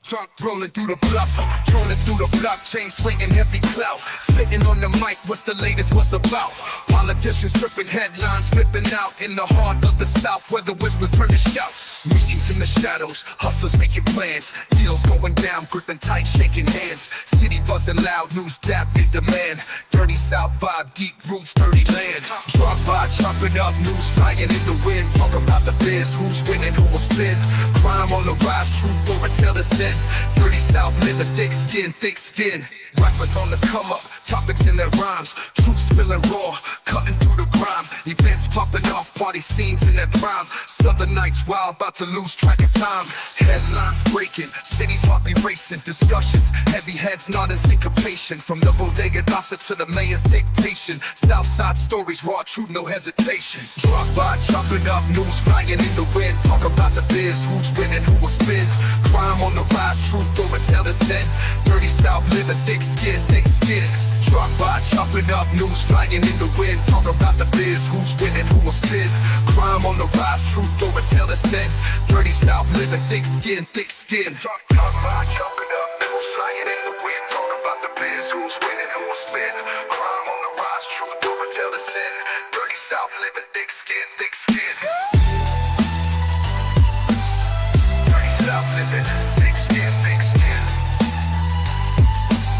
Trunk rolling through the bluff, trolling through the blockchain, slinging heavy clout. Spitting on the mic, what's the latest, what's about? Politicians tripping headlines, flipping out in the heart of the South, where the whispers turn to shouts. Meetings in the shadows, hustlers making plans, deals going down, gripping tight, shaking hands. City buzzing loud, news dap in demand. Dirty South vibe, deep roots, dirty land. Drop by, chopping up, news flying in the wind. Talk about the biz, who's winning, who will spin. Crime on the rise, truth or a tale is said. Dirty South, living thick skin, thick skin. Rappers on the come up, topics in their rhymes. Truth spilling raw, cutting through the grime. Events popping off, party scenes in their prime. Southern nights wild, about to lose track of time. Headlines breaking, cities heart be racing. Discussions, heavy heads nodding syncopation. From the bodega gossip to the mayor's dictation. Southside stories, raw truth, no hesitation. Drop by, chopping up, news flying in the wind. Talk about the biz, who's winning, who will spin. Crime on the rise, truth or a tale is said. Dirty South, living thick skin, thick skin. Drop by, chopping up, news flying in the wind. Talk about the biz, who's winning, who will spin. Crime on the rise, truth or a tale is said. Dirty South, living thick skin, thick skin. Drop by, chopping up, news flying in the wind. Talk about the biz, who's winning, who will spin. Crime on the rise, truth or a tale is said. Dirty South, living thick skin, thick skin. Dirty South, living thick skin, thick skin.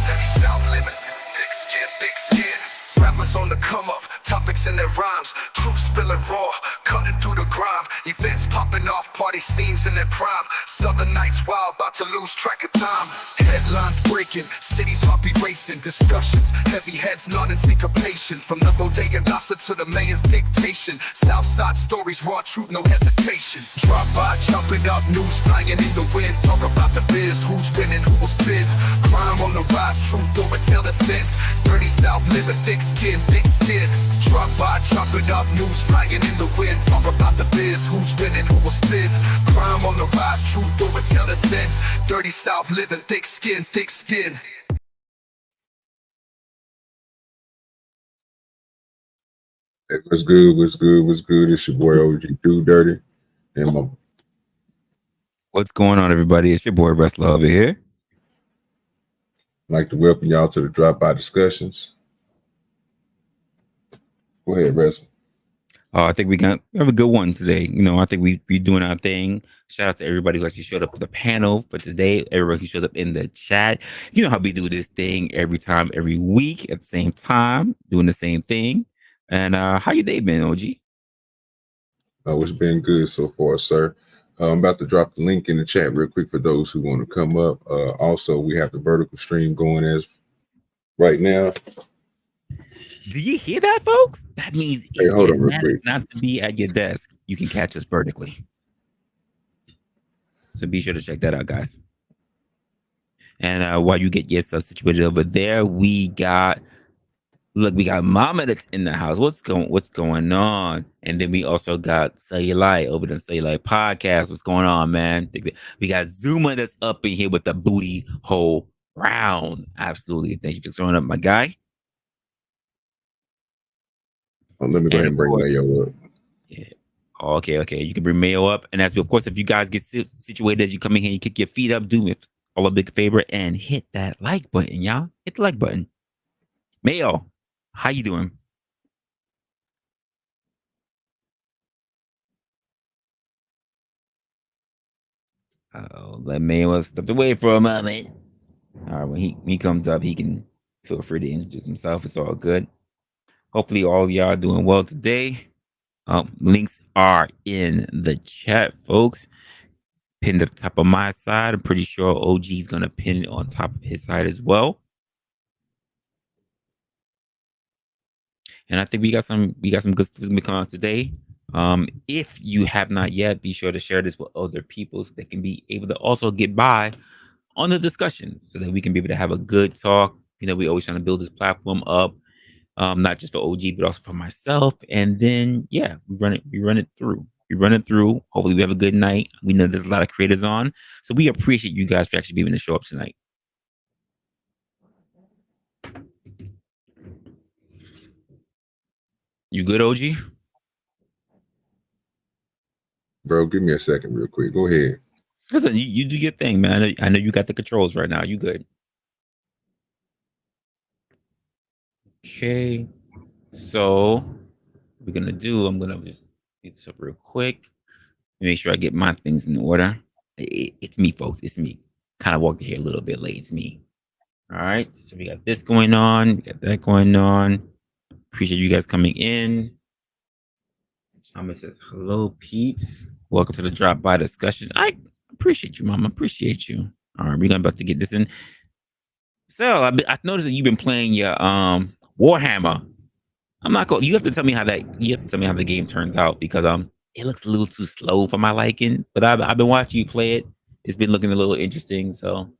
Dirty South, living thick skin, thick skin. Rappers on the come up, topics in their rhymes. Truth spilling raw, cutting through the grime. Events popping off, party scenes in their prime. Southern nights wild, about to lose track of time. Headlines breaking, cities heart be racing. Discussions, heavy heads nodding syncopation. From the bodega gossip to the mayor's dictation. Southside stories, raw truth, no hesitation. Drop by, chopping up, news flying in the wind. Talk about the biz, who's winning, who will spin. Crime on the rise, truth or a tale is said. Dirty South, living thick skin, thick skin. Drop by, chopping up, news flying in the wind. Talk about the biz, who's winning, who will spin. Crime on the rise, truth or a tale is said. Dirty South, living thick skin, thick skin. Hey, what's good? What's good? What's good? It's your boy OGDoDirty, and my. What's going on, everybody? It's your boy Resla over here. I'd like to welcome y'all to the Drop By Discussions. Go ahead, Resla. I think we have a good one today. You know, I think we doing our thing. Shout out to everybody who actually showed up for the panel for today. Everybody who showed up in the chat. You know how we do this thing every time, every week at the same time, doing the same thing. And how your day been, OG? Oh, it's been good so far, sir. I'm about to drop the link in the chat real quick for those who want to come up. Also, we have the vertical stream going as right now. Do you hear that, folks? That means if hold you're on real quick. not to be at your desk, you can catch us vertically. So be sure to check that out, guys. And while you get yourself situated over there, we got Mama that's in the house. What's going on? And then we also got Cellulite over the Cellulite podcast. What's going on, man? We got Zuma that's up in here with the booty hole round. Absolutely. Thank you for throwing up, my guy. Let me go ahead and bring Mayo up. Yeah. Okay. You can bring Mayo up. And as of course, if you guys get situated, you come in here, you kick your feet up, do me all a big favor and hit that like button, y'all. Hit the like button. Mayo, how you doing? Let Mayo step away for a moment. All right, when he comes up, he can feel free to introduce himself. It's all good. Hopefully all of y'all are doing well today. Links are in the chat, folks. Pinned at the top of my side. I'm pretty sure OG is gonna pin it on top of his side as well. And I think we got some good stuff coming on today. If you have not yet, be sure to share this with other people so they can be able to also get by on the discussion so that we can be able to have a good talk. You know, we always trying to build this platform up. Not just for OG, but also for myself. And then, yeah, we run it through. Hopefully we have a good night. We know there's a lot of creators on. So we appreciate you guys for actually being able to show up tonight. You good, OG? Bro, give me a second real quick. Go ahead. Listen, you do your thing, man. I know you got the controls right now. You good? Okay. So we're gonna do. I'm gonna just get this up real quick. Make sure I get my things in order. It's me, folks. It's me. Kind of walked here a little bit late. It's me. All right. So we got this going on. We got that going on. Appreciate you guys coming in. Mama says, hello, peeps. Welcome to the Drop By discussions. I appreciate you, Mama. Appreciate you. All right, we're about to get this in. So I noticed that you've been playing your Warhammer. I'm not going. You have to tell me how the game turns out because it looks a little too slow for my liking. But I've been watching you play it. It's been looking a little interesting. So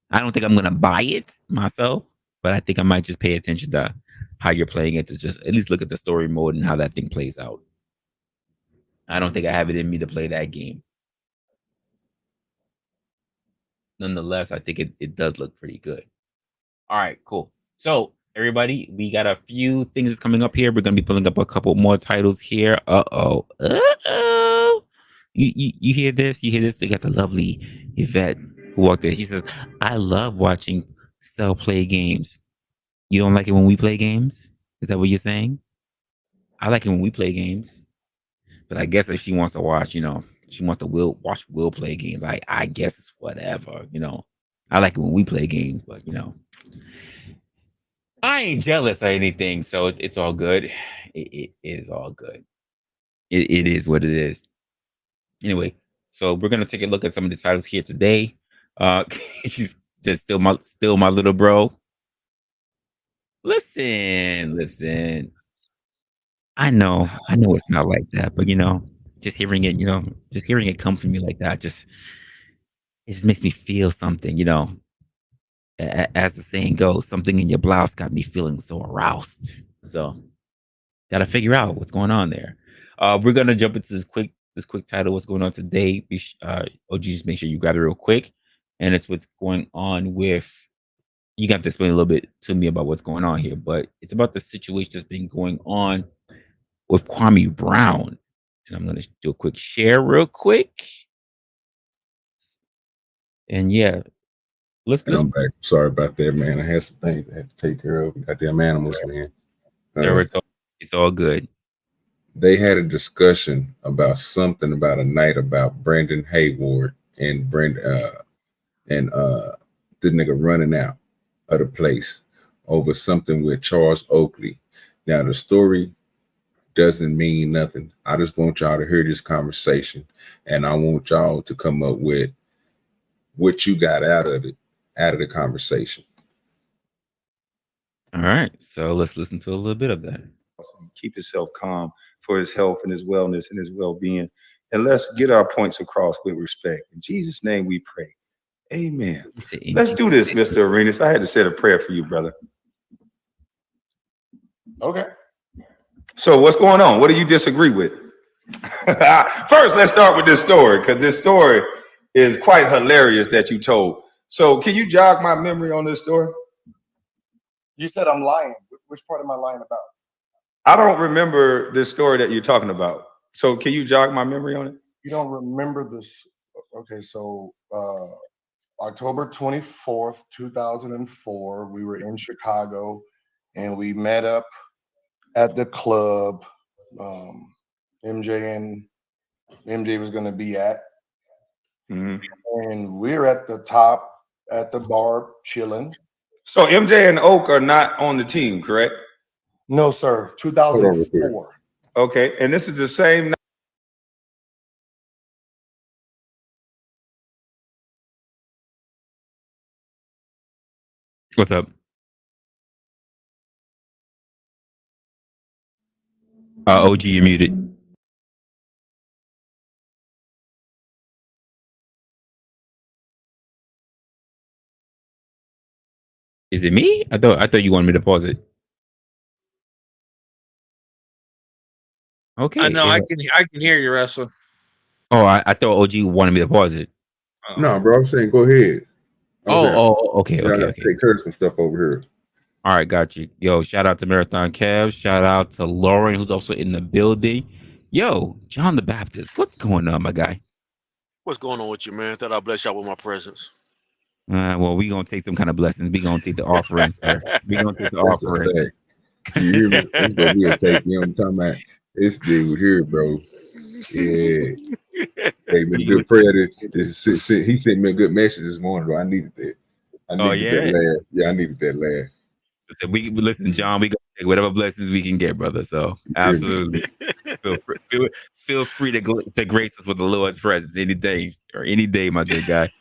I don't think I'm gonna buy it myself, but I think I might just pay attention to how you're playing it to just at least look at the story mode and how that thing plays out. I don't think I have it in me to play that game. Nonetheless, I think it does look pretty good. All right, cool. So everybody, we got a few things that's coming up here. We're gonna be pulling up a couple more titles here. Uh-oh. You hear this? You hear this? They got the lovely Yvette who walked in. She says, I love watching Cell play games. You don't like it when we play games? Is that what you're saying? I like it when we play games. But I guess if she wants to watch, she wants to watch Will play games. I guess it's whatever, I like it when we play games, but I ain't jealous or anything, so it's all good. It is all good. It is what it is. Anyway, so we're gonna take a look at some of the titles here today. Just still my little bro. Listen. I know it's not like that, but just hearing it come from you like that, it just makes me feel something, as the saying goes, something in your blouse got me feeling so aroused. So gotta figure out what's going on there. We're gonna jump into this quick title, what's going on today. OG, just make sure you grab it real quick. And it's what's going on with, you got to explain a little bit to me about what's going on here, but it's about the situation that's been going on with Kwame Brown. And I'm going to do a quick share real quick. And yeah, let's I'm back. Sorry about that, man. I had some things I had to take care of. Goddamn animals, man. It's all good. They had a discussion about something about a night about Brandon Hayward and the nigga running out of the place over something with Charles Oakley. Now the story doesn't mean nothing. I just want y'all to hear this conversation, and I want y'all to come up with what you got out of the conversation. All right, so let's listen to a little bit of that. Keep yourself calm for his health and his wellness and his well-being, and let's get our points across with respect. In Jesus' name we pray. Amen. Let's do this, Mr. Arenas. I had to say a prayer for you, brother. Okay. So what's going on? What do you disagree with? First, let's start with this story, because this story is quite hilarious that you told. So can you jog my memory on this story? You said I'm lying. Which part am I lying about? I don't remember this story that you're talking about. So can you jog my memory on it? You don't remember this? Okay, so October 24th, 2004, we were in Chicago and we met up at the club. MJ was going to be at. Mm-hmm. And we're at the top at the bar chilling. So MJ and Oak are not on the team, correct? No, sir. 2004. Okay, and this is the same night. What's up? OG, you muted. Is it me? I thought you wanted me to pause it. Okay. I know. I can hear you, Russell. Oh, I thought OG wanted me to pause it. No, bro. I'm saying go ahead. Okay. Take care of some stuff over here. All right, got you. Yo, shout out to Marathon Kev. Shout out to Lauren, who's also in the building. Yo, John the Baptist, what's going on, my guy? What's going on with you, man? Thought I'd bless y'all with my presence. Well, we gonna take some kind of blessings. We gonna take the offering, sir. We gonna take the That's a offering. fact. You hear me? It's gonna be a take. You know what I'm talking about? This dude here, bro. Yeah. Gave me a good prayer. He sent me a good message this morning, bro. I needed that. I needed that laugh. Yeah, I needed that laugh. So we listen, John. We gonna take whatever blessings we can get, brother. So absolutely, feel free to grace us with the Lord's presence any day, my good guy.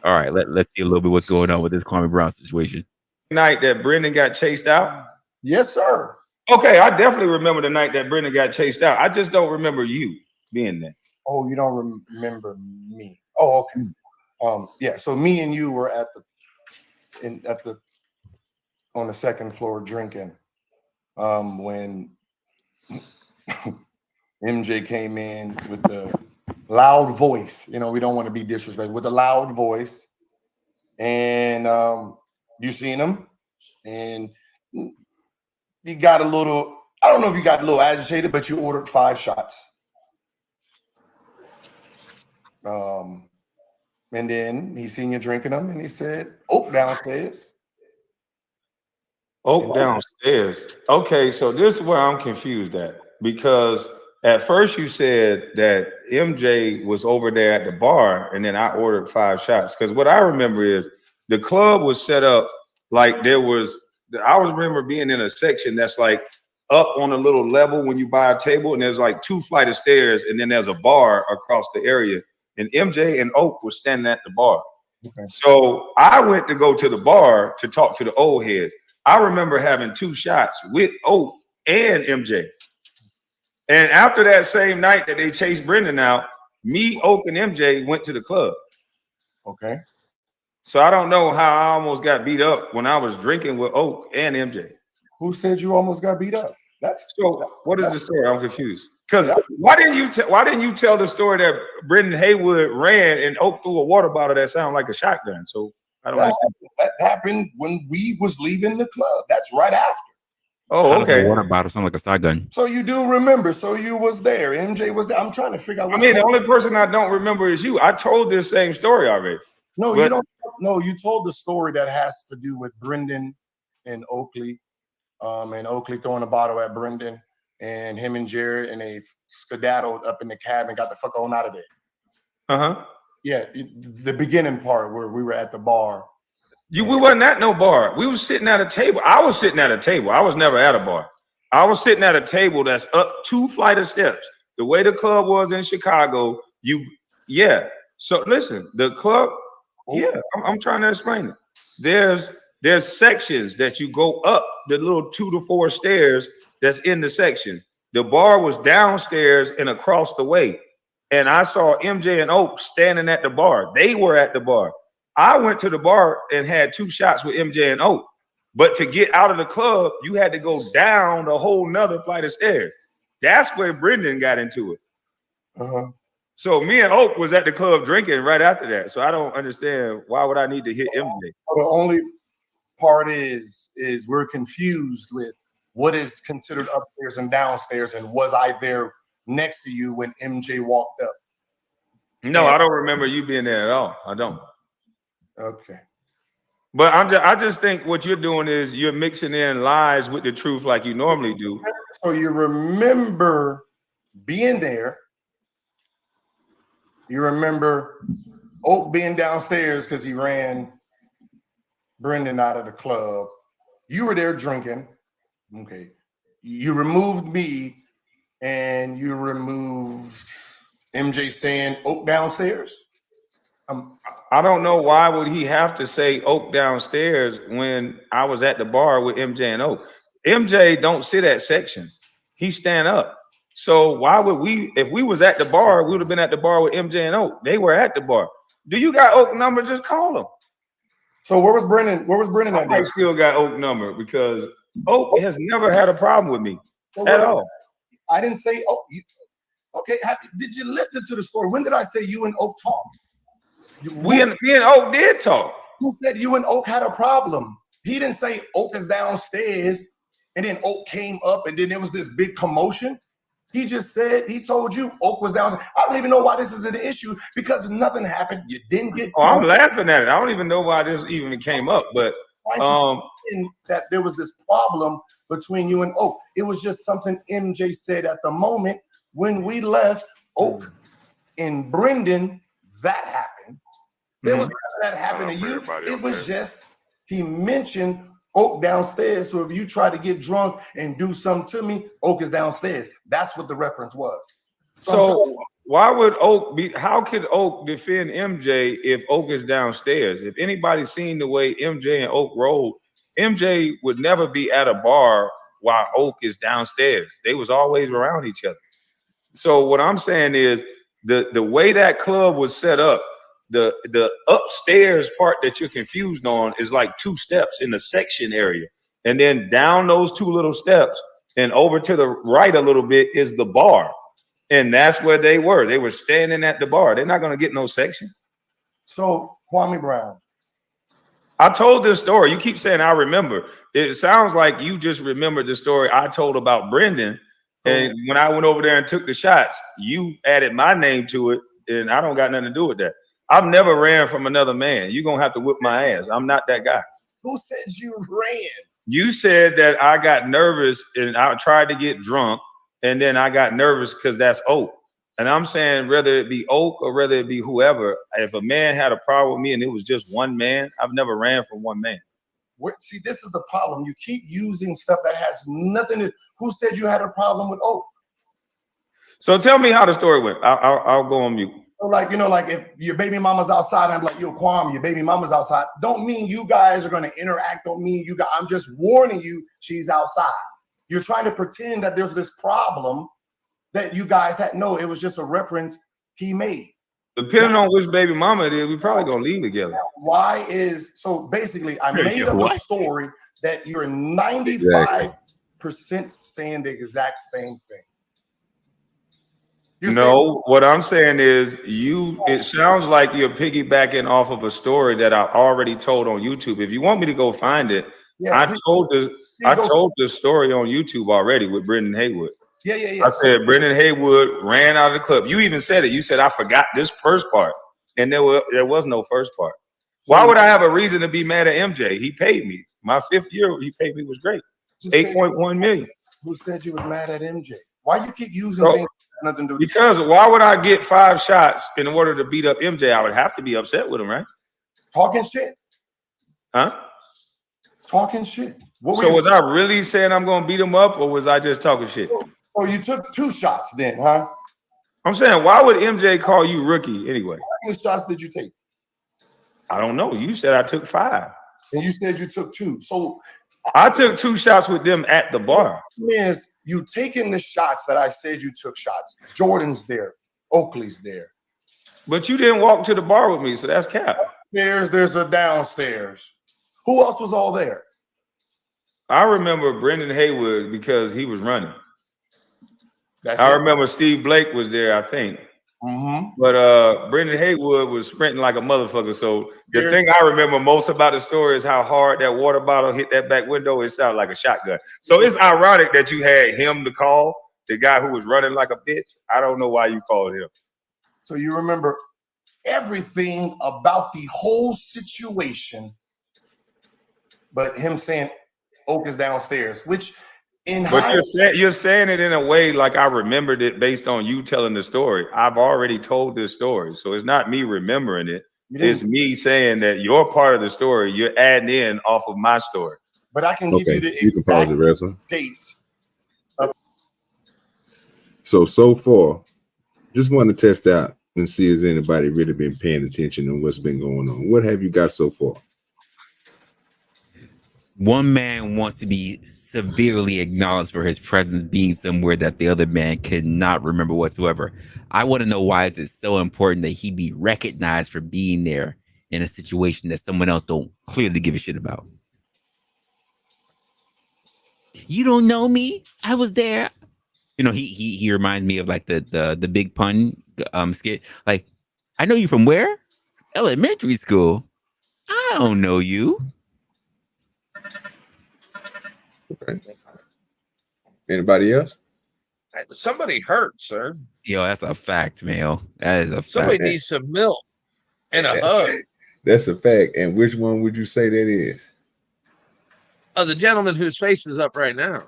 All right, let's see a little bit what's going on with this Kwame Brown situation. Night that Brendan got chased out. Yes, sir. Okay, I definitely remember the night that Brendan got chased out. I just don't remember you being there. Oh, you don't remember me? Oh, okay. Yeah. So me and you were on the second floor drinking. When MJ came in with the loud voice, you know, we don't want to be disrespectful, with a loud voice, and you seen him, and you got a little. I don't know if you got a little agitated, but you ordered 5 shots. And then he seen you drinking them, and he said, "Oak downstairs." Oak downstairs. Okay, so this is where I'm confused at, because at first you said that MJ was over there at the bar, and then I ordered 5 shots. Because what I remember is the club was set up like there was. I remember being in a section that's like up on a little level when you buy a table, and there's like 2 flights of stairs, and then there's a bar across the area. And MJ and Oak were standing at the bar. Okay. So I went to go to the bar to talk to the old heads. I remember having 2 shots with Oak and MJ. And after that same night that they chased Brendan out, me, Oak, and MJ went to the club. Okay. So I don't know how I almost got beat up when I was drinking with Oak and MJ. Who said you almost got beat up? So what is the story? I'm confused. Because why didn't you tell the story that Brendan Haywood ran and Oak threw a water bottle that sounded like a shotgun? So I don't understand. That happened when we was leaving the club. That's right after. Oh, okay. Water bottle sound like a shotgun. So you do remember? So you was there. MJ was there. I'm trying to figure out. I mean, the only person I don't remember is you. I told this same story already. No, you don't. No, you told the story that has to do with Brendan and Oakley, and Oakley throwing a bottle at Brendan, and him and Jared, and they skedaddled up in the cab and got the fuck on out of there. Yeah, the beginning part where we were at the bar. We wasn't at no bar. We was sitting at a table. I was sitting at a table. I was never at a bar. I was sitting at a table that's up 2 flights of steps. The way the club was in Chicago, So listen, the club. Yeah, I'm trying to explain it. There's sections that you go up the little 2 to 4 stairs that's in the section. The bar was downstairs and across the way. And I saw MJ and Oak standing at the bar. They were at the bar. I went to the bar and had 2 shots with MJ and Oak. But to get out of the club, you had to go down the whole nother flight of stairs. That's where Brendan got into it. So me and Oak was at the club drinking right after that. So I don't understand, why would I need to hit MJ? The only part is we're confused with what is considered upstairs and downstairs, and was I there next to you when MJ walked up? No, I don't remember you being there at all. I don't. Okay. But I just think what you're doing is you're mixing in lies with the truth like you normally do. So you remember being there. You remember Oak being downstairs because he ran Brendan out of the club. You were there drinking. Okay. You removed me, and you removed MJ saying Oak downstairs. I don't know why would he have to say Oak downstairs when I was at the bar with MJ and Oak. MJ don't sit at sections. He stand up. So why would we, if we was at the bar, we would have been at the bar with MJ and Oak. They were at the bar. Do you got Oak number? Just call him. So where was Brendan? Where was Brendan at? I still got Oak number because Oak has never had a problem with me at all. I didn't say Oak. Okay, did you listen to the story? When did I say you and Oak talked? Me and Oak did talk. Who said you and Oak had a problem? He didn't say Oak is downstairs, and then Oak came up, and then there was this big commotion. He just said, he told you Oak was down. I don't even know why this is an issue because nothing happened. You didn't get. Oh, I'm laughing at it. I don't even know why this even came up, but that there was this problem between you and Oak. It was just something MJ said at the moment when we left Oak and Brendan. That happened. There was nothing that happened to you. It was just he mentioned Oak downstairs. So if you try to get drunk and do something to me, Oak is downstairs. That's what the reference was. So why would Oak be? How could Oak defend MJ if Oak is downstairs? If anybody's seen the way MJ and Oak rolled, MJ would never be at a bar while Oak is downstairs. They was always around each other. So what I'm saying is the way that club was set up, the upstairs part that you're confused on is like 2 steps in the section area. And then down those 2 little steps and over to the right a little bit is the bar. And that's where they were. They were standing at the bar. They're not going to get no section. So Kwame Brown. I told this story. You keep saying I remember. It sounds like you just remembered the story I told about Brendan. And when I went over there and took the shots, you added my name to it. And I don't got nothing to do with that. I've never ran from another man. You're going to have to whip my ass. I'm not that guy. Who said you ran? You said that I got nervous and I tried to get drunk. And then I got nervous because that's Oak. And I'm saying whether it be Oak or whether it be whoever, if a man had a problem with me and it was just one man, I've never ran from one man. See, this is the problem. You keep using stuff that has nothing to. Who said you had a problem with Oak? So tell me how the story went. I'll go on mute. So like, you know, like if your baby mama's outside, I'm like, yo, Kwame, your baby mama's outside. Don't mean you guys are going to interact. Don't mean you guys. I'm just warning you, she's outside. You're trying to pretend that there's this problem that you guys had. No, it was just a reference he made. Depending on which baby mama it is, we probably gonna leave together. Why is so basically I made up a story that you're 95% saying the exact same thing. No, what I'm saying is it sounds like you're piggybacking off of a story that I already told on YouTube. If you want me to go find it, I told the story on YouTube already with Brendan Haywood. Yeah. I said Brendan Haywood ran out of the club. You even said it. You said I forgot this first part, and there was no first part. Why would I have a reason to be mad at MJ? He paid me. My 5th year he paid me was great. It's 8.1 million. Who said you was mad at MJ? Why you keep using things that have nothing to do with because why would I get 5 shots in order to beat up MJ? I would have to be upset with him, right? Talking shit. Huh? Talking shit. So was I really saying I'm gonna beat him up, or was I just talking shit? Oh, you took 2 shots then, huh? I'm saying, why would MJ call you rookie anyway? How many shots did you take? I don't know. You said I took 5. And you said you took 2. So I took 2 shots with them at the bar. Is you taking the shots that I said you took shots. Jordan's there. Oakley's there. But you didn't walk to the bar with me, so that's cap. There's a downstairs. Who else was all there? I remember Brendan Haywood because he was running. I remember Steve Blake was there, I think. But Brendan Haywood was sprinting like a motherfucker. So the thing I remember most about the story is how hard that water bottle hit that back window. It sounded like a shotgun. So it's ironic that you had him to call, the guy who was running like a bitch. I don't know why you called him. So you remember everything about the whole situation, but him saying Oak is downstairs, which but you're saying it in a way like I remembered it based on you telling the story. I've already told this story, so it's not me remembering it. It's me saying that your part of the story you're adding in off of my story. But I can give you the you can pause it, Wrestler. Dates. So far, just want to test out and see if anybody really been paying attention to what's been going on. What have you got so far? One man wants to be severely acknowledged for his presence being somewhere that the other man could not remember whatsoever. I want to know why is it so important that he be recognized for being there in a situation that someone else don't clearly give a shit about. You don't know me? I was there. You know, he reminds me of like the big pun skit. Like, I know you from where? Elementary school. I don't know you. Okay. Anybody else? Somebody hurt, sir. Yo, that's a fact, man. That is a Somebody fact. needs some milk and a hug. That's a fact. And which one would you say that is? The gentleman whose face is up right now.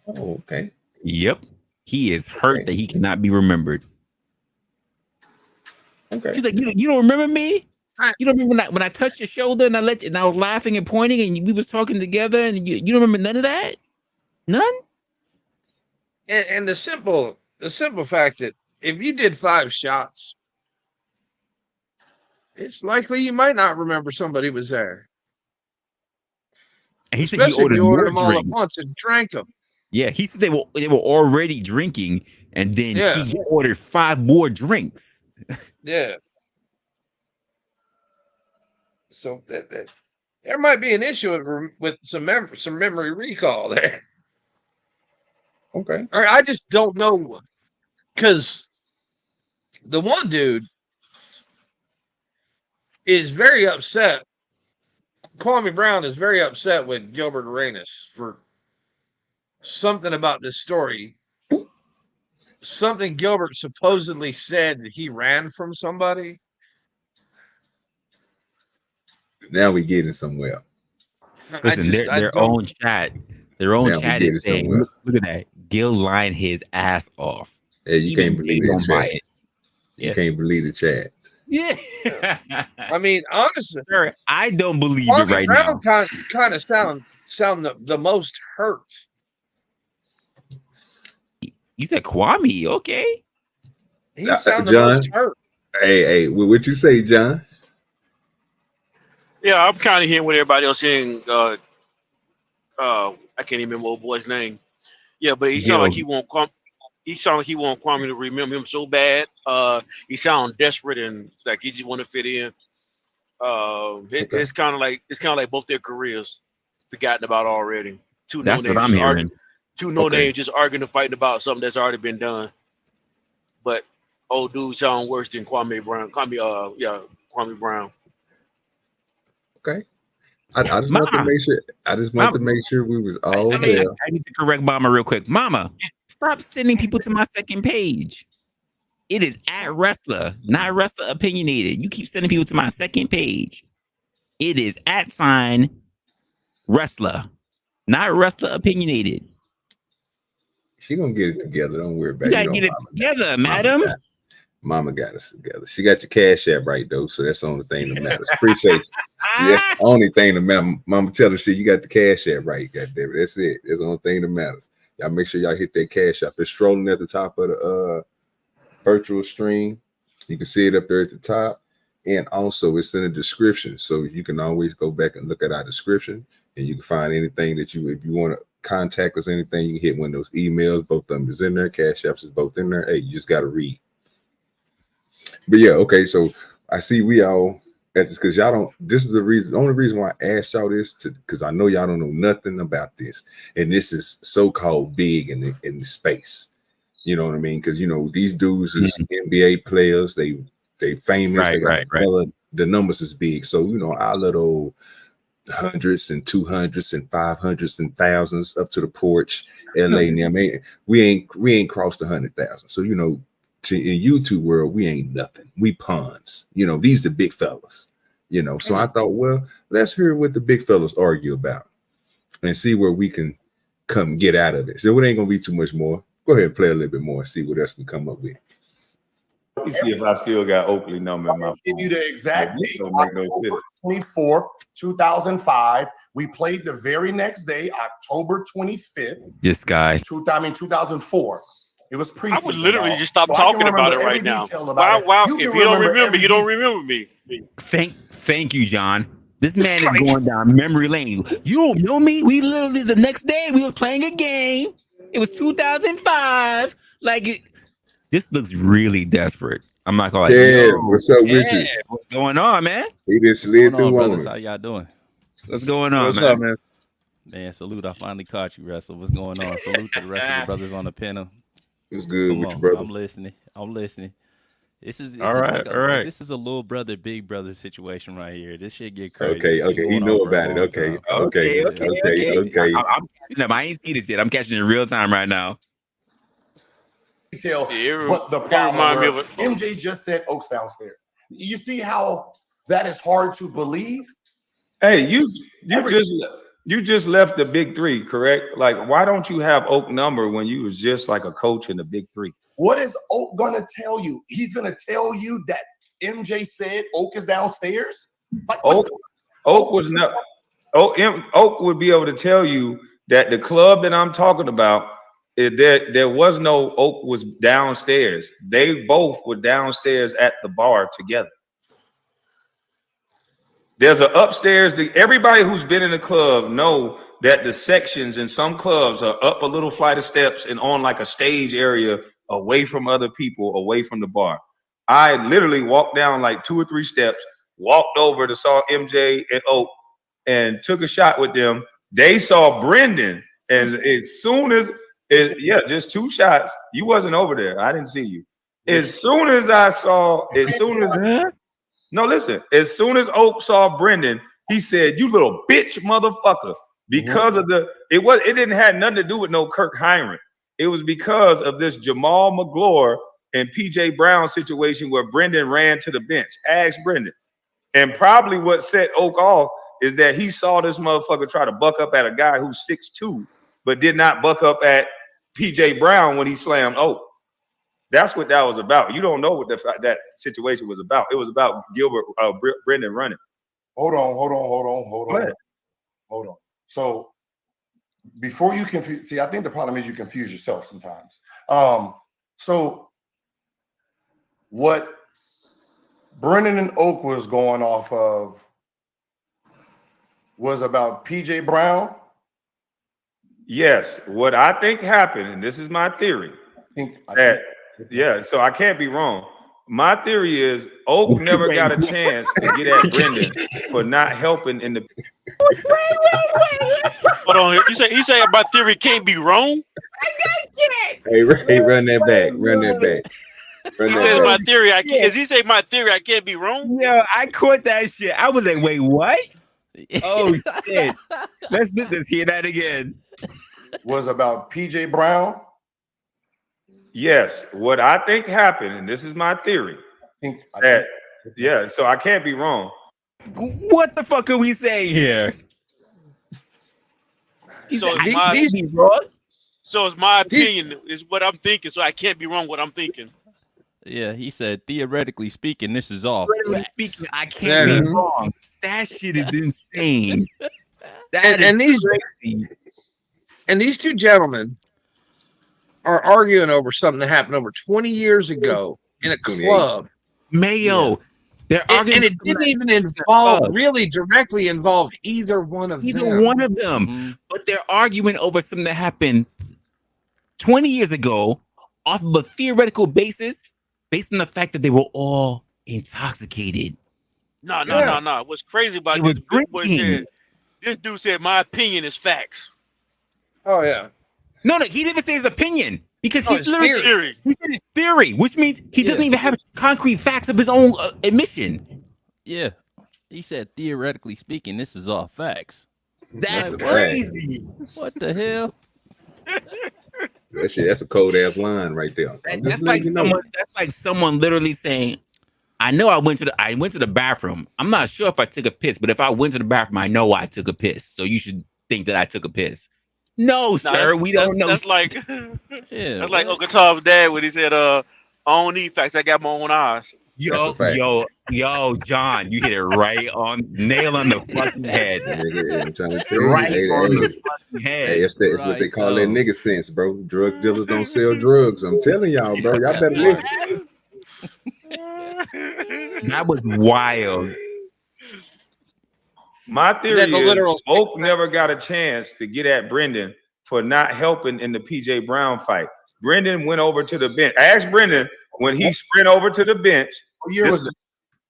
Oh, okay. Yep. He is hurt that he cannot be remembered. Okay. He's like, you don't remember me? You don't remember when I touched your shoulder and I was laughing and pointing and we was talking together and you don't remember none of that? None? And the simple fact that if you did 5 shots, it's likely you might not remember somebody was there. And he said Especially if you ordered more them all drinks. at once and drank them. Yeah, he said they were already drinking, and then he ordered 5 more drinks. Yeah. So there might be an issue with some memory recall there. Okay. All right, I just don't know, because the one dude is very upset. Kwame Brown is very upset with Gilbert Arenas for something about this story. Something Gilbert supposedly said that he ran from somebody. Now we getting somewhere. Listen, their own chat is saying, look at that. Gil lying his ass off. Yeah, you can't believe the chat. You can't believe the chat. Yeah. I mean, honestly, sir, I don't believe it right now. Kind of sound the most hurt. He said Kwame, okay. He sounded the most hurt. Hey, what you say, John? Yeah, I'm kind of hearing what everybody else saying. I can't even remember old boy's name. Yeah, but he sounded like he want Kwame to remember him so bad. He sounded desperate and like he just want to fit in. It's kind of like both their careers forgotten about already. That's what I'm hearing. Two no names just arguing and fighting about something that's already been done. But old dude sound worse than Kwame Brown. Kwame Brown. Okay. I just want to make sure. I just want to make sure we was all there. I need to correct Mama real quick. Mama, stop sending people to my second page. It is at Wrestler, not Wrestler Opinionated. You keep sending people to my second page. It is @ Wrestler, not Wrestler Opinionated. She gonna get it together. Don't worry about it. You gotta get it together, madam. Mama got us together. She got your cash app right though, so that's the only thing that matters. Appreciate you. That's the only thing that matters. Mama tell her shit. You got the cash app right, goddamn it. That's it. That's the only thing that matters. Y'all make sure y'all hit that cash app. It's strolling at the top of the virtual stream. You can see it up there at the top, and also it's in the description, so you can always go back and look at our description, and you can find anything that if you want to contact us, anything, you can hit one of those emails. Both of them is in there. Cash apps is both in there. Hey, you just got to read. But yeah, okay. So I see we all at this because y'all don't. This is the reason. The only reason why I asked y'all this because I know y'all don't know nothing about this, and this is so-called big in the space. You know what I mean? Because these dudes is NBA players. They famous. Right. The numbers is big. So our little hundreds and 200s and 500s and thousands up to the porch, LA. I mean, we ain't crossed 100,000. So in YouTube world, we ain't nothing. We pawns. These the big fellas. So I thought, well, let's hear what the big fellas argue about and see where we can come get out of it. So it ain't gonna be too much more. Go ahead and play a little bit more and see what else we come up with. Let me see if I still got Oakley number in my phone. Give you the exact date. October 24th, 2005. We played the very next day, October 25th. This guy. 2004. It was preseason. I would literally just stop talking about it right now. Wow. If you don't remember, you don't remember me. Thank you, John. This man is going down memory lane. You don't know me? We literally the next day we was playing a game. It was 2005. This looks really desperate. I'm not gonna what's up with you? What's going on, man? He just slid through on us. How y'all doing? What's going on, What's up, man? Man, salute. I finally caught you, Wrestle. What's going on? Salute to the rest of the brothers on the panel. It's good with you, brother. I'm listening. This is all right. This is a little brother, big brother situation right here. This shit get crazy. Okay. He know about it. Okay. I ain't seen this yet. I'm catching it in real time right now. Tell Yeah, what the it problem remind me were. of it. MJ just said Oaks downstairs. You see how that is hard to believe? Hey, you just left the big three, correct? Like, why don't you have Oak number when you was just like a coach in the big three? What is Oak gonna tell you? He's gonna tell you that MJ said Oak is downstairs. Like, Oak was not. Oak would be able to tell you that the club that I'm talking about, there was no Oak was downstairs. They both were downstairs at the bar together. There's an upstairs. Everybody who's been in the club know that the sections in some clubs are up a little flight of steps and on like a stage area away from other people, away from the bar. I literally walked down like 2 or 3 steps, walked over to saw MJ and Oak and took a shot with them. They saw Brendan, and as soon as just 2 shots. You wasn't over there. I didn't see you. As soon as Oak saw Brendan, he said, "You little bitch motherfucker." Because of it didn't have nothing to do with no Kirk Heinrich. It was because of this Jamal McGlure and PJ Brown situation where Brendan ran to the bench. Ask Brendan. And probably what set Oak off is that he saw this motherfucker try to buck up at a guy who's 6'2", but did not buck up at PJ Brown when he slammed Oak. That's what that was about. You don't know what that situation was about. It was about Brendan running. Hold on. So before you confuse, I think the problem is you confuse yourself sometimes. So what Brendan and Oak was going off of was about PJ Brown? Yes. What I think happened, and this is my theory, so I can't be wrong. My theory is Oak never got a chance to get at Brendan for not helping in the. Hold on. You say my theory can't be wrong? Hey, run that back. Run that back. He says my theory. I can't. Does he say my theory? I can't be wrong. Yo, I caught that shit. I was like, wait, what? Oh shit! Let's hear that again. Was about PJ Brown? Yes. What I think happened, and this is my theory. So I can't be wrong. What the fuck are we saying here? So it's my opinion is what I'm thinking. So I can't be wrong what I'm thinking. Yeah, he said theoretically speaking, this is all. Theoretically speaking, I can't be wrong. That shit is insane. These two gentlemen are arguing over something that happened over 20 years ago in a club. Mayo. They're arguing, and it didn't even really directly involve either one of them. Mm-hmm. But they're arguing over something that happened 20 years ago off of a theoretical basis, based on the fact that they were all intoxicated. No. What's crazy about this dude said my opinion is facts. Oh yeah. No, he didn't even say his opinion because he's literally theory. He said his theory, which means he doesn't even have concrete facts of his own admission. Yeah, he said theoretically speaking, this is all facts. That's crazy. What the hell? That's a cold ass line right there. That's like someone literally saying, "I know I went to the bathroom. I'm not sure if I took a piss, but if I went to the bathroom, I know I took a piss. So you should think that I took a piss." No, sir, we don't know. That's like Uncle Tom's dad when he said, "I don't need facts. I got my own eyes." Yo, John, you hit it right on nail on the fucking head. I'm trying to tell you, on the fucking head. Hey, it's what they call that nigga sense, bro. Drug dealers don't sell drugs. I'm telling y'all, bro. Y'all better listen. That was wild. My theory is Oak never got a chance to get at Brendan for not helping in the PJ Brown fight. Brendan went over to the bench. I asked Brendan when he sprint over to the bench. What year was it?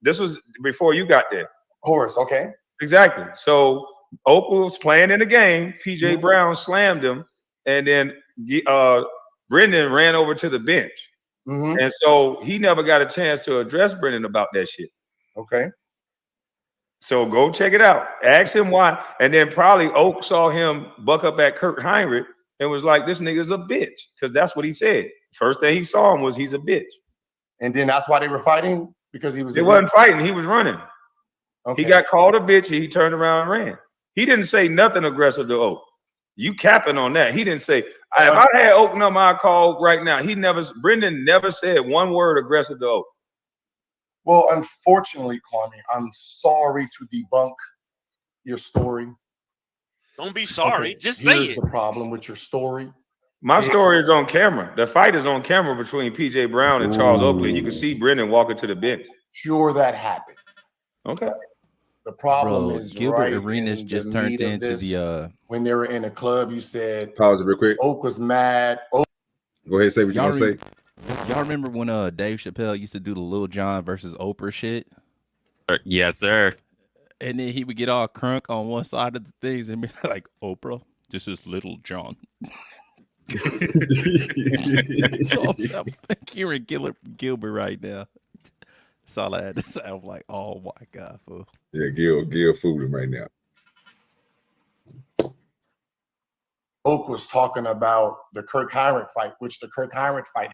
This was before you got there. Horace, okay. Exactly. So Oak was playing in the game. PJ Brown slammed him, and then Brendan ran over to the bench. Mm-hmm. And so he never got a chance to address Brendan about that shit. Okay. So go check it out. Ask him why. And then probably Oak saw him buck up at Kurt Heinrich and was like, this nigga's a bitch. Because that's what he said. First thing he saw him was he's a bitch. And then that's why they were fighting, because he was. They wasn't fighting. He was running. Okay. He got called a bitch and he turned around and ran. He didn't say nothing aggressive to Oak. You capping on that. He didn't say, if I had Oak number, I'd call Oak right now. Brendan never said one word aggressive to Oak. Well, unfortunately, Kwame, I'm sorry to debunk your story. Don't be sorry. Okay, just say here's it. the problem with your story. My story is on camera. The fight is on camera between PJ Brown and Charles Oakley. You can see Brendan walking to the bench. Sure, that happened. Okay. The problem is Gilbert right Arenas in just the turned meat of into this. the When they were in a club, you said Pause it real quick. Oak was mad. Oak. Go ahead, say what you're y'all gonna say. y'all remember when Dave Chappelle used to do the Lil Jon versus Oprah shit? Yes, sir. And then he would get all crunk on one side of the things and be like, Oprah, this is Little John. So I'm hearing Gilbert right now. That's all I had to say. I'm like, oh my God, fool. Yeah, Gil fooled him right now. Oak was talking about the Kirk Heinrich fight, which the Kirk Heinrich fight.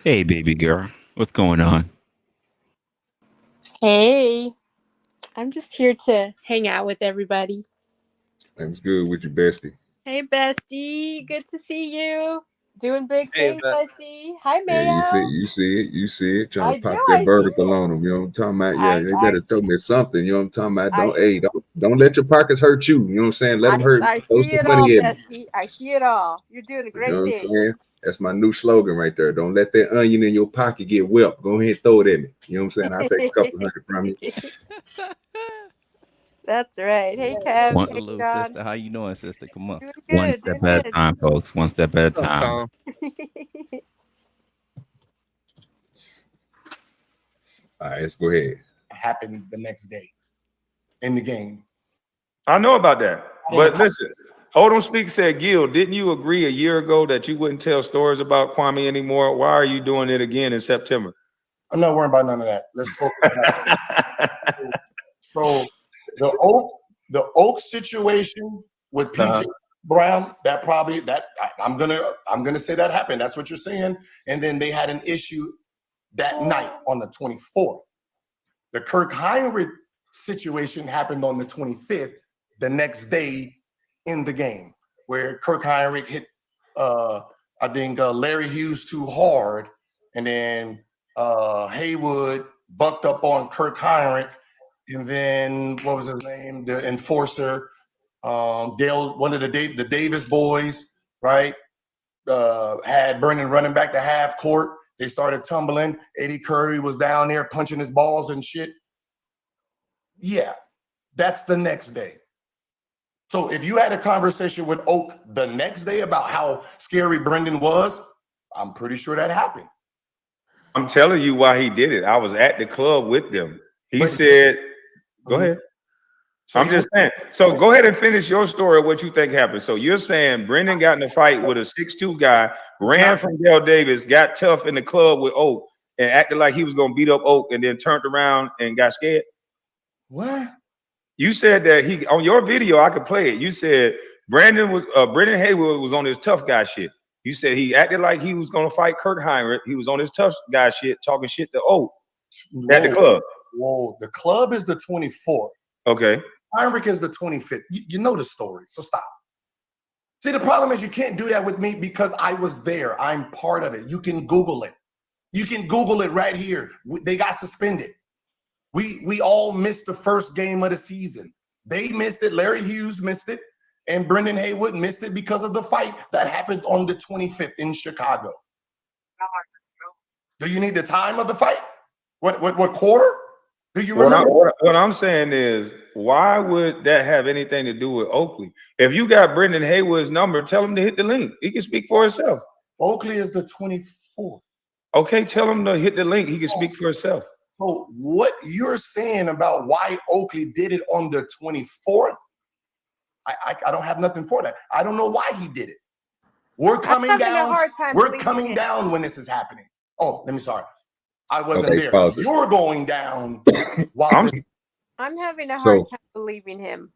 Hey, baby girl, what's going on? Hey, I'm just here to hang out with everybody. Things good with you, bestie. Hey, bestie. Good to see you. Doing big Hey, things, bestie. Hi, Yeah, Mayo. you see it. Trying I to pop do, that I vertical see it. on them. You know what I'm talking about? Yeah, I- they I- better throw me something. You know what I'm talking about? I- Don't let your pockets hurt you. You know what I'm saying? Let them hurt. I Throw see some it all, money at me. bestie. I see it all. You're doing a You great know what I'm thing. saying? That's my new slogan right there. Don't let that onion in your pocket get wet. Go ahead and throw it at me. You know what I'm saying? I'll take a couple hundred from you. That's right. Hey, Kev. One- Hey, Salute, John. sister. How you doing, sister? Come on. Doing One good. step Doing at a good. time, folks. One step at a What's up, time. Tom? All right, let's go ahead. Happened the next day in the game. I know about that. But listen, Hold on Speak said, Gil, didn't you agree a year ago that you wouldn't tell stories about Kwame anymore? Why are you doing it again in September? I'm not worrying about none of that. Let's focus on that. So the Oak situation with PJ Brown, I'm gonna say that happened. That's what you're saying. And then they had an issue that night on the 24th. The Kirk Heinrich situation happened on the 25th, the next day in the game, where Kirk Heinrich hit I think Larry Hughes too hard, and then Haywood bucked up on Kirk Heinrich, and then what was his name? The enforcer, Dale, one of the Davis boys, right? Had Brennan running back to half court. They started tumbling. Eddie Curry was down there punching his balls and shit. Yeah, that's the next day. So if you had a conversation with Oak the next day about how scary Brendan was, I'm pretty sure that happened. I'm telling you why he did it. I was at the club with them. He said, go ahead. So I'm just saying. So go ahead and finish your story of what you think happened. So you're saying Brendan got in a fight with a 6'2" guy, ran from Dale Davis, got tough in the club with Oak, and acted like he was going to beat up Oak, and then turned around and got scared? What? You said that he, on your video, I could play it. You said Brendan Haywood was on his tough guy shit. You said he acted like he was going to fight Kirk Heinrich. He was on his tough guy shit, talking shit to Oak at the club. Whoa, the club is the 24th. Okay. Heinrich is the 25th. You know the story, so stop. See, the problem is you can't do that with me because I was there. I'm part of it. You can Google it. You can Google it right here. They got suspended. We all missed the first game of the season. They missed it. Larry Hughes missed it. And Brendan Haywood missed it because of the fight that happened on the 25th in Chicago. Do you need the time of the fight? What quarter? Do you remember? What I'm saying is, why would that have anything to do with Oakley? If you got Brendan Haywood's number, tell him to hit the link. He can speak for himself. Oakley is the 24th. Okay, tell him to hit the link. He can speak for himself. So what you're saying about why Oakley did it on the 24th, I don't have nothing for that. I don't know why he did it. We're coming down. We're coming down when this is happening. Oh, sorry. I wasn't there. You're going down while I'm having a hard time believing him.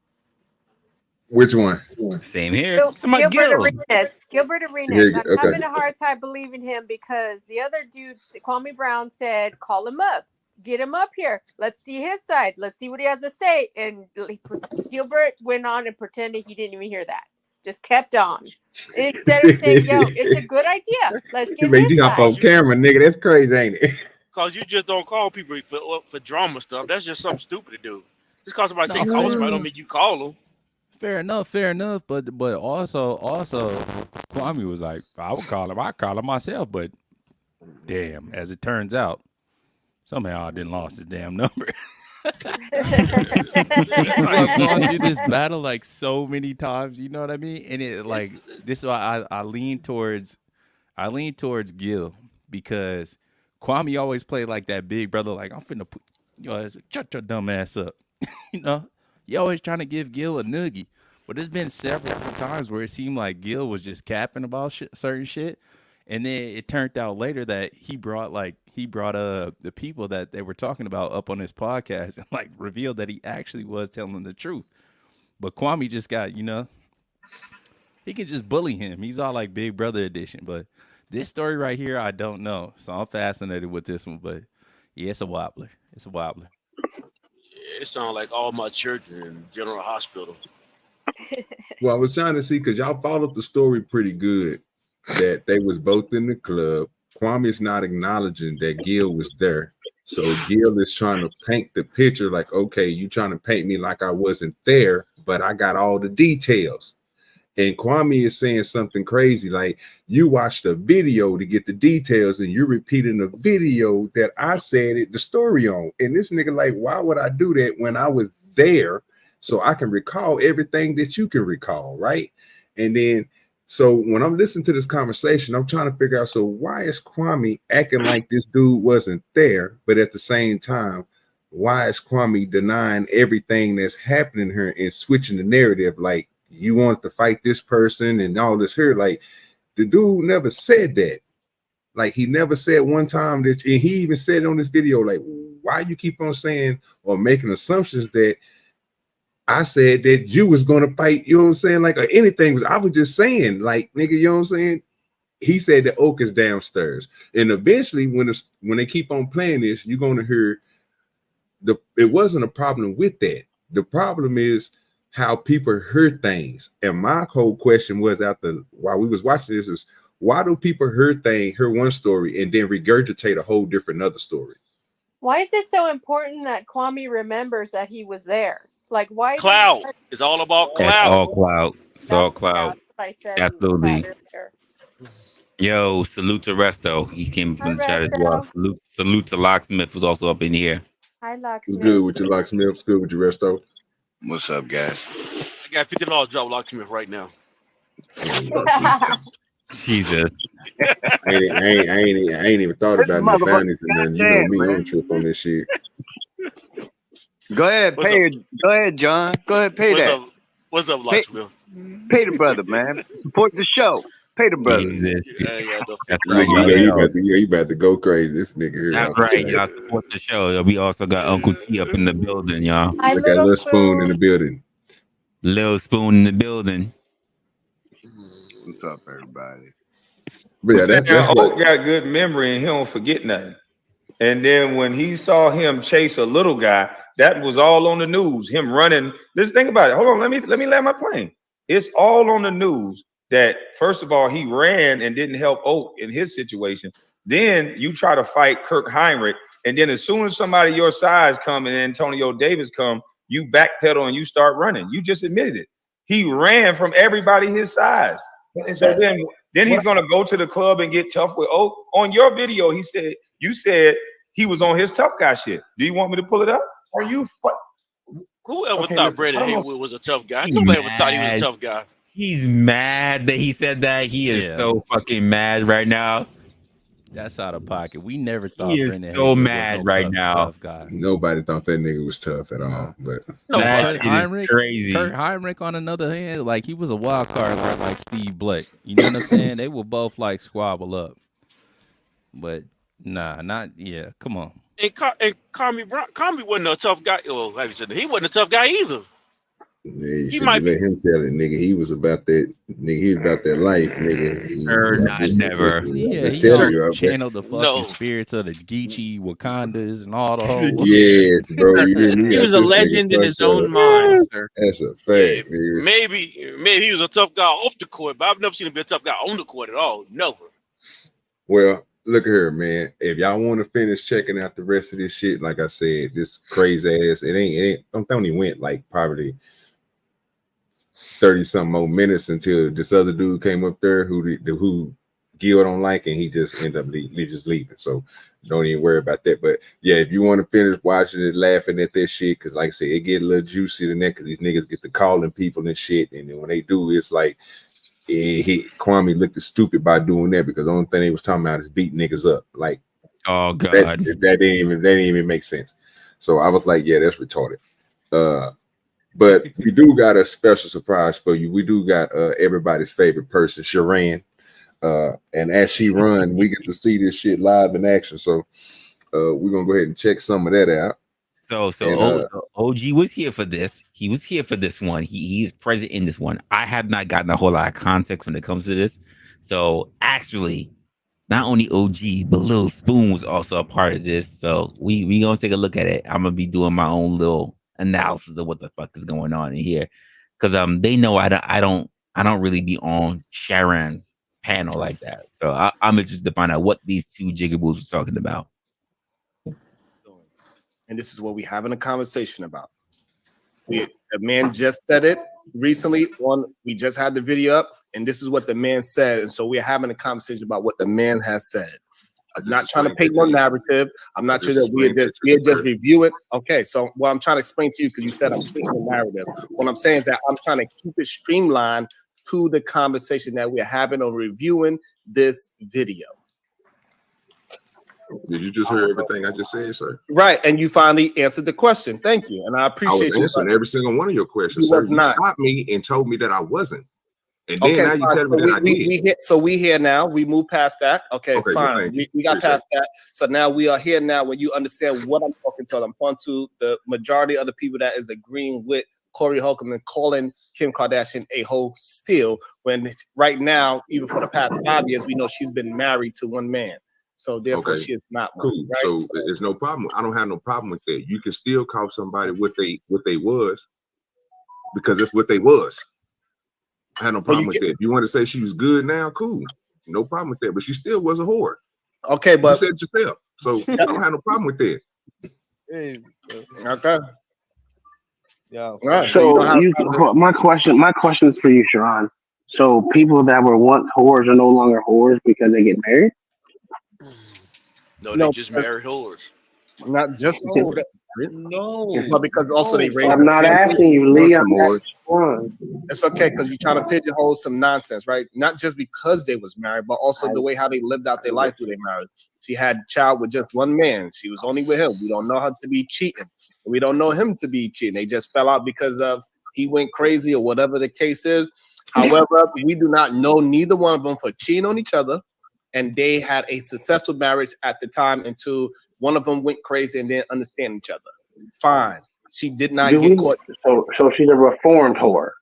Which one? Same here. Gilbert Arenas. Gilbert Arenas. I'm Okay. having a hard time believing him because the other dude, Kwame Brown, said, call him up. Get him up here. Let's see his side. Let's see what he has to say. And Gilbert went on and pretended he didn't even hear that. Just kept on. Instead of saying, yo, it's a good idea. Let's get made his you hop on side. camera, nigga. That's crazy, ain't it? Cause you just don't call people for drama stuff. That's just something stupid to do. Just cause somebody say call somebody don't mean you call them. Fair enough. But also, Kwame was like, I call him myself. But damn, as it turns out, somehow I didn't lost his damn number. He's gone through this battle like so many times. You know what I mean? And it like this is why I lean towards Gil, because Kwame always played like that big brother. Like, I'm finna put shut your dumb ass up. You know, you always trying to give Gil a noogie. But there's been several times where it seemed like Gil was just capping about certain shit. And then it turned out later that he brought the people that they were talking about up on his podcast and like revealed that he actually was telling the truth. But Kwame just got, you know, he could just bully him. He's all like Big Brother edition. But this story right here, I don't know. So I'm fascinated with this one. But yeah, it's a wobbler. It's a wobbler. It sounds like all my children in General Hospital. Well, I was trying to see because y'all followed the story pretty good. That they was both in the club. Kwame's not acknowledging that Gil was there. So Gil is trying to paint the picture like, okay, you trying to paint me like I wasn't there, but I got all the details. And Kwame is saying something crazy like, you watched a video to get the details and you're repeating a video that I said the story on. And this nigga like, why would I do that when I was there so I can recall everything that you can recall, right? And then so when I'm listening to this conversation, I'm trying to figure out, so why is Kwame acting like this dude wasn't there? But at the same time, why is Kwame denying everything that's happening here and switching the narrative? Like, you want to fight this person and all this here. Like, the dude never said that. Like, he never said one time that, and he even said on this video, like, why you keep on saying or making assumptions that I said that you was going to fight, you know what I'm saying? Like, or anything. I was just saying, like, nigga, you know what I'm saying? He said the oak is downstairs. And eventually, when they keep on playing this, you're going to hear it wasn't a problem with that. The problem is how people heard things. And my whole question was while we was watching this is, why do people hear one story and then regurgitate a whole different other story? Why is it so important that Kwame remembers that he was there? Like, why? Cloud. It's all about cloud. All cloud. It's all cloud. I said absolutely. Yo, salute to Resto. He came from the chat as well. Salute to Locksmith, who's also up in here. Hi, Locksmith. What's good with your Locksmith? What's good with your Resto? What's up, guys? I got $50 drop Locksmith right now. Jesus. I ain't even thought about the bounties and nothing. You know me, I'm trip on this shit. Go ahead, Go ahead, John. Go ahead, pay that. What's up, Locksmith? Pay the brother, man. Support the show. Pay the brother. You about to go crazy, this nigga here. That's right, y'all support the show. We also got Uncle T up in the building, y'all. We got Little Spoon in the building. Little Spoon in the building. What's up, everybody? But yeah, that's what got good memory and he don't forget nothing. And then when he saw him chase a little guy, that was all on the news. Him running. Let's think about it. Hold on, let me land my plane. It's all on the news that first of all he ran and didn't help Oak in his situation. Then you try to fight Kirk Heinrich, and then as soon as somebody your size come and Antonio Davis come, you backpedal and you start running. You just admitted it. He ran from everybody his size. So then he's gonna go to the club and get tough with Oak. On your video, you said he was on his tough guy shit. Do you want me to pull it up? Are you? Whoever thought Brandon Haywood was a tough guy? Nobody ever thought he was a tough guy. He's mad that he said that. He is so fucking mad right now. That's out of pocket. We never thought he is Brandon so mad right now. Nobody thought that nigga was tough at all. But that shit is crazy. Kurt Heinrich, on another hand, like he was a wild card like Steve Blake. You know what I'm saying? They will both like squabble up. But come on. And Kwame wasn't a tough guy. Well, like you said, he wasn't a tough guy either. Yeah, you He should might let him tell it, nigga. He was about that, nigga. He was about that life, nigga. Sir, not never. Yeah, Just he tell all you, channeled the fucking no. spirits of the Geechee Wakandas and all the whole yes, bro. You didn't. He You got was a this nigga legend in his fucked own up. mind, sir. That's a Yeah, fact, nigga. maybe he was a tough guy off the court, but I've never seen him be a tough guy on the court at all. Never. Well, look here, man. If y'all want to finish checking out the rest of this shit, like I said, this crazy ass. It ain't. Don't only went like probably 30 something more minutes until this other dude came up there who Gil don't like, and he just ended up just leaving. So don't even worry about that. But yeah, if you want to finish watching it, laughing at that shit, because like I said, it get a little juicy than that, because these niggas get to calling people and shit, and then when they do, it's like Kwame looked stupid by doing that, because the only thing they was talking about is beating niggas up. Like, Oh God, that didn't even make sense. So I was like, yeah, that's retarded. But we do got a special surprise for you. We do got everybody's favorite person, Sharon. And as she run, we get to see this shit live in action. So we're gonna go ahead and check some of that out. So OG was here for this. He was here for this one. He is present in this one. I have not gotten a whole lot of context when it comes to this. So actually, not only OG, but Lil Spoon was also a part of this. So we gonna take a look at it. I'm gonna be doing my own little analysis of what the fuck is going on in here, because they know I don't really be on Sharon's panel like that. So I'm interested to find out what these two jigaboos were talking about. And this is what we having a conversation about. The man just said it recently we just had the video up, and this is what the man said. And so we're having a conversation about what the man has said. I'm not trying to paint no narrative. I'm not sure that we're just reviewing. Okay, so what I'm trying to explain to you, because you said I'm painting a narrative. What I'm saying is that I'm trying to keep it streamlined to the conversation that we're having or reviewing this video. Did you just hear everything I just said, sir? Right, and you finally answered the question. Thank you, and I appreciate I was answering every single one of your questions, sir. You stopped me and told me that I wasn't. And then now you tell me that I did. So we here now. We move past that. Okay, fine. We got past that. So now we are here now. When you understand what I'm talking to, I'm pointing to the majority of the people that is agreeing with Corey Holcomb and calling Kim Kardashian a hoe still, when right now, even for the past 5 years, we know she's been married to one man. So therefore, she is not one. Cool. Right? So there's no problem. I don't have no problem with that. You can still call somebody what they was, because that's what they was. I had no problem with that. If you want to say she was good now, cool. No problem with that. But she still was a whore. Okay, but you said it yourself. So I don't have no problem with that. Okay. Yeah. Right. So my question is for you, Sharon. So people that were once whores are no longer whores because they get married? No, they just married whores. Not just whores. No, but because also they raised. I'm not asking you, Lee. It's okay, because you're trying to pigeonhole some nonsense, right? Not just because they was married, but also the way how they lived out their life through they married. She had a child with just one man. She was only with him. We don't know her to be cheating. We don't know him to be cheating. They just fell out because of he went crazy or whatever the case is. However, we do not know neither one of them for cheating on each other, and they had a successful marriage at the time until one of them went crazy and didn't understand each other. Fine. She did not get caught. So she's a reformed whore.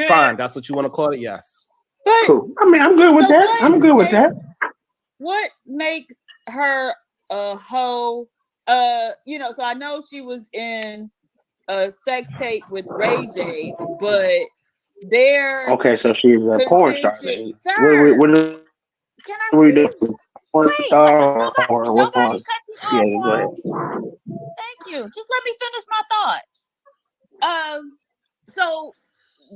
Fine. That's what you want to call it? Yes. But, cool. I mean, I'm good with that. I'm good with that. What makes her a hoe? So I know she was in a sex tape with Ray J, but they're okay. So she's a porn star. Sir, can I speak? Porn star or nobody cut me off. Go ahead. Thank you. Just let me finish my thought. So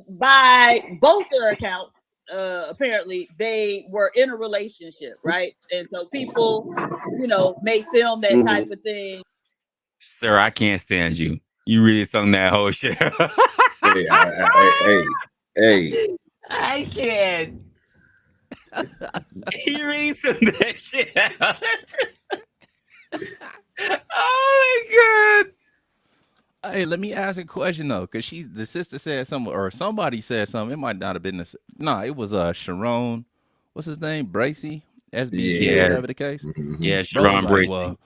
by both their accounts, apparently they were in a relationship, right? And so people, may film that type of thing. Sir, I can't stand you. You really sung that whole shit. Hey. I can't. He really sung that shit out. Oh my God. Hey, let me ask a question though, because the sister said something, or somebody said something. It might not have been it was Sharon. What's his name? Bracy? SBG, whatever the case. Yeah, Sharon Bracy.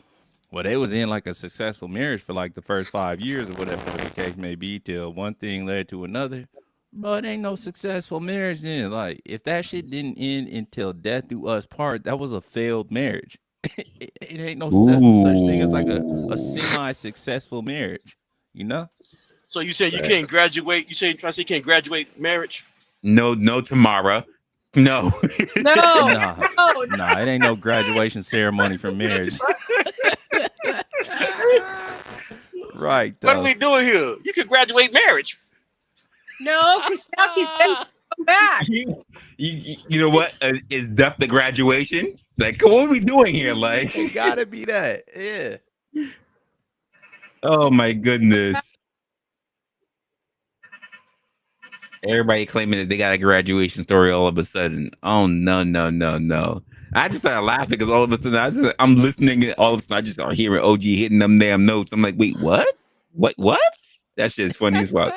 Well, they was in like a successful marriage for like the first 5 years or whatever the case may be, till one thing led to another. Bro, it ain't no successful marriage then. Like, if that shit didn't end until death do us part, that was a failed marriage. It ain't no such thing as like a semi-successful marriage, you know? So you said you can't graduate. You say try to say you can't graduate marriage. No, Tamara. No. Nah, it ain't no graduation ceremony for marriage. Right. What are we doing here? You can graduate marriage. No, because now she's back. You know what? Is death the graduation? Like, what are we doing here? Like, it gotta be that. Yeah. Oh my goodness. Everybody claiming that they got a graduation story all of a sudden. Oh no. I just started laughing because all of a sudden I'm listening and all of a sudden I just start hearing OG hitting them damn notes. I'm like, wait, what? What? That shit is funny as fuck.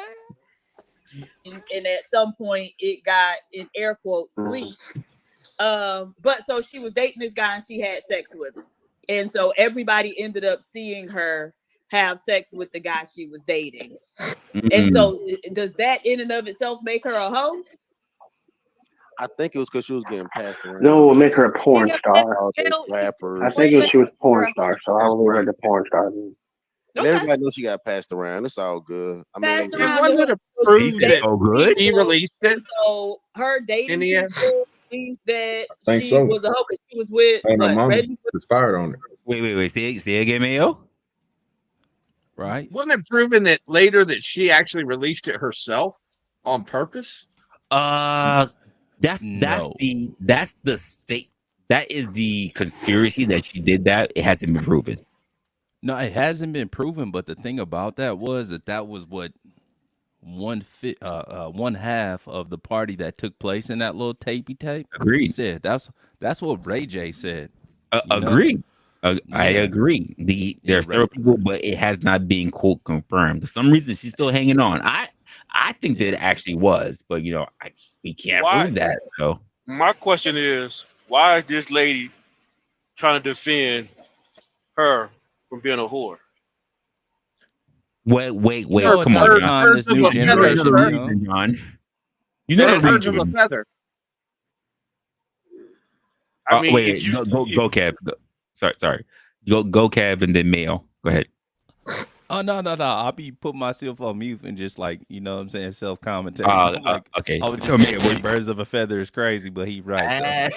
And at some point it got in air quotes sweet. But so she was dating this guy and she had sex with him. And so everybody ended up seeing her have sex with the guy she was dating. And so does that in and of itself make her a hoe? I think it was because she was getting passed around. No, it would make her a porn star. Rappers. I think she was a porn star, so I'll leave her the porn star. And everybody knows she got passed around. It's all good. I mean, it wasn't approved that she released it. So her dating people means that Think she so. was a hoe because she was with Reggie. Was fired on it. Wait. Say again, Mayo. Right. Wasn't it proven that later that she actually released it herself on purpose? That's the state. That is the conspiracy that she did that. It hasn't been proven. No, it hasn't been proven. But the thing about that was what one half of the party that took place in that little tapey tape. Agreed. Said that's what Ray J said. Agreed. I agree. There are several people, but it has not been quote confirmed. For some reason, she's still hanging on. I think that it actually was, but we can't prove that. So my question is, why is this lady trying to defend her from being a whore? Wait. Come on, John. This new generation, John. You know the reason. A feather. I mean, wait. Go, Kev. Sorry. Go, Kev, and then Mayo. Go ahead. Oh no! I'll be putting myself on mute and just like what I'm saying, self-commentary. Okay. I was just saying birds of a feather is crazy, but he right.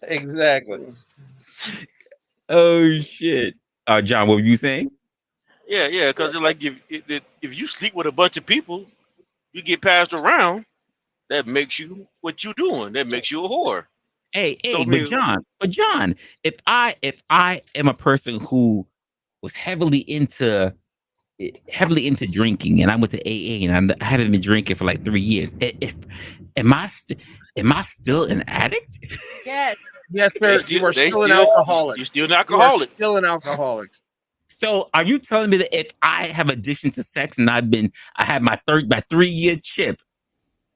Exactly. Oh shit. John, what were you saying? Yeah, because like if you sleep with a bunch of people, you get passed around. That makes you what you doing. That makes you a whore. Hey, but John, if I am a person who was heavily into drinking and I went to AA and I haven't been drinking for like 3 years, am I still an addict? Yes, sir. You are still an alcoholic. You're still an alcoholic. Still an alcoholic. So are you telling me that if I have addiction to sex and I had my 3-year chip,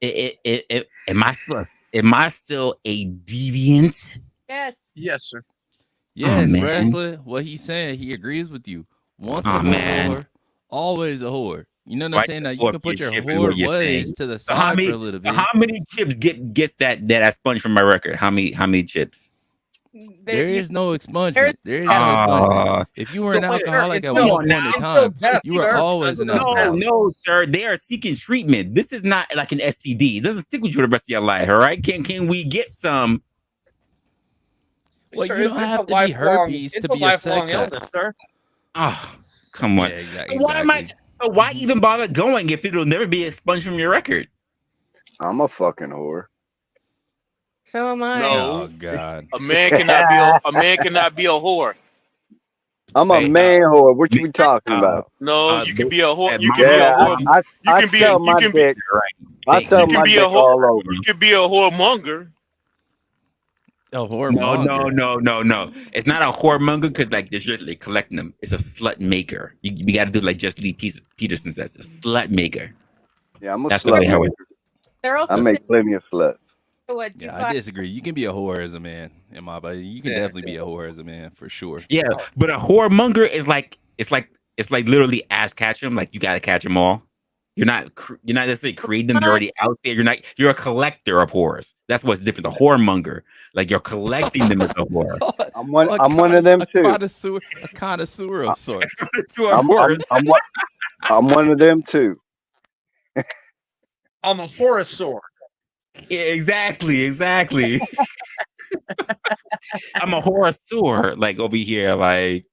am I still a deviant? Yes, sir. Yes, Wrestler. What he's saying, he agrees with you. Once a whore, always a whore. You know what I'm saying? Now you can put your whore ways to the side for a little bit. How many chips gets that expunged from my record? How many chips? There is no expungement. There is no expungement. If you were an alcoholic at one point in time, you were always an alcoholic. No, sir. They are seeking treatment. This is not like an STD. It doesn't stick with you the rest of your life. All right? Can we get some? Well, you don't have to be herpes to be a sex addict, sir. Oh, come on. Yeah, exactly. So why even bother going if it'll never be expunged from your record? I'm a fucking whore. So am I. No, oh God. A man cannot be a whore. I'm a man whore. What you be talking about? No, you can be a whore. You can be a whore. I sell my dick. I sell my dick all over. You can be a whoremonger. A whoremonger. No. It's not a whoremonger because like they're just like collecting them. It's a slut maker. You got to do like Just Lee Peterson says, a slut maker. Yeah, I'm a That's slut how maker. They're also I make plenty of sluts. What? Yeah, I disagree. You can be a whore as a man, in my body. You can definitely be a whore as a man for sure. Yeah, but a whoremonger is like it's like literally ass catch them. Like you got to catch them all. You're not necessarily creating them. They're already out there. You're a collector of whores. That's what's different. The whoremonger, like you're collecting them as a whore. I'm one of them too. A connoisseur of sorts. I'm one of them too. I'm a whoresaur. Yeah, exactly. I'm a whoresaur, like over here, like.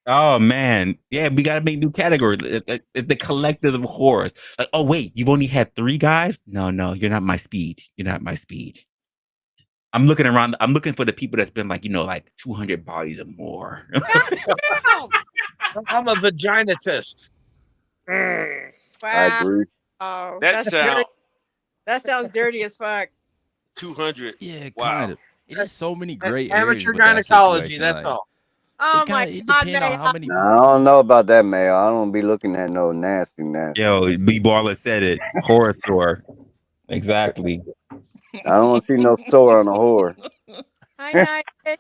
Oh man, yeah, we gotta make new categories. The collective of whores. Like, oh wait, you've only had 3 guys? No, you're not my speed. You're not my speed. I'm looking around. I'm looking for the people that's been like, like 200 bodies or more. I'm a vaginatist. Wow. I agree. Oh, That sounds dirty as fuck. 200. Yeah, wow. kind of. There's so many great amateur areas with that gynecology. situation, That's like, all. Oh my it God, depends on how many. I don't know about that, Mayo. I don't be looking at no nasty. Yo, B Baller said it. Horror store. Exactly. I don't want to see no store on a whore. Hi, Night.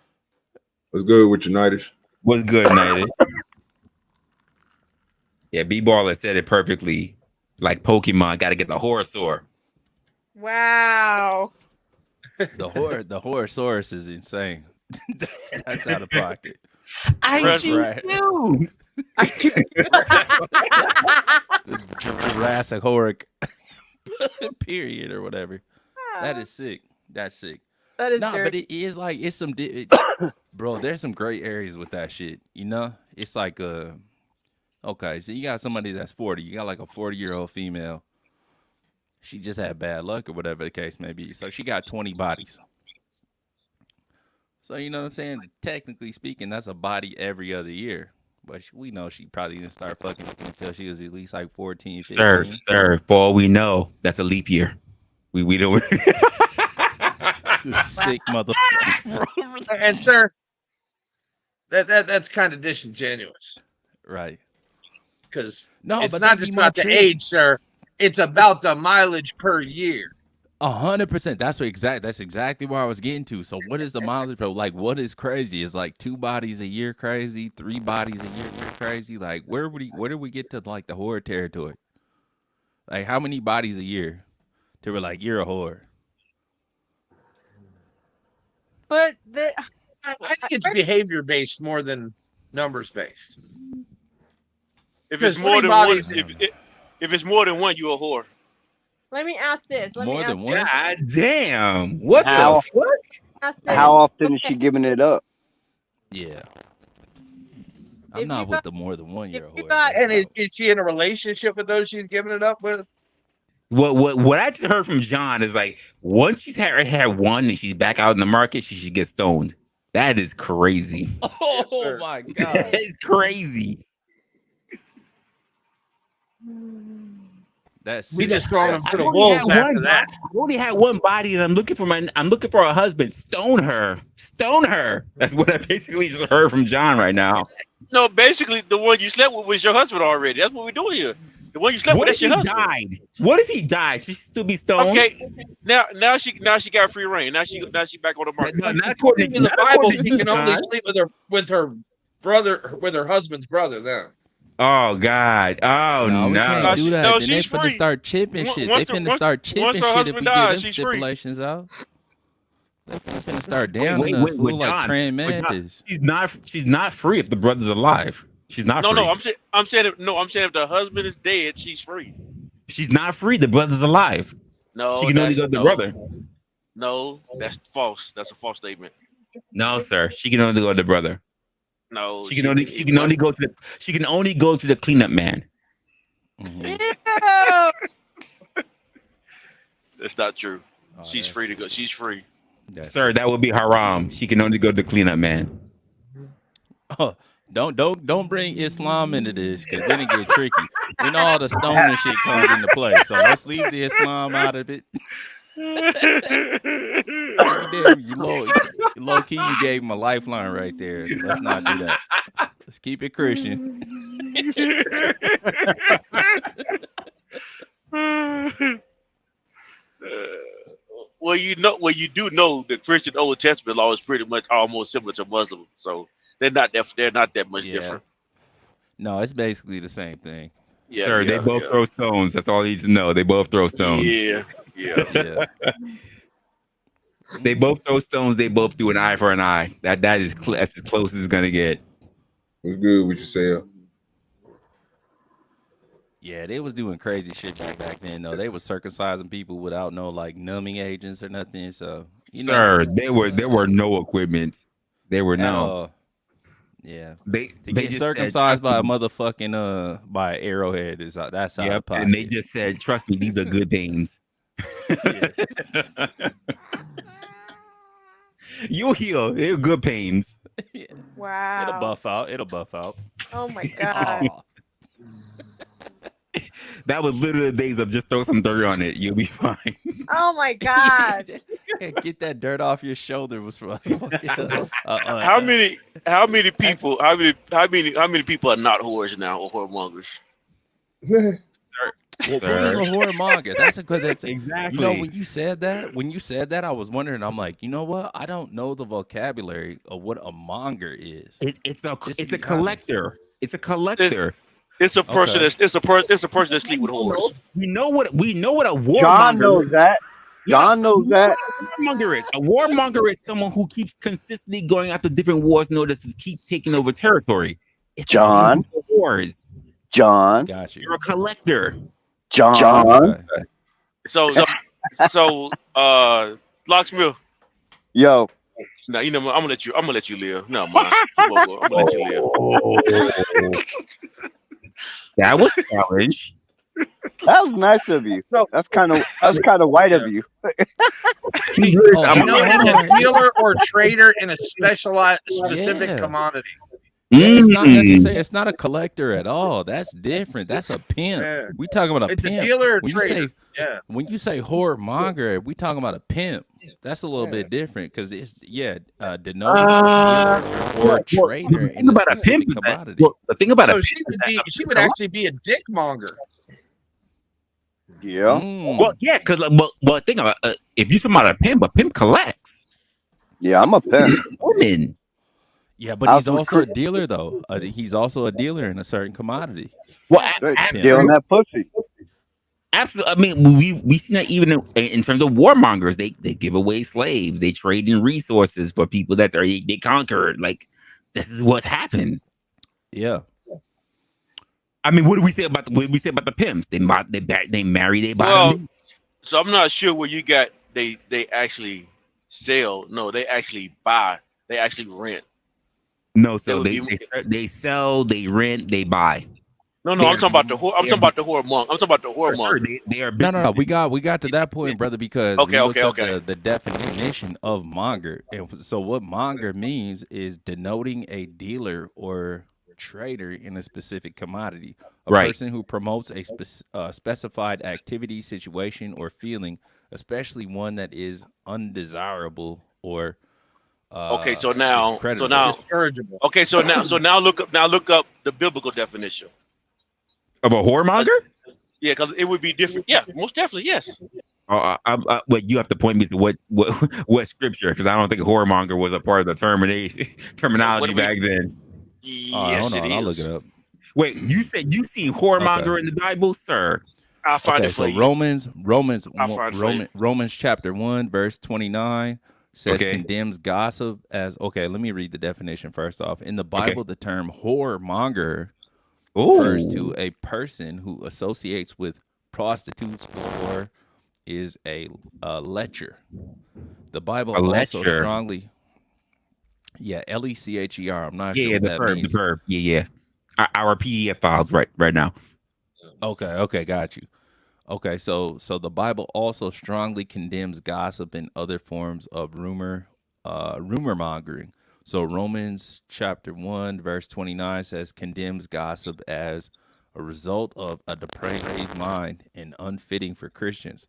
What's good with United? What's good, Nighted? Yeah, B Baller said it perfectly. Like Pokemon, got to get the Horrorsaur. Wow. The Horrorsaurus is insane. That's out of pocket. I do. Jurassic Horic. Period or whatever. That is sick. That's sick. That is but dirty. it is like it's some bro, there's some great areas with that shit. It's like okay, so you got somebody that's 40. You got like a 40-year-old female. She just had bad luck or whatever the case may be. So she got 20 bodies. So you know what I'm saying? Technically speaking, that's a body every other year. But we know she probably didn't start fucking until she was at least like 14, 15. Sir, for all we know, that's a leap year. We don't. You sick motherfucker. And sir, that's kind of disingenuous. Right. Because No, it's but not that'd just be my about the trick. age, sir. It's about the mileage per year. 100%. That's exactly where I was getting to. So what is the mileage? Like, what is crazy? Is like 2 bodies a year crazy? 3 bodies a year crazy? Like, where do we get to like the whore territory? Like, how many bodies a year to be like you're a whore? But I think it's behavior based more than numbers based. If it's Because more 3 than bodies, one, if it's more than one, you're a whore. let me ask this. More than one? God damn. What How- the fuck? Ask this. How often is she giving it up? Yeah. If I'm not you with got- the more than one year if you whore. got- and is she in a relationship with those she's giving it up with? What I just heard from John is like once she's had one and she's back out in the market, she should get stoned. That is crazy. Oh sir. my God. That is crazy. That's We sick. just throwing them I to the only wolves had after one that. I only had one body, and I'm looking for a husband. Stone her. That's what I basically just heard from John right now. No, basically, the one you slept with was your husband already. That's what we're doing here. The one you slept What with, if that's he your husband. died? What if he died? She still be stoned. Okay, now she got free reign. Now she back on the market. No, not according In the not Bible, according to she can only John. sleep with her brother, with her husband's brother. Then Oh God! Oh No, we no! can't do that. No, Then they she's finna free. start chipping shit. Once They the- finna once- start chipping once her shit if husband we dies, give them she's free. stipulations out. They finna start down Wait, us fool, wait, like John, praying wait, John. mantis. She's not free if the brother's alive. She's not free. No, I'm saying if the husband is dead, she's free. She's not free. The brother's alive. No, She can only go to the brother. No, that's false. That's a false statement. No, sir. She can only go to the brother. No, She can only go to the cleanup man. Mhm. Ew. That's not true. Oh, She's that's free to go. She's free. That's Sir, that would be haram. She can only go to the cleanup man. Oh, don't bring Islam into this because then it get tricky. We know all the stoning shit comes into play, so let's leave the Islam out of it. You low key, you gave him a lifeline right there. Let's not do that. Let's keep it Christian. you do know the Christian Old Testament law is pretty much almost similar to Muslim, so they're not that much Yeah. different. No, it's basically the same thing. Yeah, Sir, they both throw stones. That's all you need to know. They both throw stones. Yeah. Yeah. They both throw stones. They both do an eye for an eye. That's as close as it's gonna get. What's good with yourself? Yeah, they was doing crazy shit back then. Though they was circumcising people without no like numbing agents or nothing. So, Sir, there were no equipment. There were no. Yeah, they get just circumcised said, by a motherfucking by an arrowhead is that's out of pocket. and they just said, "Trust me, these are good things." You'll heal. They're good pains. Wow. It'll buff out. It'll buff out. Oh my god. That was literally the days of just throw some dirt on it. You'll be fine. Oh my god. Get that dirt off your shoulder was from How many people are not whores now or whoremongers? Well, what is a whoremonger? That's a good. That's exactly. You know, when you said that, I was wondering. I'm like, you know what? I don't know the vocabulary of what a monger is. It's a collector. It's a collector. It's a person it's a person that sleep with whores. We know what a warmonger. John knows that. John knows that. A warmonger is someone who keeps consistently going after different wars in order to keep taking over territory. It's John. Wars. John. Got you. You're a collector. John. So Locksmith. Yo. No, you know I'm gonna let you live. No, man. I'm gonna let you live. That was a challenge. That was nice of you. That's kind of white of you. You know, he's a dealer or trader in a specific commodity. It's not necessary. It's not a collector at all. That's different. That's a pimp. Yeah. We talking about a It's pimp. a dealer or when trader. When you say whoremonger, we talking about a pimp. That's a little bit different because it's denoting a dealer or trader in a specific commodity. The thing about she would actually be a dick monger. Yeah. Well, yeah, because think about if you talking about a pimp collects. Yeah, I'm a pimp. Woman. Yeah, but he's also a dealer though. He's also a dealer in a certain commodity. Well, dealing that pussy. Absolutely. I mean, we seen that even in terms of warmongers. They give away slaves. They trade in resources for people that they conquered. Like, this is what happens. Yeah. I mean, what do we say about the pimps? They marry, they buy. Well, so I'm not sure where you got they actually sell. No, they actually buy. They actually rent. No, so they sell, they rent, they buy. No, I'm talking about the whore. I'm talking about the whoremonger. I'm talking about the whoremonger. They are no. We got to that point, brother, because we looked up okay. the definition of monger, and so what monger means is denoting a dealer or trader in a specific commodity, a person who promotes a specified activity, situation, or feeling, especially one that is undesirable or okay, so now discourageable. Okay, so now look up the biblical definition of a whoremonger. Yeah, because it would be different. Yeah, most definitely, yes. But you have to point me to what scripture, because I don't think whoremonger was a part of the terminology back then. Yes, it is. I'll look it up. Wait, you said you seen whoremonger in the Bible, sir? I'll find it for you. Romans chapter 1 verse 29 says condemns gossip as let me read the definition first off. In the Bible, the term whoremonger refers to a person who associates with prostitutes or is a lecher. The Bible also strongly Lecher. I'm not sure what that means. The verb. Yeah. Our PDF files right now. Okay, got you. Okay, so the Bible also strongly condemns gossip and other forms of rumor mongering. So Romans chapter 1 verse 29 says condemns gossip as a result of a depraved mind and unfitting for Christians.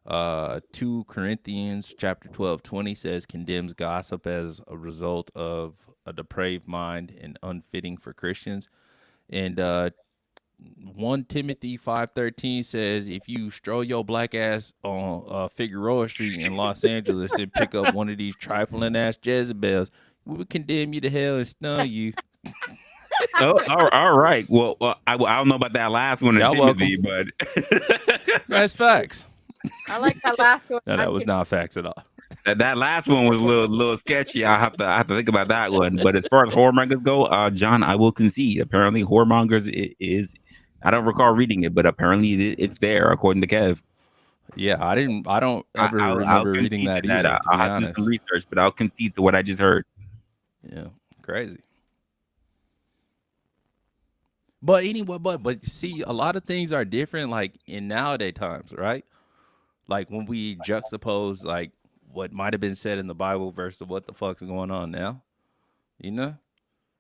2 Corinthians chapter 12:20 says condemns gossip as a result of a depraved mind and unfitting for Christians. And 1 Timothy 5:13 says, if you stroll your black ass on Figueroa Street in Los Angeles and pick up one of these trifling ass Jezebels, we would condemn you to hell and stun you. All right. Well, I don't know about that last one in Y'all Timothy, welcome. but That's facts. I like that last one. No, that was not facts at all. that last one was a little sketchy. I have to think about that one. But as far as whoremongers go, John, I will concede. Apparently, whoremongers is. I don't recall reading it, but apparently it's there according to Kev. Yeah, I don't ever remember reading that either. I'll have to do some research, but I'll concede to what I just heard. Yeah, crazy. But anyway, but see, a lot of things are different, like in nowadays times, right? Like when we juxtapose like what might have been said in the Bible versus what the fuck's going on now, you know,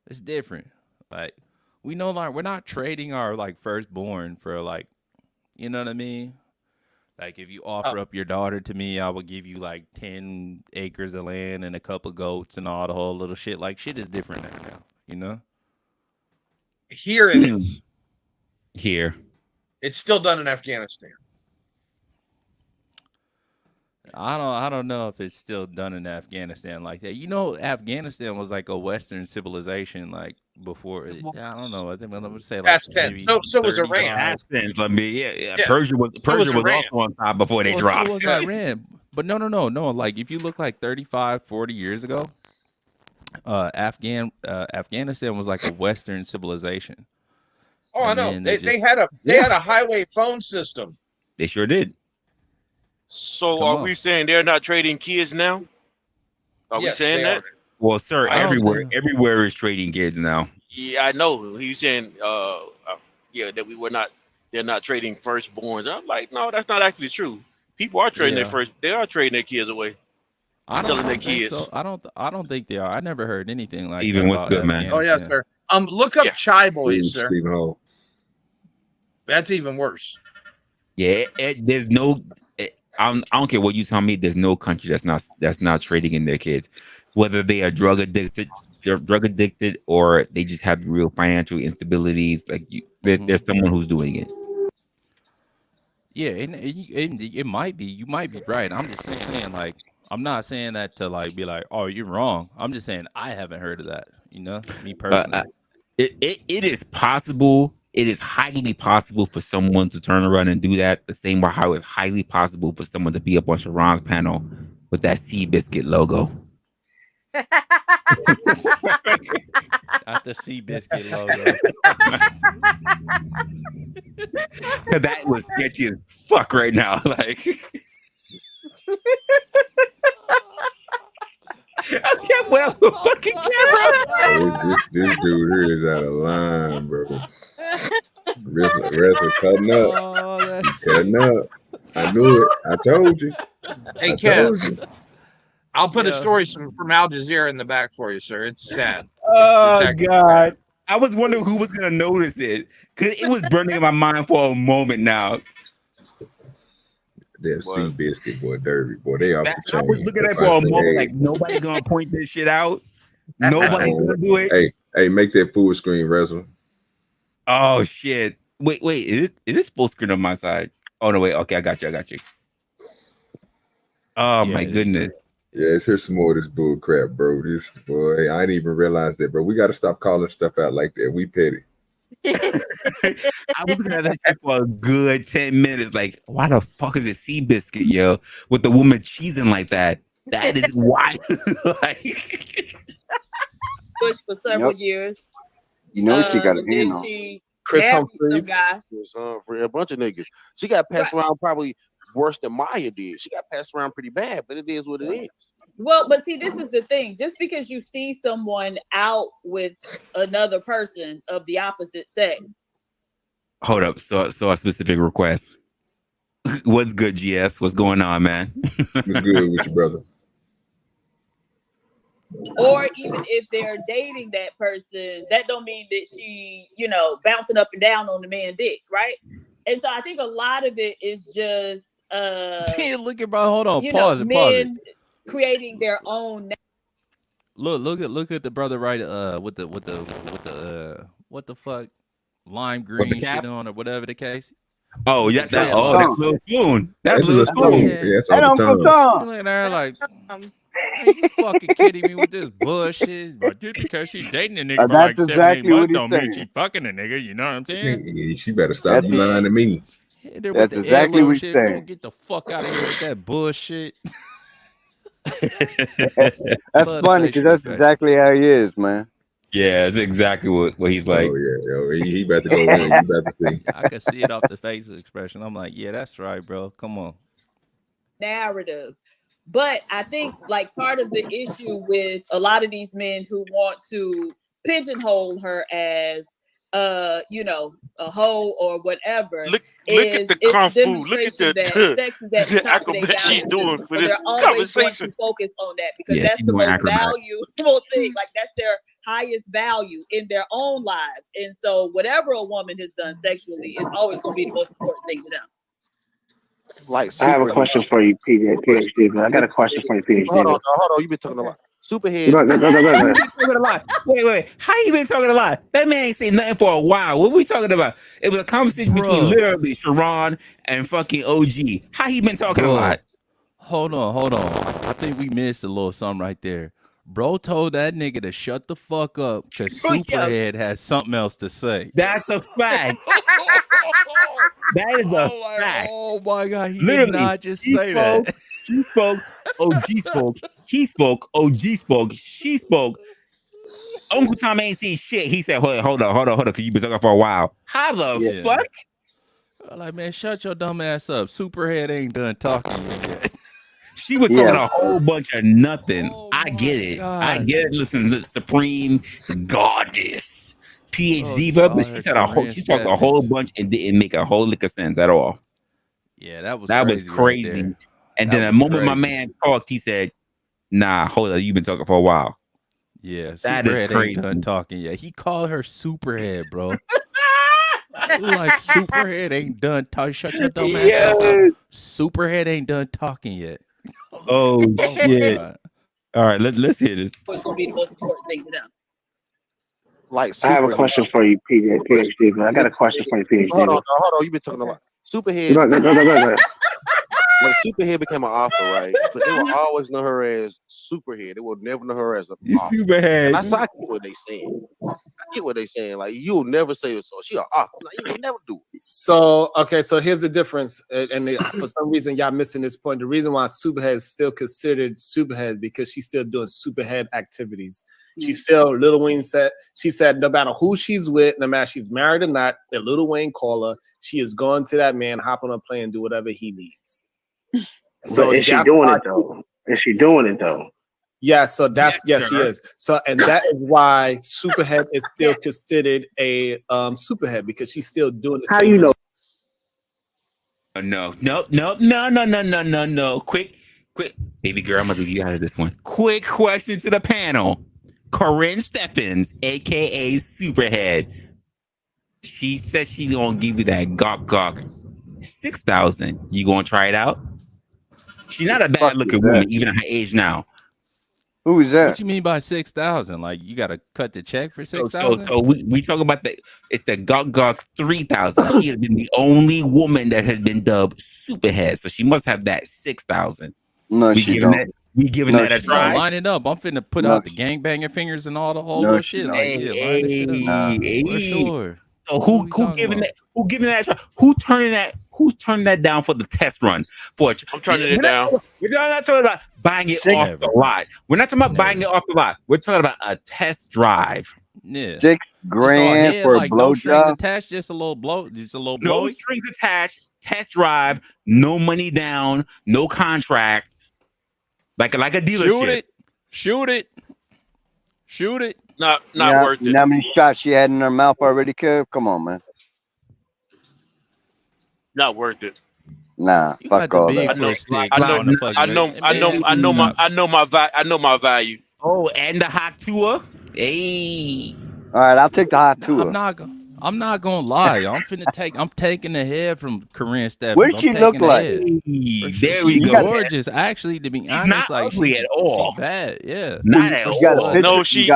it's different. Like we know, like we're not trading our like firstborn for like, you know what I mean? Like if you offer up your daughter to me, I will give you like 10 acres of land and a couple goats and all the whole little shit. Like shit is different now, you know? Here it is. Here. It's still done in Afghanistan. I don't know if it's still done in Afghanistan like that. You know, Afghanistan was like a Western civilization, like before. I don't know. I think I'm gonna say like Past tense. So was Iran. Past tense. Let me. Yeah. Persia was also on top before they dropped. So was Iran. But no. Like if you look like 35, 40 years ago, Afghanistan was like a Western civilization. Oh, I know. They had a highway phone system. They sure did. So are we saying they're not trading kids now? Are we saying that? Well, sir, everywhere is trading kids now. Yeah, I know. He's saying that they're not trading firstborns. I'm like, no, that's not actually true. People are trading they are trading their kids away. Selling their kids. So. I don't think they are. I never heard anything like even that with good man. Oh yes, sir. Look up Chai Boys, sir. That's even worse. Yeah, there's no. I don't care what you tell me. There's no country that's not trading in their kids, whether they are drug addicted, or they just have real financial instabilities. Like there's someone who's doing it. Yeah, and it might be. You might be right. I'm just saying, like, I'm not saying that to like be like, oh, you're wrong. I'm just saying I haven't heard of that. You know, me personally. It is possible. It is highly possible for someone to turn around and do that. The same way how it's highly possible for someone to be up on Sharon's panel with that Seabiscuit logo. Not the Seabiscuit logo. That was sketchy as fuck right now. Like, I can't well fucking camera. This dude here is out of line, bro. Resla cutting up. Cutting up. I knew it. I told you. Hey, Kev. I'll put a story from Al Jazeera in the back for you, sir. It's sad. Oh, God. I was wondering who was going to notice it because it was burning in my mind for a moment now. That Seabiscuit, boy, Derby, boy, they off the chain. I was looking at it for a moment like nobody going to point this shit out. Nobody's going to do it. Hey, make that full screen, Resla. Oh, shit. Wait. Is it full screen on my side? Oh, no, wait. Okay, I got you. Oh, my goodness. Yeah, let's hear some more of this bull crap, bro. This boy, I didn't even realize that, bro. We got to stop calling stuff out like that. We petty. I was looking at that shit for a good 10 minutes. Like, why the fuck is it Seabiscuit, yo? With the woman cheesing like that. That is why. Bush for several years. You know she got a hand on. Chris Humphries. A bunch of niggas. She got passed around probably worse than Maya did. She got passed around pretty bad, but it is what it is. Well, but see, this is the thing. Just because you see someone out with another person of the opposite sex. Hold up. So a specific request. What's good, GS? What's going on, man? What's good with you, brother? Or even if they're dating that person, that don't mean that she, bouncing up and down on the man dick, right? And so I think a lot of it is just look at bro. Hold on. Pause men creating their own. Look at the brother right with the what the fuck lime With the green cap? shit on or whatever the case. Oh yeah, Yeah, that's Lil Spoon. That's Lil Spoon. Yeah. Yeah, that's Hey, Uncle Uncle Tom. Tom. Look at her like, man, you fucking kidding me with this bullshit? But just because she's dating a nigga for like That's 7-8 exactly what months he's don't mean she saying. fucking a nigga. You know what I'm saying? Yeah, she better stop you lying to me. Hit her with That's the exactly heirloom what he's shit. saying. Don't get the fuck out of here with that bullshit. That's Love the funny because facial that's expression. exactly how he is, man. Yeah, that's exactly what he's like. Oh yeah, he about to go in. You about to see. I could see it off the facial expression. I'm like, yeah, that's right, bro. Come on. Narrative. But I think like part of the issue with a lot of these men who want to pigeonhole her as you know, a hoe or whatever, Look is at the it's kung fu. Look at demonstration that sex is at the the top of their acrobat she's value doing system. for So this they're always going conversation. to focus on that because Yeah, that's she's the doing most acrobat. valuable thing. Like that's their highest value in their own lives. And so whatever a woman has done sexually is always going to be the most important thing to them. Like I have a Superhead. question for you, PhD. I got a question for you, PhD. Hold on. You've been talking a lot. Superhead. Go. Been talking a lot. Wait. How you been talking a lot? That man ain't saying nothing for a while. What we talking about? It was a conversation between literally Sharon and fucking OG. How he been talking a lot? Hold on. I think we missed a little something right there. Bro told that nigga to shut the fuck up because Superhead has something else to say. That's a fact. That is a fact. Oh my God, he Literally, did not just say that. She spoke. OG spoke. He spoke. OG spoke. She spoke. Uncle Tom ain't seen shit. He said, hold on, because you been talking for a while. How the fuck? Like, man, shut your dumb ass up. Superhead ain't done talking yet. She was talking a whole bunch of nothing. I get it. God. I get it. Listen, the Supreme Goddess, PhD, but she said she talked a whole bunch and didn't make a whole lick of sense at all. Yeah, that was crazy. Right and then the moment my man talked, he said, "Nah, hold on, you've been talking for a while." Yeah, that is Superhead crazy. ain't done talking yet. He called her Superhead, bro. Like Superhead ain't done talking. Shut your dumb ass up. Superhead ain't done talking yet. Oh shit! God. All right, let's hear this. It's going to be the most important thing to them. Like I have a question for you, PhD. I got a question for you, PhD. Hold on. You've been talking a lot. Superhead. Go. When Superhead became an author, right? But they will always know her as Superhead. They will never know her as an author. Superhead. And I get what they saying. Like you'll never say it. So she an author. Like, you will never do it. So okay, so here's the difference, and for some reason y'all missing this point. The reason why Superhead is still considered Superhead because she's still doing Superhead activities. She's still, Lil Wayne said, no matter who she's with, no matter if she's married or not, that Lil Wayne call her, she is going to that man, hop on a plane, and do whatever he needs. So is she doing it though? Yeah, so that's yes, she is. So and that is why Superhead is still considered a Superhead because she's still doing the same. How you know? No. Quick, baby girl, I'm gonna do you out of this one. Quick question to the panel. Corinne Stephens, aka Superhead. She said she gonna give you that gawk 6,000. You gonna try it out? She's not a bad looking woman, even at her age now. Who is that? What you mean by 6,000? Like you gotta cut the check for 6,000? So we talk about it's the gawk 3,000. She has been the only woman that has been dubbed Superhead, so she must have that 6,000. No, she don't. We giving that a try. Line it up. I'm finna put out the gangbanging fingers and all the whole little shit. Like, line this shit up. For sure. So who giving that? Who giving that a try? Who's turning that down for the test run? I'm turning it down. We're not talking about buying it off the lot. We're not talking about buying it off the lot. We're talking about a test drive. Yeah. $6 grand for a no strings blowjob. attached, just a little blow. No strings attached. Test drive. No money down. No contract. Like a dealership. Shoot it. Not worth it. You know how many shots she had in her mouth already, Kev? Come on, man. Not worth it. Nah, fuck all that. I know my value. Oh, and the hot tour. Hey. All right, I'll take the hot tour. I'm not gonna lie. I'm taking the head from Corinne Stephens. What did she look like? There we She's go. gorgeous. Actually, to be honest, not like ugly at all. She's bad. Yeah. Not at all. No, she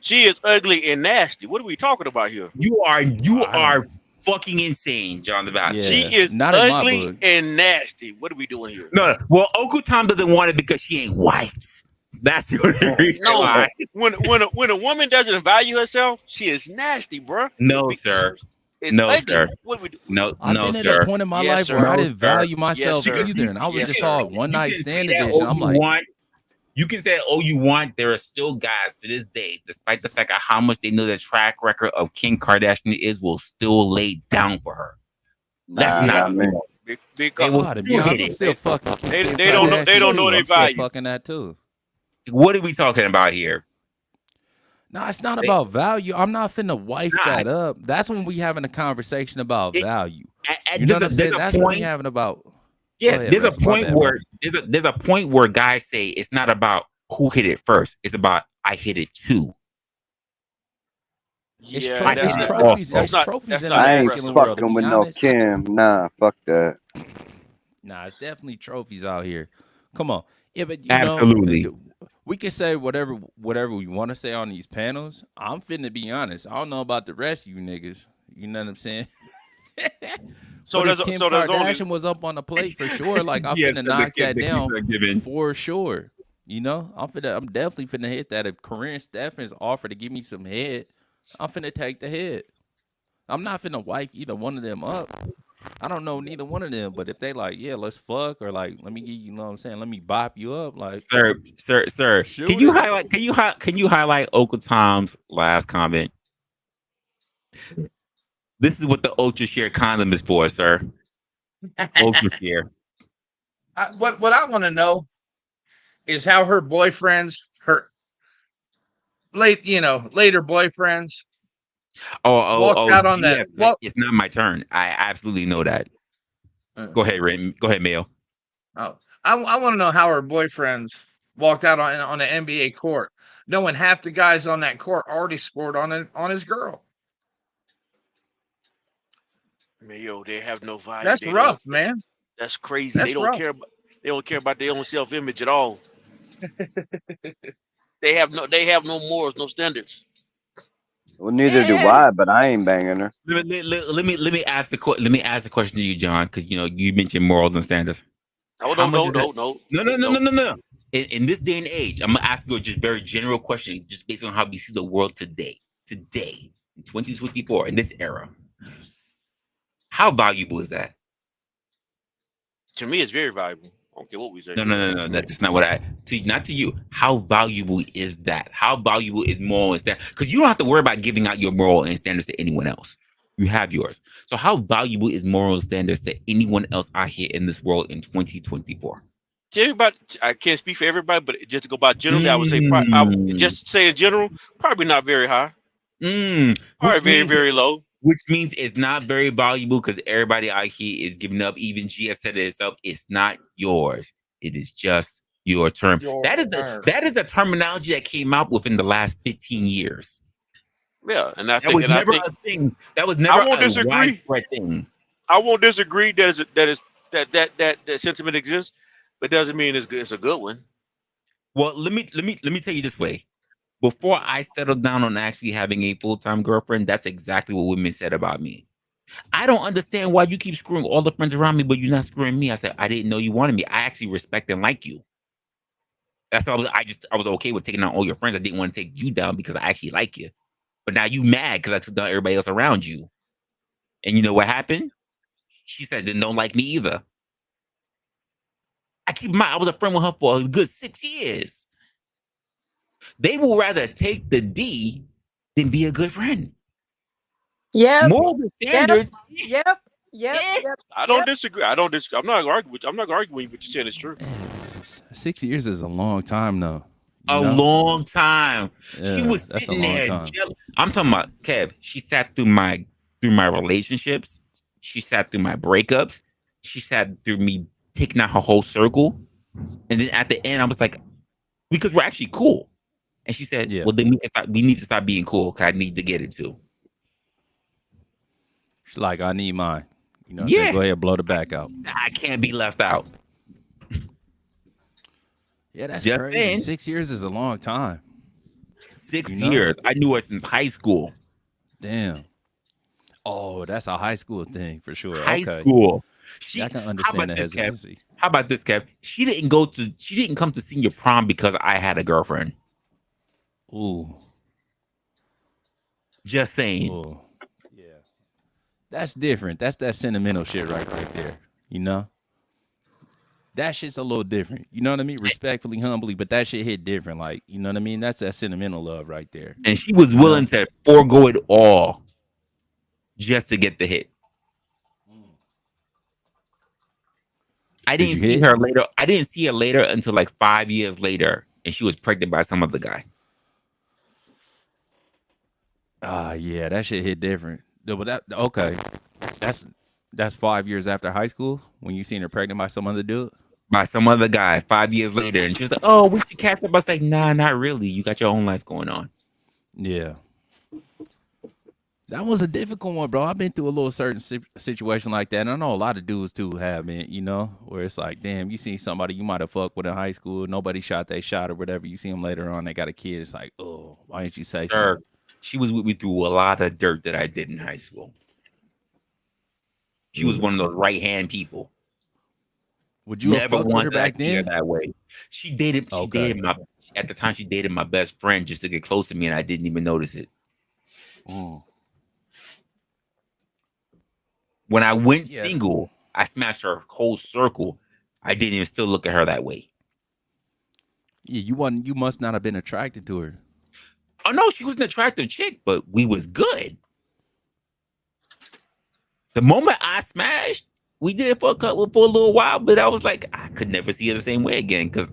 She is ugly and nasty. What are we talking about here? You are fucking insane, John the Baptist. Yeah, She is not in my ugly book. and nasty. What are we doing here? No. Well, Okutam doesn't want it because she ain't white. That's the only reason No, why. when a woman doesn't value herself, she is nasty, bro. No, sir. It's No, ugly. sir. What do we do? No, I've no, been at sir. a point in my Yes, life sir. where I No, didn't sir. value myself sir. either, and I was Yes, just sir. all one night You can say standing that dish, all and I'm you like, want. You can say all you want. There are still guys to this day, despite the fact of how much they know the track record of Kim Kardashian is, will still lay down for her. Let's Nah, not. man. They will God, to be still honest, hit I'm it. still fucking Kim They don't know. They Kardashian don't know too. their I'm still value. fucking that too. What are we talking about here? No, it's not about value. I'm not finna wife Nah. that up. That's when we having a conversation about value. And You know what there's I'm saying? a That's when we point. having about. Yeah, Go ahead, there's Rest. a My point bad, where brother. there's a point where guys say it's not about who hit it first. It's about I hit it too. It's, Yeah, it's that's trophies. not- It's that's trophies in not the I ain't masculine world. To fucking be with no honest, Kim. Nah, fuck that. nah, it's definitely trophies out here. Come on, yeah, but Absolutely. We can say whatever we want to say on these panels. I'm finna be honest. I don't know about the rest of you niggas. You know what I'm saying? So but if there's Kim so there's Kardashian only was up on the plate for sure, like I'm Yes, finna the knock kid- that the keeps down on giving. for sure. You know, I'm definitely finna hit that. If Corinne Steffens offer to give me some head, I'm finna take the head. I'm not finna wife either one of them up. I don't know neither one of them, but if they like, yeah, let's fuck, or like, let me get you know what I'm saying, let me bop you up, like, Sir. Shoot Can you it. highlight? Can you highlight Uncle Tom's last comment? This is what the ultra share condom is for, sir. Ultra share. What I want to know is how her boyfriends, later boyfriends, walked out on that. Yes, Well, it's not my turn. I absolutely know that. Go ahead, Ray. Go ahead, Mayo. I want to know how her boyfriends walked out on the NBA court, knowing half the guys on that court already scored on his girl. Man, yo, they have no value. That's rough, man. That's crazy. That's They don't rough. care about. They don't care about their own self-image at all. They have no morals, no standards. Well, neither do I, but I ain't banging her. Let me ask the question to you, John, because you mentioned morals and standards. Oh, How no. much No. In this day and age, I'm gonna ask you a just very general question, just based on how we see the world today, in 2024, in this era. How valuable is that? To me, it's very valuable. I don't care what we say. No. That's not what not to you. How valuable is that? How valuable is moral and standards? Because you don't have to worry about giving out your moral and standards to anyone else. You have yours. So how valuable is moral and standards to anyone else out here in this world in 2024? To everybody, I can't speak for everybody, but just to go by generally, I would say just say in general, probably not very high. Probably very, very low. Which means it's not very valuable because everybody out here is giving up. Even GS said it itself. It's not yours. It is just your term. That is a terminology that came out within the last 15 years. Yeah, and That was never a thing. That was never a widespread thing. I won't disagree that sentiment exists, but doesn't mean it's a good one. Well, let me tell you this way. Before I settled down on actually having a full-time girlfriend, that's exactly what women said about me. I don't understand why you keep screwing all the friends around me, but you're not screwing me. I said, I didn't know you wanted me. I actually respect and like you. That's all. I was okay with taking down all your friends. I didn't want to take you down because I actually like you. But now you mad because I took down everybody else around you. And you know what happened? She said, they don't like me either. I was a friend with her for a good 6 years. They will rather take the D than be a good friend. Yep. Moral standards. Yep. I don't disagree. I'm not arguing with what you're saying is true. 6 years is a long time, though. Long time. Yeah, She was that's a sitting long there. time. I'm talking about Kev. She sat through my relationships. She sat through my breakups. She sat through me taking out her whole circle. And then at the end, I was like, because we're actually cool. And she said, well, then we need to stop being cool because I need to get it too. She's like, I need mine. You know what I'm saying? Go ahead, blow the back out. I can't be left out. Yeah, that's Just crazy. saying. 6 years is a long time. 6 years. I knew her since high school. Damn. Oh, that's a high school thing for sure. High school. I can understand the hesitancy. How about this, Kev? She didn't come to senior prom because I had a girlfriend. Ooh. Just saying. Ooh. Yeah. That's different. That's that sentimental shit right there. You know? That shit's a little different. You know what I mean? Respectfully, humbly, but that shit hit different. Like, you know what I mean? That's that sentimental love right there. And she was willing to forego it all just to get the hit. I didn't see her later. I didn't see her later until like 5 years later, and she was pregnant by some other guy. Yeah, that shit hit different. But okay. That's 5 years after high school when you seen her pregnant by some other dude? By some other guy 5 years later. And she was like, oh, we should catch up. I was like, nah, not really. You got your own life going on. Yeah. That was a difficult one, bro. I've been through a little certain situation like that. And I know a lot of dudes too have been, you know, where it's like, damn, you see somebody you might have fucked with in high school. Nobody shot they shot or whatever. You see them later on, they got a kid. It's like, oh, why didn't you say something? She was with me through a lot of dirt that I did in high school. She was one of those right-hand people. Would you never have want her back then that way? She dated at the time she dated my best friend just to get close to me, and I didn't even notice it. When I went single, I smashed her whole circle. I didn't even still look at her that way. Yeah, you must not have been attracted to her. Oh no, she was an attractive chick, but we was good. The moment I smashed, we did it for a little while, but I was like, I could never see her the same way again because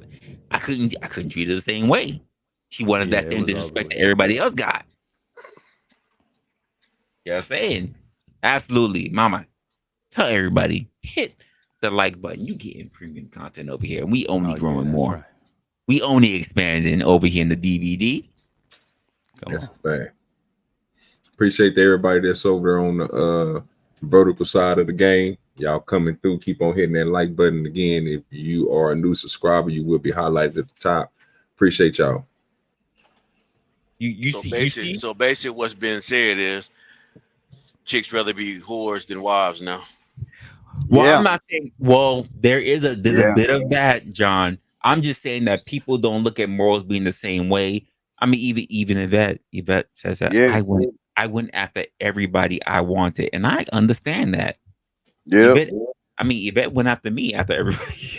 I couldn't treat her the same way. She wanted that same disrespect that everybody else got. You know what I'm saying? Absolutely. Mama, tell everybody, hit the like button. You getting premium content over here. And we only growing more. Right. We only expanding over here in the D.B.D. That's a fact. Appreciate everybody that's over there on the vertical side of the game. Y'all coming through. Keep on hitting that like button. Again, if you are a new subscriber, you will be highlighted at the top. Appreciate y'all. So basically what's being said is chicks rather be whores than wives now. Well, I'm not saying, there's a bit of that, John. I'm just saying that people don't look at morals being the same way. I mean, even Yvette says that I went after everybody I wanted, and I understand that. Yeah. Yvette went after me after everybody.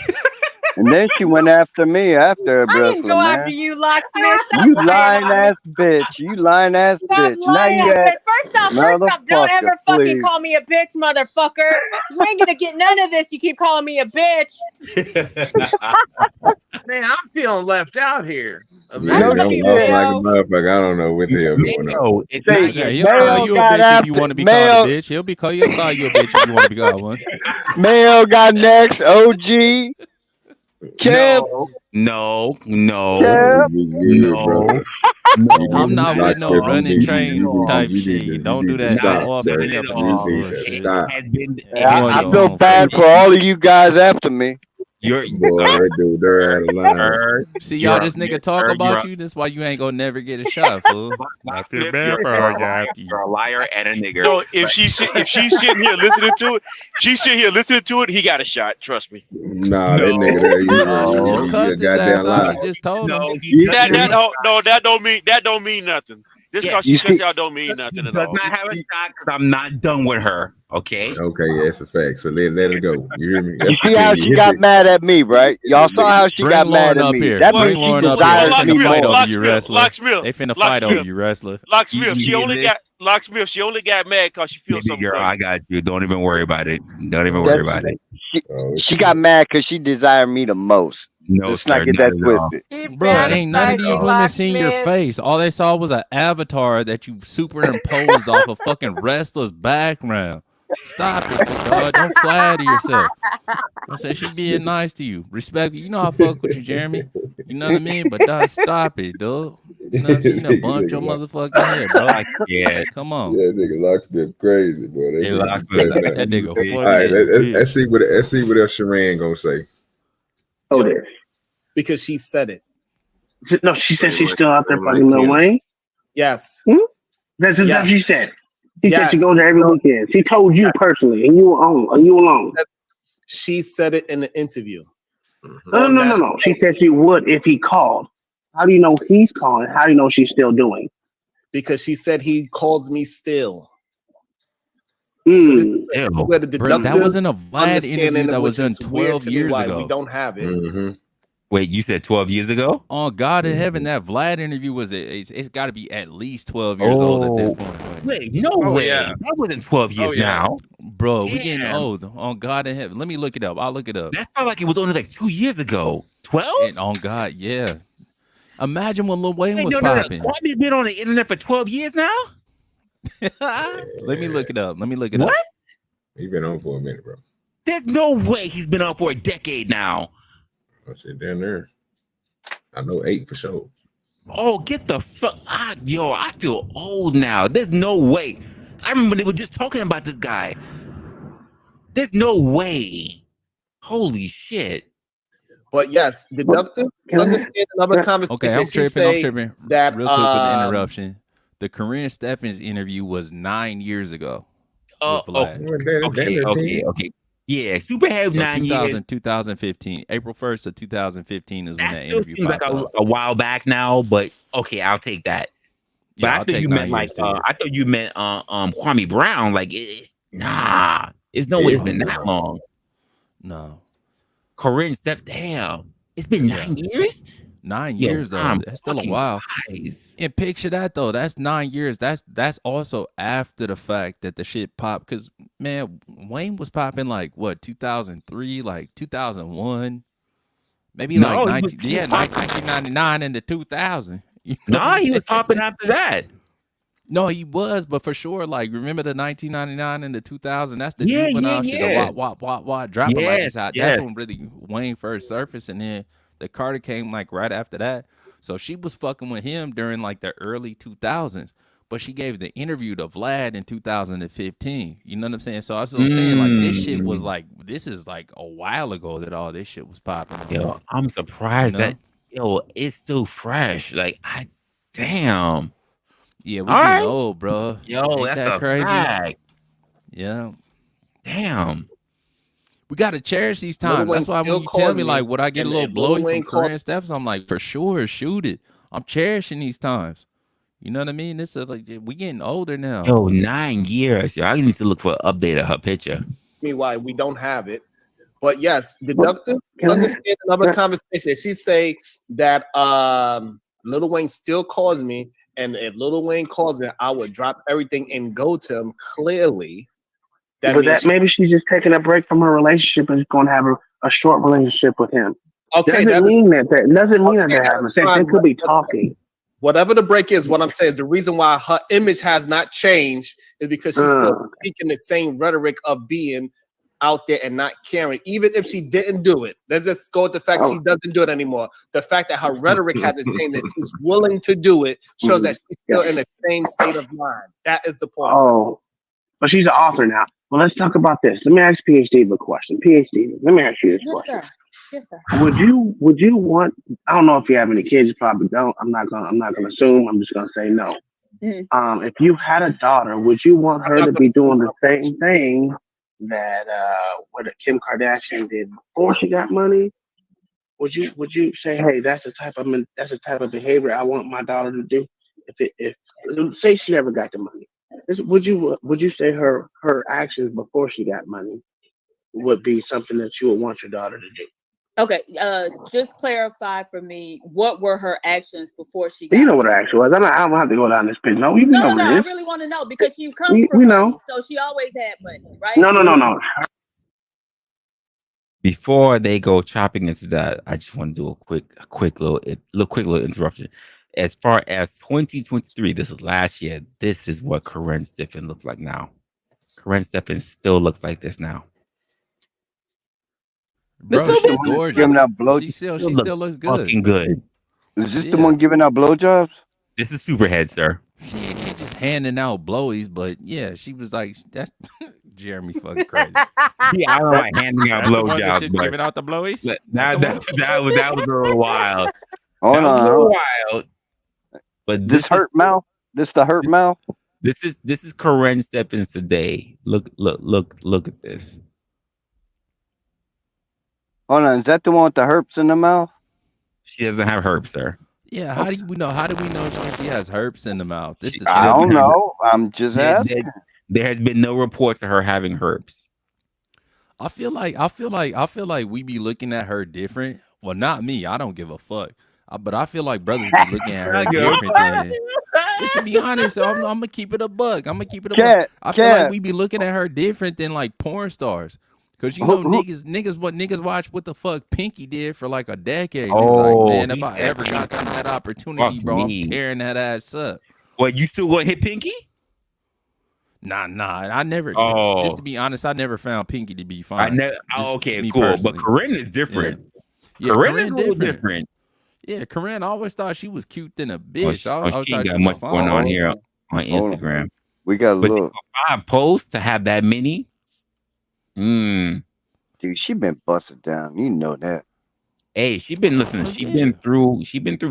And then she went after me after I didn't go after you, locksmith. You lying ass bitch. You lying ass bitch. Now you First off, don't ever fucking call me a bitch, motherfucker. You ain't gonna get none of this. You keep calling me a bitch. Man, I'm feeling left out here. Yeah, I'm like a motherfucker. I don't know what the hell going on. He'll call you a bitch if you want to be called a bitch. He'll call you a bitch if you want to be called one. Mail got next. OG. Kev. No. I'm not with no running train type shit. Don't do that. I feel bad for all of you guys after me. They're out of line. See y'all, this nigga talk about you. That's why you ain't gonna never get a shot, fool. You're a liar and a nigger. So if she's sitting here listening to it, he got a shot. Trust me. Nah, that nigga there, she just told him. That don't mean nothing. Just because she cuts out don't mean nothing at all. Does not have a shot because I'm not done with her. Okay. Okay, yeah, it's a fact. So let it go. You hear me? You see how she got mad at me, right? Y'all saw how she got mad at me. That means she desires me more. They finna fight over you, wrestler. Locksmith, she only got mad because she feels so girl, I got you. Don't even worry about it. She got mad because she desired me the most. No, let's not get that twisted. Bro, ain't none of these women seen your face. All they saw was an avatar that you superimposed off a fucking wrestler's background. Stop it, dog. Don't flatter yourself. I said she being nice to you. Respect you. You know I fuck with you, Jeremy. You know what I mean? But dog, stop it, dog. You know, bump your motherfucking head, bro. Yeah. Come on. Yeah, nigga Locksmith crazy, boy. That nigga funny. All right, let's see what else Sharon gonna say. Oh, there. Because she said it. No, she said she's still out there fucking Lil Wayne. Yes. That's what she said. She said she goes there every weekend. She told you personally, and you were on. You alone. She said it in the interview. No. She said she would if he called. How do you know he's calling? How do you know she's still doing? Because she said he calls me still. That wasn't a Vlad interview that was done 12 years ago. We don't have it. Wait, you said 12 years ago? Oh, God in heaven, that Vlad interview it's got to be at least 12 years old at this point. Wait, no way. Yeah. That wasn't 12 years now. Bro, we getting old. On God in heaven. Let me look it up. I'll look it up. That felt like it was only like 2 years ago. 12? And on God, yeah. Imagine when Lil Wayne was popping. Kwame's been on the internet for 12 years now? Let me look it up. What? He's been on for a minute, bro. There's no way he's been on for a decade now. I said down there. I know 8 for sure. Oh, get the fuck yo, I feel old now. There's no way. I remember they were just talking about this guy. There's no way. Holy shit. But yes, deductive, understand another conversation. Okay, I'm tripping. That, real quick with the interruption. The Corinne Steffens interview was 9 years ago. Okay. Yeah, Superhead was 9 years. 2015. April 1st of 2015 is when that still interview seems like a while back now, but okay, I'll take that. But Yeah, I I'll thought take you 9 meant like years too. I thought you meant Kwame Brown. Like it's no way it's been that long. No. Corinne Steph, damn. It's been 9 years? 9 years though. That's still a while. And picture that though. That's 9 years. That's also after the fact that the shit popped. Cause man, Wayne was popping like what 2003, like 2001, maybe like 1999 into 2000. You know Nah, he was popping after that. No, he was, but for sure, like remember the 1999 and the 2000. That's the Yeah, juvenile yeah, shit. yeah. The wop, drop it like Yes, it's hot. yes. That's when really Wayne first surfaced, and then the Carter came like right after that. So she was fucking with him during like the early 2000s, but she gave the interview to Vlad in 2015. You know what I'm saying? So that's what I'm saying. Like this shit was like, this is like a while ago that all this shit was popping. Yo, I'm surprised that it's still fresh. Like damn. Yeah, we All getting right. old, bro. Yo, Ain't that's that a crazy? fact. Yeah. Damn. We gotta cherish these Lil times. Wayne That's why still when you tell calls me me, like, would I get a and little if Lil blowy Wayne from call- Corinne Steffens? I'm like, for sure, shoot it. I'm cherishing these times. You know what I mean? This is like we getting older now. Yo, 9 years. Yo, I need to look for an update of her picture. Meanwhile, we don't have it. But yes, deductive, understand another conversation. She say that Lil Wayne still calls me, and if Lil Wayne calls it, I would drop everything and go to him. Clearly, maybe she's just taking a break from her relationship and is going to have a short relationship with him. Okay, doesn't mean that they're having sex. They could be talking. Whatever the break is, what I'm saying is the reason why her image has not changed is because she's still speaking the same rhetoric of being out there and not caring, even if she didn't do it. Let's just go with the fact she doesn't do it anymore. The fact that her rhetoric hasn't changed, that she's willing to do it, shows that she's still in the same state of mind. That is the point. Oh, but she's an author now. Well, let's talk about this. Let me ask PhD a question. PhD, let me ask you this question. Yes, sir. Would you want? I don't know if you have any kids. You probably don't. I'm not gonna assume. I'm just gonna say no. Mm-hmm. If you had a daughter, would you want her to be doing the same thing that what Kim Kardashian did before she got money? Would you say, hey, that's the type of behavior I want my daughter to do? If say she never got the money, would you say her actions before she got money would be something that you would want your daughter to do? Okay, just clarify for me, what were her actions before she got You know what her action was. I don't have to go down this page. No, you know No, I this. really want to know because she comes from money, so she always had money, right? No. Before they go chopping into that, I just want to do a quick little interruption. As far as 2023, this is last year. This is what Corinne Steffens looks like now. Corinne Steffens still looks like this now. Bro, she's gorgeous. Giving out blow. She still looks good. Fucking good. Is this the one giving out blowjobs? This is Superhead, sir. She ain't just handing out blowies, but yeah, she was like, that's Jeremy fucking crazy. Yeah, I don't like handing out blowjobs, but giving out the blowies. That was a little wild. Hold That was a little on. wild. But This hurt mouth. This the hurt mouth. This is Corinne Stephens today. Look at this. Hold on. Is that the one with the herpes in the mouth? She doesn't have herpes, sir. Yeah, how do we know? How do we know she has herpes in the mouth? I don't know. I'm just asking. There has been no reports of her having herpes. I feel like we be looking at her different. Well, not me. I don't give a fuck. But I feel like brothers be looking at her different. Than, just to be honest, I'm gonna keep it a buck. I feel like we be looking at her different than like porn stars. Cause you know niggas watch what the fuck Pinky did for like a decade. Oh, like, man, if I ever got that opportunity, bro, I'm tearing that ass up. What, you still gonna hit Pinky? Nah. I never. Just to be honest, I never found Pinky to be fine. Okay, cool. Personally. But Corinne is different. Yeah, Corinne is a little different. Yeah, Corinne, I always thought she was cute than a bitch. She ain't got much going on here on Instagram. We got a look. 5 posts to have that many. Dude, she been busted down. You know that. Hey, she been listening. She been through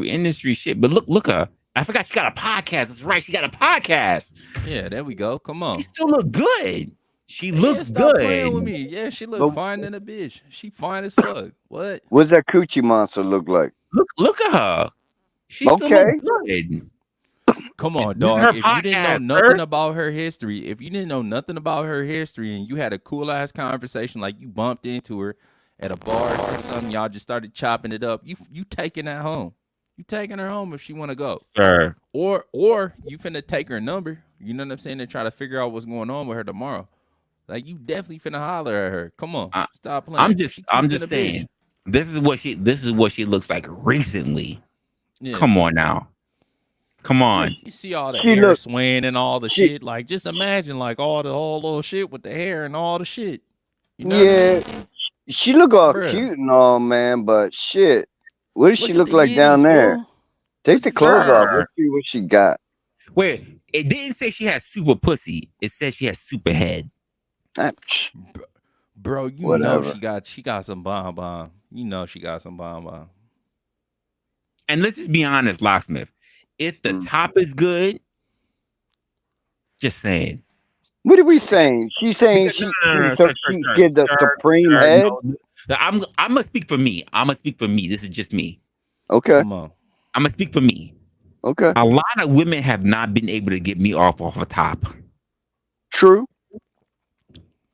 industry shit. But look her. I forgot she got a podcast. That's right. She got a podcast. Yeah, there we go. Come on. She still look good. She looks stop good. Playing with me. Yeah, she look fine than a bitch. She fine as fuck. What? What's that coochie monster look like? Look at her. She still look good. Come on, dog. If you didn't know nothing about her history, and you had a cool ass conversation, like you bumped into her at a bar or something, y'all just started chopping it up. You taking that home. You taking her home if she want to go. Sure. Or you finna take her number. You know what I'm saying? And try to figure out what's going on with her tomorrow. Like you definitely finna holler at her. Come on, stop playing. I'm just saying. This is what she looks like recently. Yeah. Come on now. Come on. You see all the hair swaying and all the shit. Like just imagine like all the whole little shit with the hair and all the shit. You know what I mean? She look all cute and all, man, but shit. What does she look like down there? Bro. Take the clothes off. Let's see what she got. Wait, it didn't say she has super pussy. It said she has super head. Bro, you know she got some bomb. You know she got some bomb. And let's just be honest, Locksmith. If the top is good, just saying. What are we saying? She's saying she get the supreme head. No. I'm gonna speak for me. This is just me. Okay. Come on. I'm gonna speak for me. Okay. A lot of women have not been able to get me off the top. True.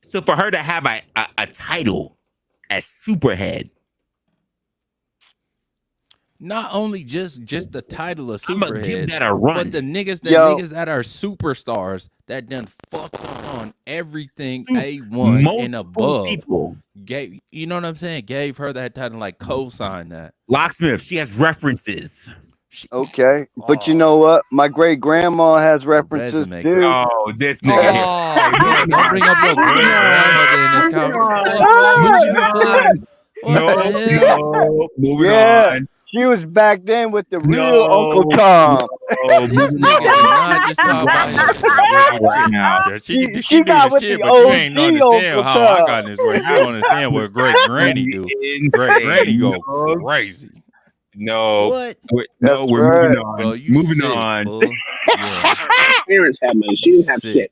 So for her to have a title as Superhead, not only just the title of Superhead, give that a run. But the niggas that are superstars that done fucked on everything A1 and above. People. You know what I'm saying? Gave her that title, like co-signed that. Locksmith, she has references. Okay, but you know what? My great grandma has references too. Oh, this nigga! Don't bring up your great grandmother in this conversation. No, moving on. She was back then with the real Uncle Tom. This nigga did not just talk about now. She got with the OG. You ain't understand how I got in this way. You don't understand what great granny do. Great granny go crazy. No, what? No, we're moving on. Bro, moving on. Parents have money. She didn't have shit.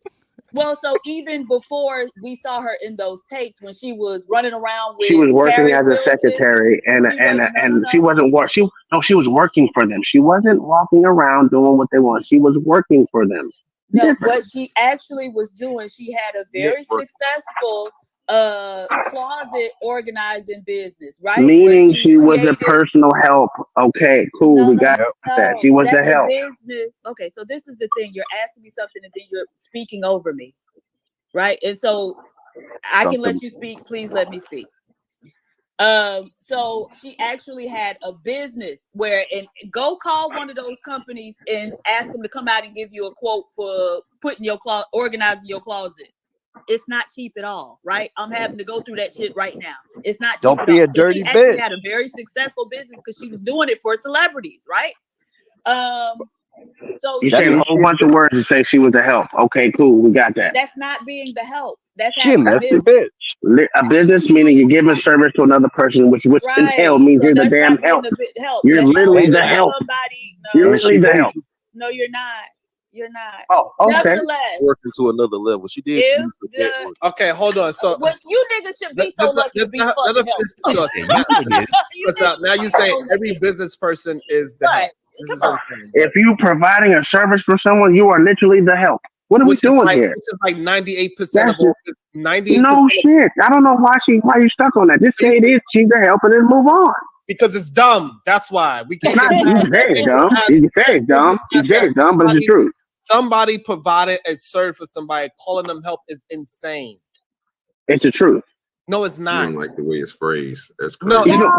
Well, so even before we saw her in those tapes, when she was running around with, she was working as a secretary, and she wasn't she was working for them. She wasn't walking around doing what they want. She was working for them. No, what she actually was doing, she had a very successful closet organizing business, right? Meaning she was a personal help. Okay, cool. We got that. She was the help. Business. Okay, so this is the thing. You're asking me something and then you're speaking over me, right? And so I can let you speak. Please let me speak. So she actually had a business where, and go call one of those companies and ask them to come out and give you a quote for putting your organizing your closet. It's not cheap at all, right? I'm having to go through that shit right now. It's not cheap. Don't be a dirty bitch. She had a very successful business because she was doing it for celebrities, right? So You said a whole bunch of words to say she was a help. Okay, cool. We got that. that's not being the help. That's She a having a messy business. bitch. A business meaning you're giving service to another person, which Right. entail means So you're the that's damn not being help. a help. You're That's literally not the help. somebody. You're No, literally the help. no, you're not. You're not. Oh, okay. Nevertheless, Working to another level. She did if use some debt the work. Okay, hold on. So what you niggas should be so lucky to be fucking helped. Now you say every business person is the help. This is what I'm saying. If you providing a service for someone, you are literally the help. What are we doing here? Which is like 98% That's of all. 98%. No shit. I don't know why you stuck on that. Just say it is. She's the help and then move on. Because it's dumb. That's why we can't. You say it's dumb. You say it's dumb. You say it's dumb, but it's the truth. Somebody provided a service for somebody. Calling them help is insane. It's the truth. No, it's I not. don't like the way it's phrased. That's crazy. No, you don't.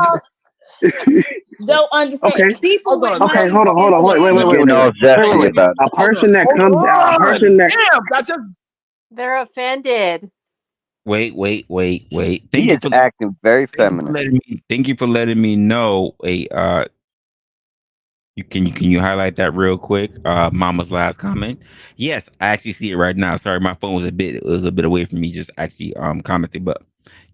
Don't understand. Okay. People with Okay, money hold on. Wait. A person that comes out. A person that. Damn, that just. They're offended. Wait. He is acting very feminine. Thank you for letting me know. Can you highlight that real quick? Mama's last comment. Yes, I actually see it right now. Sorry, my phone was a bit away from me. Just actually commenting, but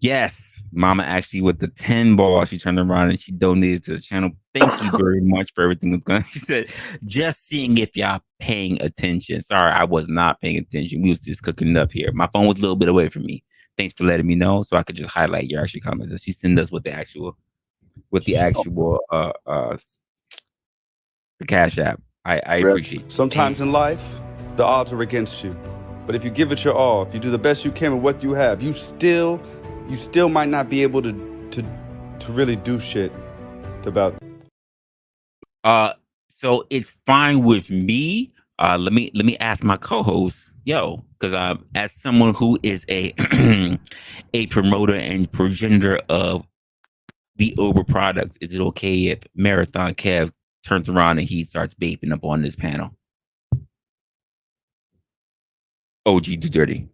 yes, Mama actually with the 10 ball. She turned around and she donated to the channel. Thank you very much for everything that's going. She said, just seeing if y'all paying attention. Sorry, I was not paying attention. We was just cooking it up here. My phone was a little bit away from me. Thanks for letting me know, so I could just highlight your actual comments. And she sent us with the actual the Cash App. I appreciate it. Sometimes in life, the odds are against you. But if you give it your all, if you do the best you can with what you have, you still might not be able to really do shit about. So it's fine with me. Let me ask my co-host, because as someone who is a a promoter and progenitor of the Uber products, is it okay if Marathon Kev turns around and he starts vaping up on this panel? OGDoDirty.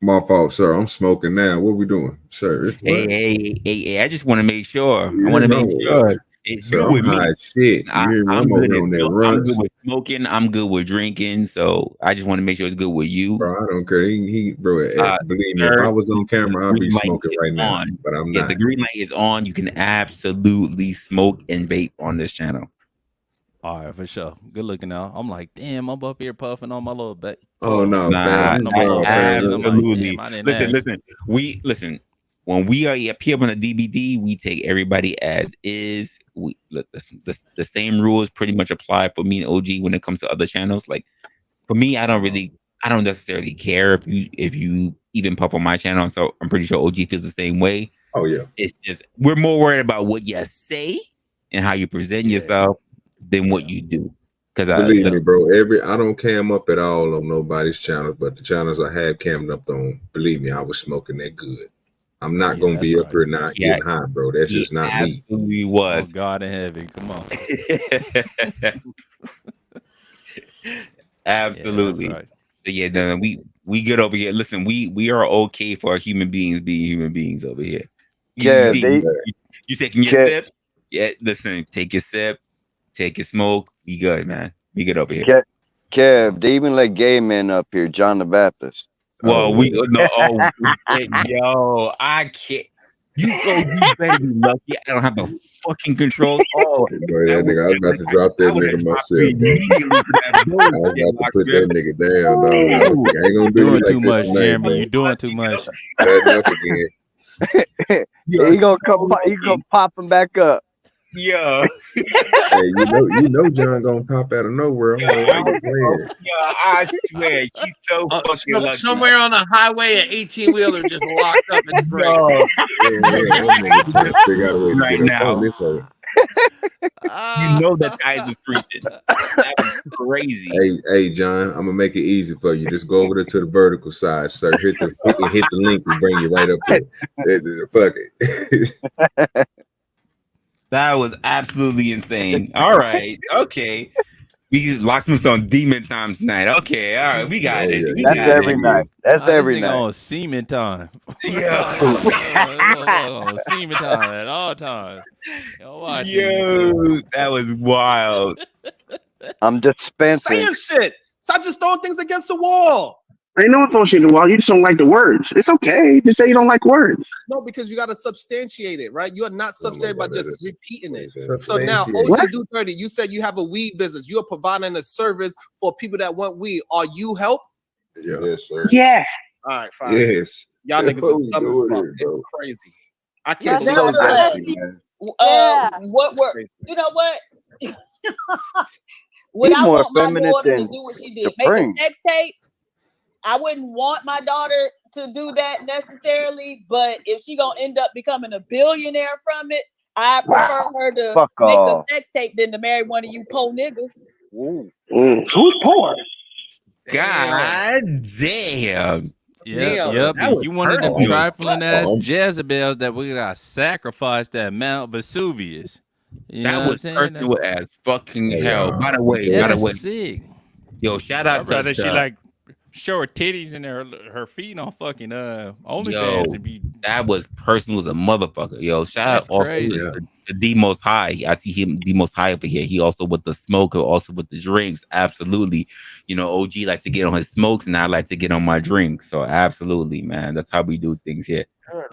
My fault, sir. I'm smoking now. What we doing, sir? Hey, I just want to make sure. I want to make sure it's good with me. Shit. I'm good with smoking. I'm good with drinking. So I just want to make sure it's good with you. Bro, I don't care. Believe me, if I was on camera, I'd be smoking right now. But I'm not. The green light is on. You can absolutely smoke and vape on this channel. All right, for sure. Good looking out. I'm like, damn, I'm up here puffing on my little back. Oh no, absolutely. Listen. When we are up here on the D.B.D, we take everybody as is. The same rules pretty much apply for me and OG when it comes to other channels. Like for me, I don't necessarily care if you even puff on my channel. So I'm pretty sure OG feels the same way. Oh yeah. It's just we're more worried about what you say and how you present yourself than what you do. Because believe me, bro, I don't cam up at all on nobody's channel, but the channels I have cammed up on, believe me, I was smoking that good. I'm not gonna be up here not getting high, bro. That's just not me. Absolutely was. Oh, God in heaven, come on. Absolutely. Yeah, right. So no, we get over here. Listen, we are okay for human beings being human beings over here. You taking your sip? Yeah, listen, take your sip, take your smoke. We good, man. We good over here. Kev, they even let gay men up here, John the Baptist. Well, yo, I can't. You better be lucky. I don't have the fucking control. Oh, boy, that nigga, I was about to drop that nigga myself. Bro. I was about to put that nigga down. I ain't gonna do doing too much, Jeremy. You're doing too much. Up again. He gonna pop him back up. Yeah. Hey, you know John gonna pop out of nowhere. I swear, he's so fucking lucky. Somewhere on the highway, an 18-wheeler just locked up in the right now. You know that guy was preaching. That was crazy. Hey, John, I'm gonna make it easy for you. Just go over there to the vertical side, sir. Hit the link and bring you right up here. Fuck it. That was absolutely insane. All right. Okay. We locksmiths on demon time tonight. Okay, all right, we got it. yeah. We That's got every it. night. That's This every nigga night. on semen time. Yeah. Semen time at all times. Yo, watch Yo, that was wild. I'm dispensing. Saying shit. Stop just throwing things against the wall. Ain't no one throwing shit in the wall. You just don't like the words. It's okay. Just say you don't like words. No, because you got to substantiate it, right? You are not substantiated by just repeating it. So Substantiate. now, What? OGDoDirty, you said you have a weed business. You are providing a service for people that want weed. Are you help? Yeah. Yes, sir. Yes. All right, fine. Yes. Y'all niggas What are we dumb as doing fuck. here, bro? It's crazy. I can't But believe nevertheless, Yeah. what were you know what? Would He's I more want my feminine daughter to than do what she did? Make a Supreme. sex tape? I wouldn't want my daughter to do that necessarily, but if she gonna end up becoming a billionaire from it, I prefer her to Fuck make off. a sex tape than to marry one of you poor niggas. Who's poor? God damn. Yep. That was You one of them personal. trifling ass Jezebels that we got sacrificed at Mount Vesuvius. You know That what was I'm saying? personal as fucking Hey, hell. By the way, That's sick. yo, shout My out brother, to she like show her titties and her feet on fucking OnlyFans yo, to be. that was personal as a motherfucker. Yo, shout That's out also crazy. to the Most High. I see him, the Most High over here. He also with the smoker, also with the drinks. Absolutely. You know, OG likes to get on his smokes and I like to get on my drinks. So absolutely, man. That's how we do things here.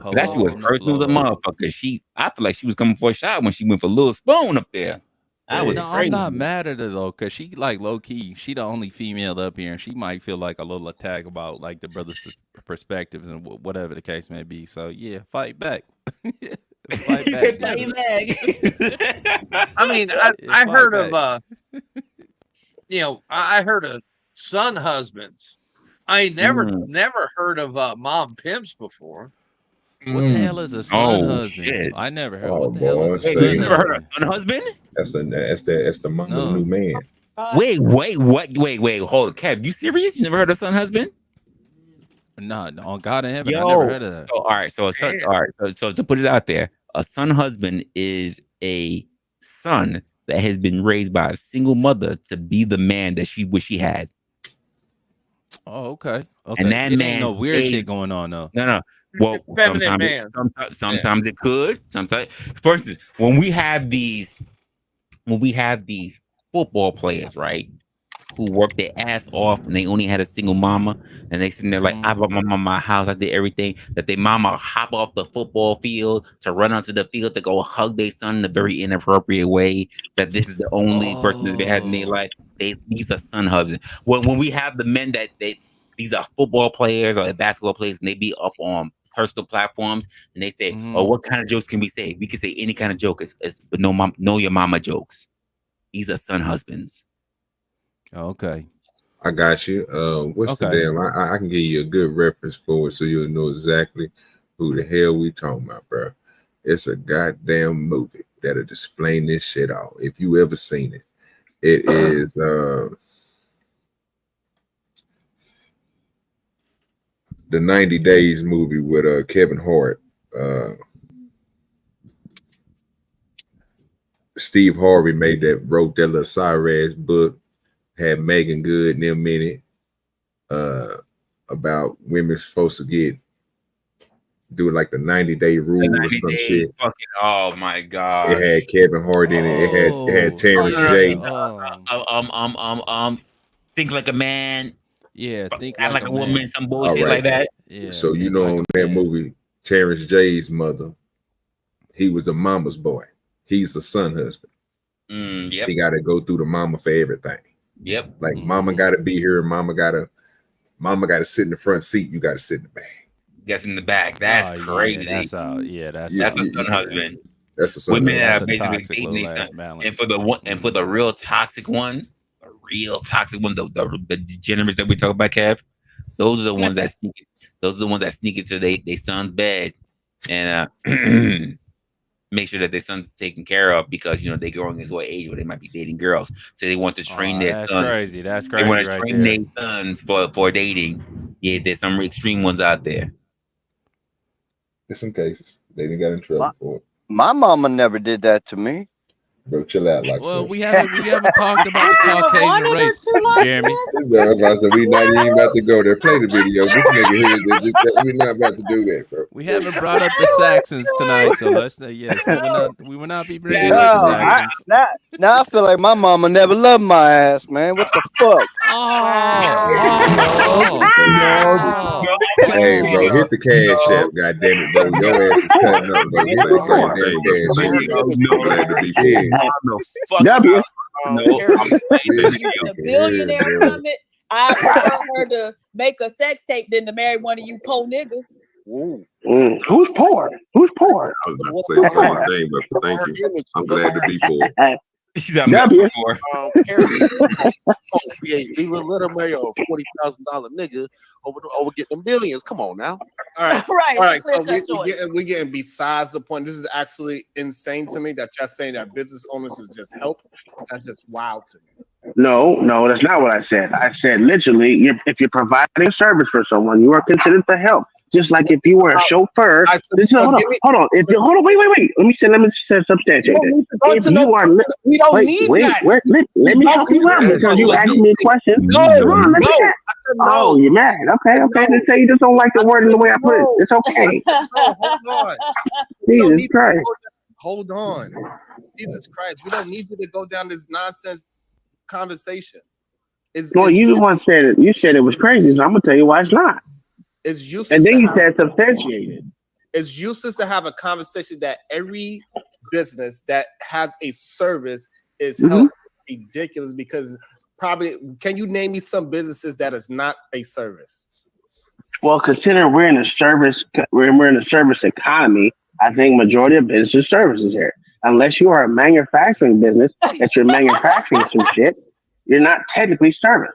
But that shit was personal as a motherfucker. I feel like she was coming for a shot when she went for Lil Spoon up there. That was No, crazy. I'm not mad at her though, cause she like low key. She the only female up here, and she might feel like a little attack about like the brother's perspectives and whatever the case may be. So yeah, fight back. Fight back. I mean, I heard of I heard of son husbands. I never heard of mom pimps before. What the hell is a son husband? Shit. I never heard. Oh, What the hell is a Wait, son you never heard husband? of son husband? That's the mama's new man. Wait, hold, Kev, you serious? You never heard of son husband? No, on God in heaven, Yo, I never heard of that. So, all right, so a son, all right, so to put it out there, a son husband is a son that has been raised by a single mother to be the man that she wish she had. Oh, okay. Okay. And that it man ain't no weird is- shit going on though. No. Well, Feminine man. sometimes it could. Sometimes, for instance, when we have these football players, right, who work their ass off and they only had a single mama, and they sitting there like, I bought my mama my house, I did everything. That their mama hop off the football field to run onto the field to go hug their son in a very inappropriate way. That this is the only person that they have in their life. These are son husbands. When we have the men that these are football players or basketball players, and they be up on personal platforms and they say, "Oh, what kind of jokes can we say? We can say any kind of joke, but know your mama jokes." These are son husbands. Okay. I got you. What's the Okay. damn? I can give you a good reference for it so you'll know exactly who the hell we talking about, bro. It's a goddamn movie that'll explain this shit out. If you ever seen it, it is the 90 Days movie with Kevin Hart. Steve Harvey wrote that little sorry ass book, had Megan Good and them in it, about women supposed to do like the 90-day rule or some shit. Oh my god! It had Kevin Hart in it. It had Terrence J. Think Like a Man. Yeah, Think Act Like a Woman. Man. Some bullshit like that. Yeah. So you know, on that movie, Terrence J's mother, he was a mama's boy. He's a son husband. Yep. He got to go through the mama for everything. Yep. Like mama got to be here. Mama got to sit in the front seat. You got to sit in the back. Guess in the back. That's crazy. That's a son husband. That's a son Women husband. are basically dating their son. And for the real toxic ones, the degenerates that we talk about, Kev, those are the ones that sneak. Those are the ones that sneak into their son's bed and make sure that their son's taken care of because they're growing into an age where they might be dating girls. So they want to train their that's son. crazy. That's crazy. They want to right train there. their sons for dating. Yeah, there's some extreme ones out there. There's some cases they didn't get in trouble for it. My mama never did that to me. Bro, chill out, like. Well, we haven't talked about the Caucasian race, Jeremy. So we not even about to go there. Play the video. This nigga here, we're not about to do that, bro. We haven't brought up the Saxons tonight, so let's yes, we will not be bringing up the Saxons. Now I feel like my mama never loved my ass, man. What the fuck? Hey, bro, hit the cash app, goddammit, bro. Your ass is cutting up, bro. Hit that same damn cash app, bro. I'm glad to be paid. W. The billionaire summit. I prefer her to make a sex tape than to marry one of you poor niggas. Who's poor? Who's poor? I was about to say the same thing, but thank you. I'm glad to be poor. W. We will let him marry a $40,000 nigga over getting them billions. Come on now. All right, Right, all right. So clear-cut we're getting besides the point. This is actually insane to me that you're saying that business owners is just help. That's just wild to me. No, that's not what I said. I said literally, if you're providing service for someone, you are considered to help. Just like if you were a chauffeur. Hold on. Wait. Let me substantiate it. If you are, we don't need that. Let me help you out because you asked me a question. Oh, you're mad. Okay. Let's say you just don't like the word and the way I put it. It's okay. Hold on. Jesus Christ. Hold on. Jesus Christ. We don't need you to go down this nonsense conversation. You the one said it. You said it was crazy, so I'm gonna tell you why it's not. It's useless. And then you said substantiated. It's useless to have a conversation that every business that has a service is ridiculous because probably can you name me some businesses that is not a service? Well, considering we're in a service economy, I think majority of business services here. Unless you are a manufacturing business that you're manufacturing some shit, you're not technically service.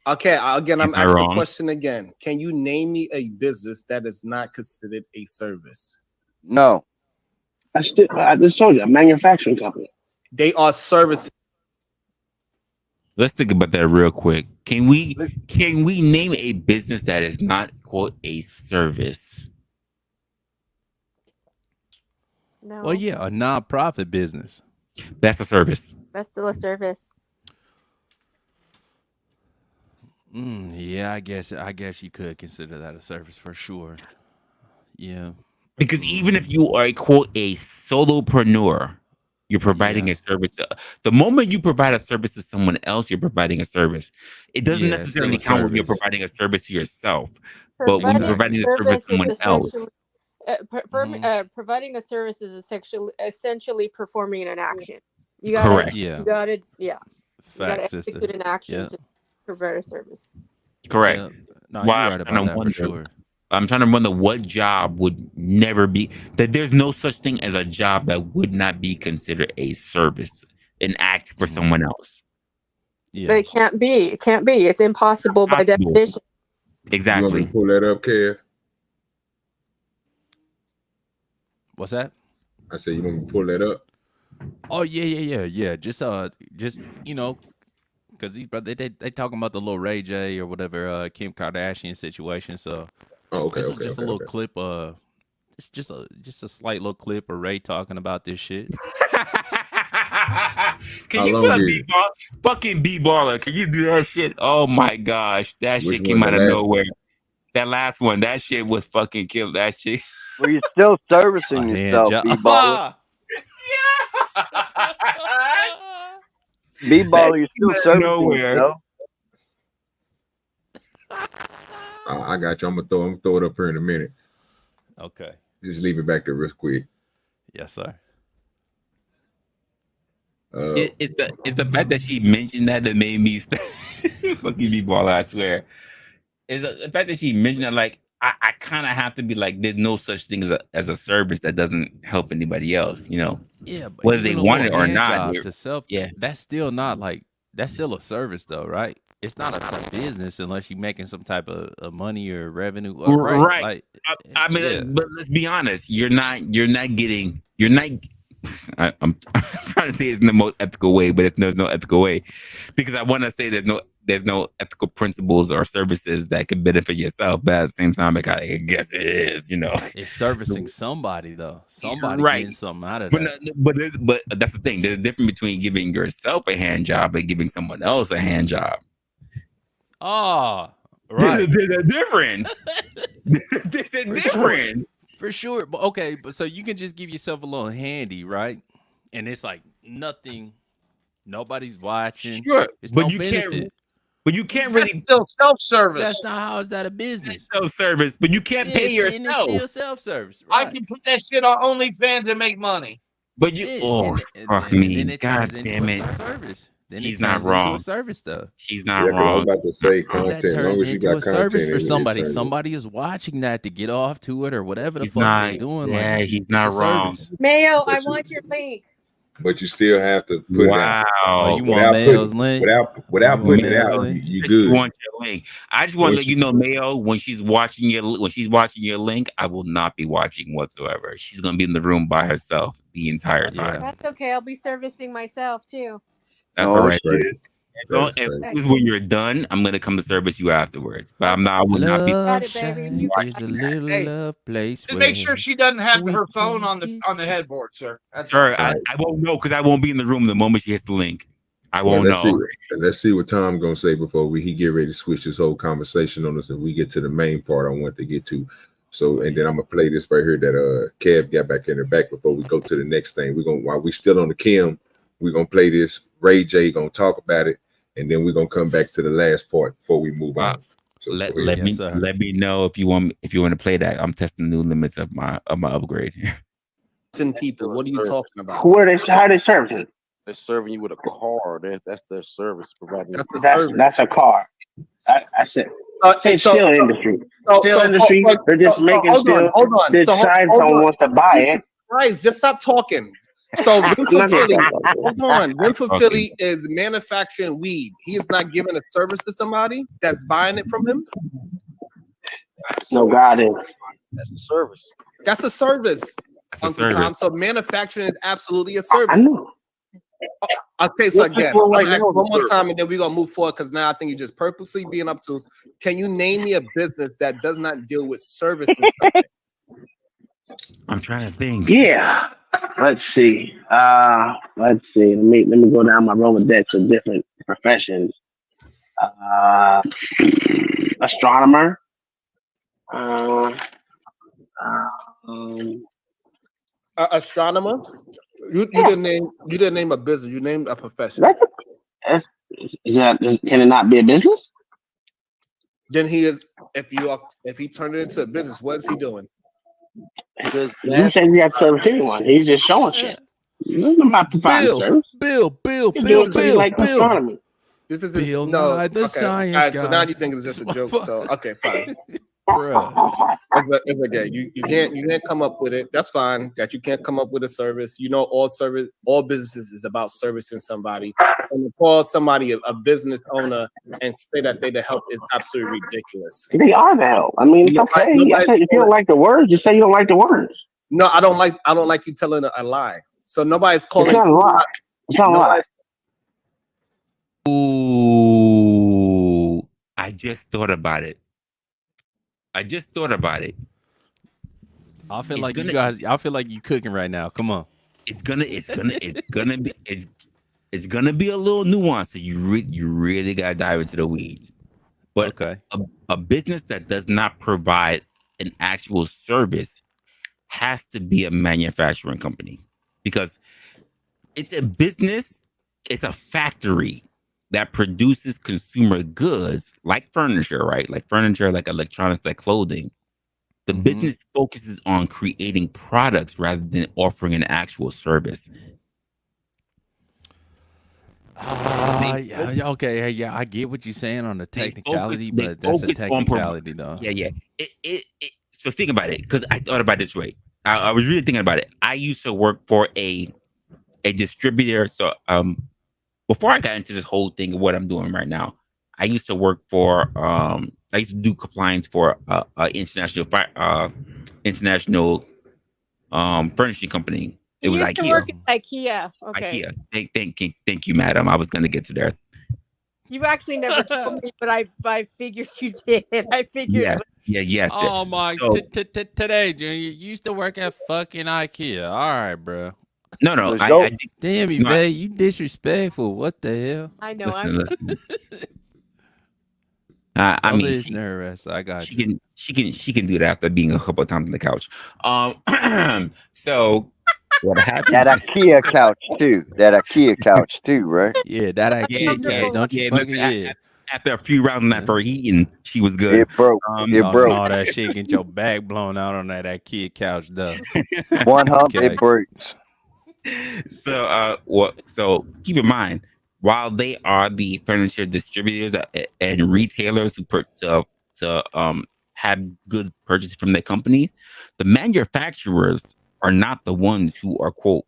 Okay, again, I'm asking the question again. Can you name me a business that is not considered a service? No. I just told you, a manufacturing company. They are services. Let's think about that real quick. Can we name a business that is not quote a service? No. Well, yeah, a non-profit business. That's a service. That's still a service. Yeah, I guess you could consider that a service for sure. Yeah. Because even if you are quote a solopreneur, you're providing a service. The moment you provide a service to someone else, you're providing a service. It doesn't necessarily count when you're providing a service to yourself, but when you're providing a service to someone else. Providing a service is essentially performing an action. You gotta, execute an action to provide a service. Correct. Yeah. No, you're right about that for sure. I'm trying to wonder what job would never be that. There's no such thing as a job that would not be considered a service, an act for someone else. Yeah. But it can't be. It can't be. It's impossible by definition. Exactly. You want me to pull that up, Kev? What's that? I said you want me to pull that up. Oh yeah. Just you know, because these brothers they talking about the little Ray J or whatever Kim Kardashian situation. So this is just a little clip. It's just a slight little clip of Ray talking about this shit. Can you put a fucking B-baller? Can you do that shit? Oh my gosh, that shit came out of nowhere. That last one, that shit was fucking killed. That shit. Well, you're still servicing yourself, B-baller. B-baller, you're still servicing yourself. I got you. I'm gonna throw it up here in a minute. Okay. Just leave it back there real quick. Yes, sir. It's the fact that she mentioned that made me fucking B-baller. I swear. It's the fact that she mentioned that, like, I kind of have to be like, there's no such thing as a service that doesn't help anybody else, you know? Yeah, but whether they want it or not. That's still not like, that's still a service though, right? It's not a business unless you're making some type of money or revenue. Right. Like, I mean, but let's be honest. You're not I'm trying to say it's in the most ethical way, but there's no ethical way, because I want to say there's no ethical principles or services that can benefit yourself, but at the same time, like, I guess it is, It's servicing somebody though. Somebody right. getting something out of But that. but that's the thing. There's a difference between giving yourself a hand job and giving someone else a hand job. Oh, right. There's a difference. There's a difference. For sure. But okay, but so you can just give yourself a little handy, right? And it's like nothing, nobody's watching. Sure, It's but no you benefit. can't. But you can't That's really. still self-service. That's not how is that a business. Self-service, but you can't pay It's yourself. still self-service. I Right. can put that shit on OnlyFans and make money. But you, fuck me, then it god turns into damn a it. service. Then He's it not turns into wrong. a service though. He's not Yeah, 'cause I was wrong. about to say That content. As long turns as you into got a service content, for it somebody. turns it. Somebody is watching that to get off to it or whatever the He's fuck not. they're doing. Yeah, Like, he's it's not a wrong. service. Mayo, I But you, want your link. but you still have to put it out. Oh, you want Without Mayo's putting, link? without You want putting it Mayo's out, link? you You good. want your link. I just want to Once let you know, Mayo, when she's watching your link, I will not be watching whatsoever. She's gonna be in the room by herself the entire time. That's okay. I'll be servicing myself too. That's all right. crazy. As soon as when you're done, I'm gonna come to service you afterwards. But I'm not. I will not be. Got it, baby. There's a little Hey, love place. Just make sure she doesn't have we her phone can on the headboard, sir. That's Sir, all. I won't know because I won't be in the room the moment she hits the link. I Well, won't know. let's see what Tom gonna say before he get ready to switch this whole conversation on us, and we get to the main part I want to get to. So, and then I'm gonna play this right here that Kev got back in the back before we go to the next thing. We're gonna, while we still on the Kim, we're gonna play this. Ray J gonna talk about it, and then we're gonna come back to the last part before we move on. So let go ahead. me know if you want to play that. I'm testing the new limits of my upgrade. Listen, people, what are you talking about? How are they serving it? They're serving you with a car. That's their service providing. That's a car. I said. It's still industry. Still industry. They're just making still. Hold on. Decide someone wants to buy it. Guys, just stop talking. So Win for Philly, hold on. Win for Philly is manufacturing weed. He is not giving a service to somebody that's buying it from him. No, God is. That's a service. That's a service. That's a service. Tom. So manufacturing is absolutely a service. I know. Okay, so again, Well, right I'm gonna now ask is one a more service. time, and then we're gonna move forward because now I think you're just purposely being obtuse. Can you name me a business that does not deal with services? I'm trying to think. Yeah. Let's see. Let me go down my Rolodex of different professions. Astronomer. Astronomer. You didn't name a business. You named a profession. Can it not be a business? Then he is. If he turned it into a business, what is he doing? You said you have to service anyone. He's just showing shit. You're not providing service. Bill. Like astronomy. This is Bill no. Nye, the Okay. science All right, so guy. now you think it's just a joke. So okay, fine. Bruh. It's okay. You can't come up with it. That's fine. That you can't come up with a service. You know, all businesses is about servicing somebody. And to call somebody a business owner and say that they the help is absolutely ridiculous. They are the help. I mean, it's okay. I said, if you don't like the words, just say you don't like the words. No, I don't like you telling a lie. So nobody's calling. It's not a lie. It's not a lie. Ooh, I just thought about it. I feel like you guys. I feel like you cooking right now. Come on. It's gonna be a little nuance. So you really gotta dive into the weeds. But okay, a business that does not provide an actual service has to be a manufacturing company, because it's a business. It's a factory that produces consumer goods like furniture, right? Like furniture, like electronics, like clothing. The business focuses on creating products rather than offering an actual service. Okay, yeah, I get what you're saying on the technicality, but that's a technicality, though. Yeah. So think about it, because I thought about it this way. I was really thinking about it. I used to work for a distributor. So before I got into this whole thing of what I'm doing right now, I used to work for I used to do compliance for international furnishing company. It was used to IKEA. work at IKEA. Okay. IKEA. Thank you, madam. I was gonna get to there. You actually never told me, but I figured you did. I figured. Yes. Yes. Oh my! So, Today, Junior, you used to work at fucking IKEA. All right, bro. no. Let's I go. think, Damn, no, Yvette, you disrespectful. What the hell? I know. listen. I mean, this nervous. I got you. She can do that after being a couple of times on the couch. So what happened? That IKEA couch too. That IKEA couch too, right? Yeah, that IKEA. Don't you fucking yeah. After a few rounds of for eating, she was good. It broke. It broke. All that shit, get your back blown out on that IKEA couch, though. One hump, it breaks. So keep in mind, while they are the furniture distributors and retailers who have goods purchased from their companies, the manufacturers are not the ones who are quote.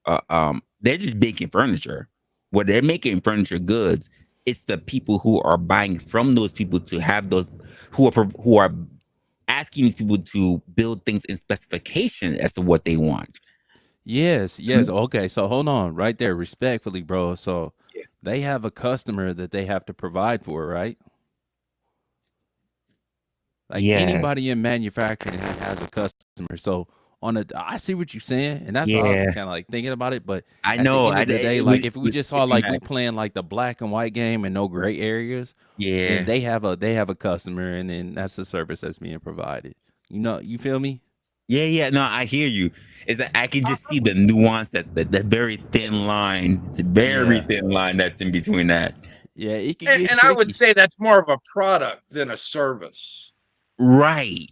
They're just making furniture. When they're making furniture goods, it's the people who are buying from those people to have those who are asking these people to build things in specification as to what they want. Yes. Okay, so hold on right there, respectfully, bro. So they have a customer that they have to provide for, right? Like anybody in manufacturing has a customer. So I see what you're saying, and that's why I was kind of like thinking about it. But I know at the end of the day, like if we just saw like we playing like the black and white game and no gray areas, then they have a customer, and then that's the service that's being provided. You know, you feel me? Yeah. No, I hear you. Is that I can just see the nuance that very thin line, thin line that's in between that. Yeah, it can and I would say that's more of a product than a service. Right.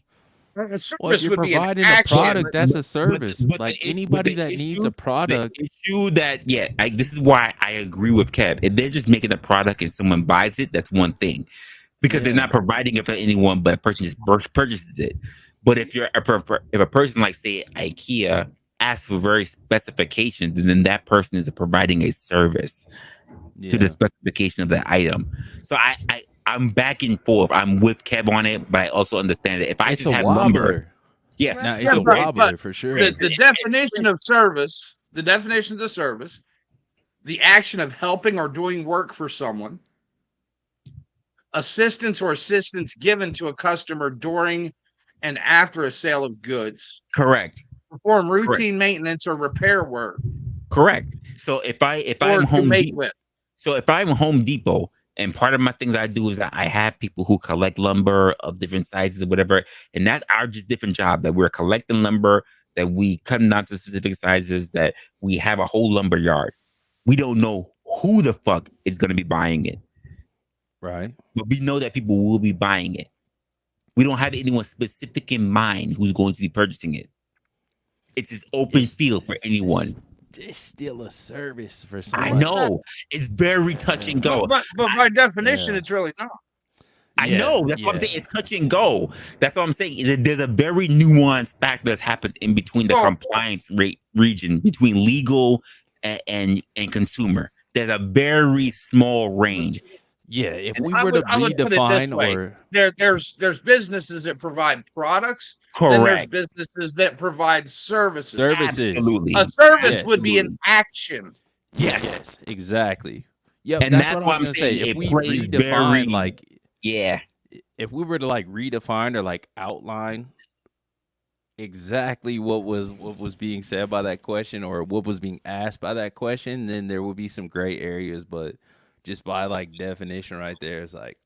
A service well, if you're would providing be an a product, action. that's a service. But like anybody that needs a product. The issue that this is why I agree with Kev. If they're just making a product and someone buys it, that's one thing, because they're not providing it for anyone, but a person just purchases it. But if a person like say IKEA asks for very specifications, then that person is providing a service to the specification of the item. So I'm back and forth. I'm with Kev on it, but I also understand that if I just have lumber, it's a wobbler for sure. The definition of service, the action of helping or doing work for someone, assistance given to a customer during and after a sale of goods. Correct. Perform routine maintenance or repair work. Correct. So if I'm Home Depot, and part of my things I do is that I have people who collect lumber of different sizes or whatever, and that's our just different job, that we're collecting lumber, that we cut them down to specific sizes, that we have a whole lumber yard. We don't know who the fuck is going to be buying it. Right. But we know that people will be buying it. We don't have anyone specific in mind who's going to be purchasing it. It's this open field for anyone. It's still a service for somebody. I know. It's very touch and go. But by definition, it's really not. I know. That's what I'm saying. It's touch and go. That's what I'm saying. There's a very nuanced factor that happens in between the compliance region, between legal and consumer. There's a very small range. Yeah, if we were to redefine or there's businesses that provide products. Correct. Then there's businesses that provide services. Absolutely. A service would be an action. Yes, exactly. Yeah, and that's what I'm saying. If we redefine, if we were to like redefine or like outline exactly what was being said by that question or what was being asked by that question, then there would be some gray areas. But just by like definition right there, it's like,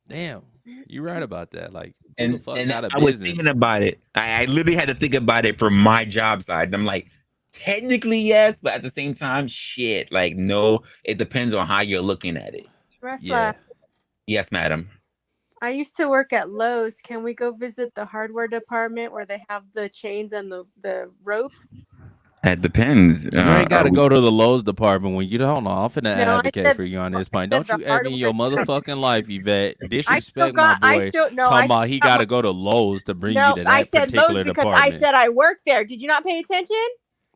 damn, you're right about that. Like, and I was thinking about it. I literally had to think about it from my job side. I'm like, technically yes, but at the same time, shit. Like, no, it depends on how you're looking at it. Resla, Yes, madam. I used to work at Lowe's. Can we go visit the hardware department where they have the chains and the ropes? It depends. You ain't got to go to the Lowe's department when you don't know. I'm finna advocate for you on this point. Don't you ever in your motherfucking life, Yvette, disrespect my boy. Talking about he got to go to Lowe's to bring you to that particular department. I said I worked there. Did you not pay attention?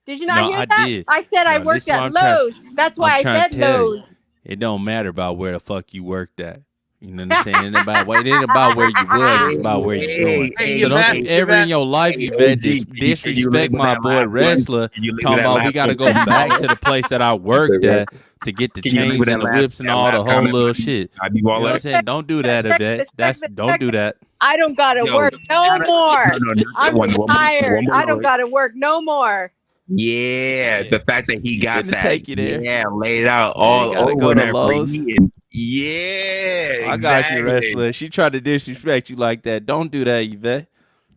Did you not hear that? Did. I said I worked at Lowe's. That's why I said Lowe's. It don't matter about where the fuck you worked at. You know what I'm saying? It ain't about where you was, it's about where you going. So don't you ever in your life, Yvette, disrespect my boy Wrestler, talking about we gotta go back to the place that I worked at to get the chains and the whips and all the whole little shit. You know what I'm saying? Don't do that, Yvette. Don't do that. I don't gotta work no more. I'm retired. I don't gotta work no more. Yeah, the fact that he got that, take you there. yeah, laid out all over there for eating. Yeah, I got you, Wrestler. She tried to disrespect you like that. Don't do that, Yvette.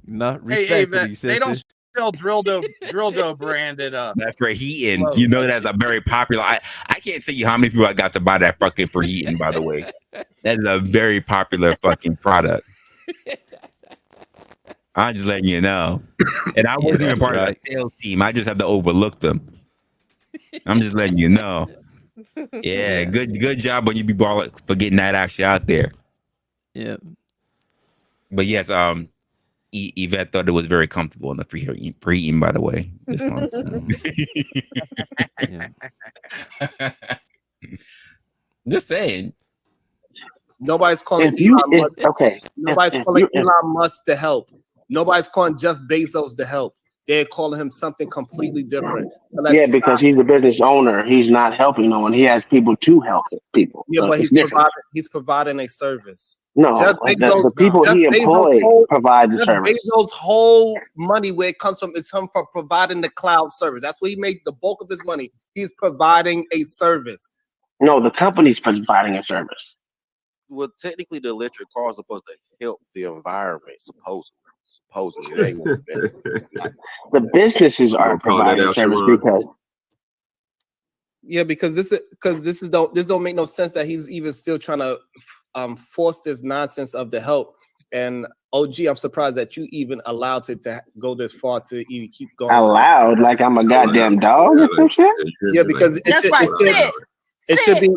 No, respectfully, sister. They don't sell drill dough branded up. That's for heating. You know that's a very popular. I can't tell you how many people I got to buy that fucking for heating. By the way, that is a very popular fucking product. I'm just letting you know. And I wasn't even part of the sales team. I just had to overlook them. I'm just letting you know. Yeah, good job when you be balling for getting that actually out there. Yeah. But yes, Yvette thought it was very comfortable in the preheating, by the way. Just just saying. Nobody's calling Nobody's calling Elon Musk to help. Nobody's calling Jeff Bezos to help. They're calling him something completely different. Yeah, because he's a business owner. He's not helping no one. He has people to help people. Yeah, so but he's providing a service. No, the people he employs provide the service. Bezos' whole money, where it comes from, is him for providing the cloud service. That's where he made the bulk of his money. He's providing a service. No, the company's providing a service. Well, technically, the electric car is supposed to help the environment, supposedly. It ain't gonna be the businesses are providing service because this don't make no sense that he's even still trying to force this nonsense of the help. And OG, I'm surprised that you even allowed it to go this far to even keep going. Allowed, like I'm a goddamn dog or some shit. Yeah, because it should be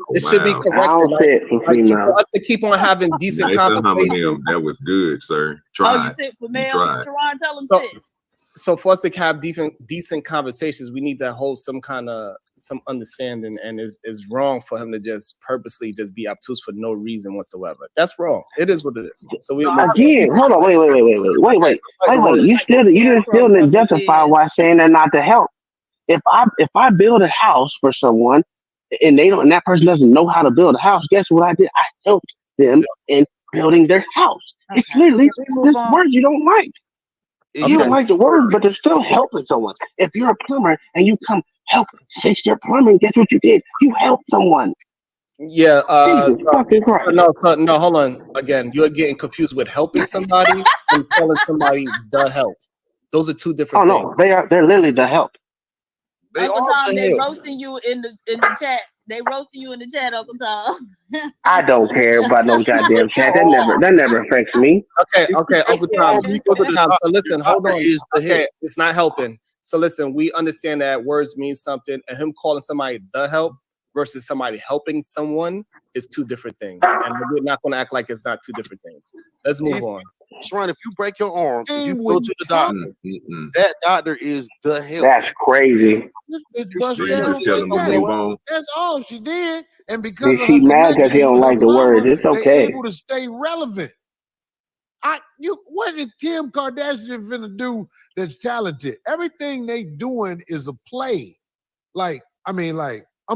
correct. For us to keep on having decent conversations. That was good, sir. You sit for male? Sharon, tell him sit. So for us to have decent conversations, we need to hold some understanding, and it's wrong for him to just purposely just be obtuse for no reason whatsoever. That's wrong. It is what it is. So we again, hold on, wait. You still didn't justify why saying they're not to help. If I build a house for someone and that person doesn't know how to build a house, guess what I did? I helped them in building their house. Okay. It's literally this word you don't like. You don't like the word, but they're still helping someone. If you're a plumber and you come help fix your plumbing, guess what you did? You helped someone. Yeah. No, hold on. Again, you're getting confused with helping somebody and telling somebody the help. Those are two different things. They're literally the help. Uncle Tom, they roasting you in the chat. They roasting you in the chat, Uncle Tom. I don't care about no goddamn chat. That never affects me. Okay, Uncle Tom. So listen, hold on. Okay, it's not helping. So listen, we understand that words mean something, and him calling somebody the help versus somebody helping someone is two different things. And we're not going to act like it's not two different things. Let's move on. Sharon, if you break your arm, you go to the doctor. That doctor is the help. That's crazy. That's all she did. And because she mad because he don't like the word. It's okay. Able to stay relevant. What is Kim Kardashian finna do that's talented? Everything they doing is a play. I'm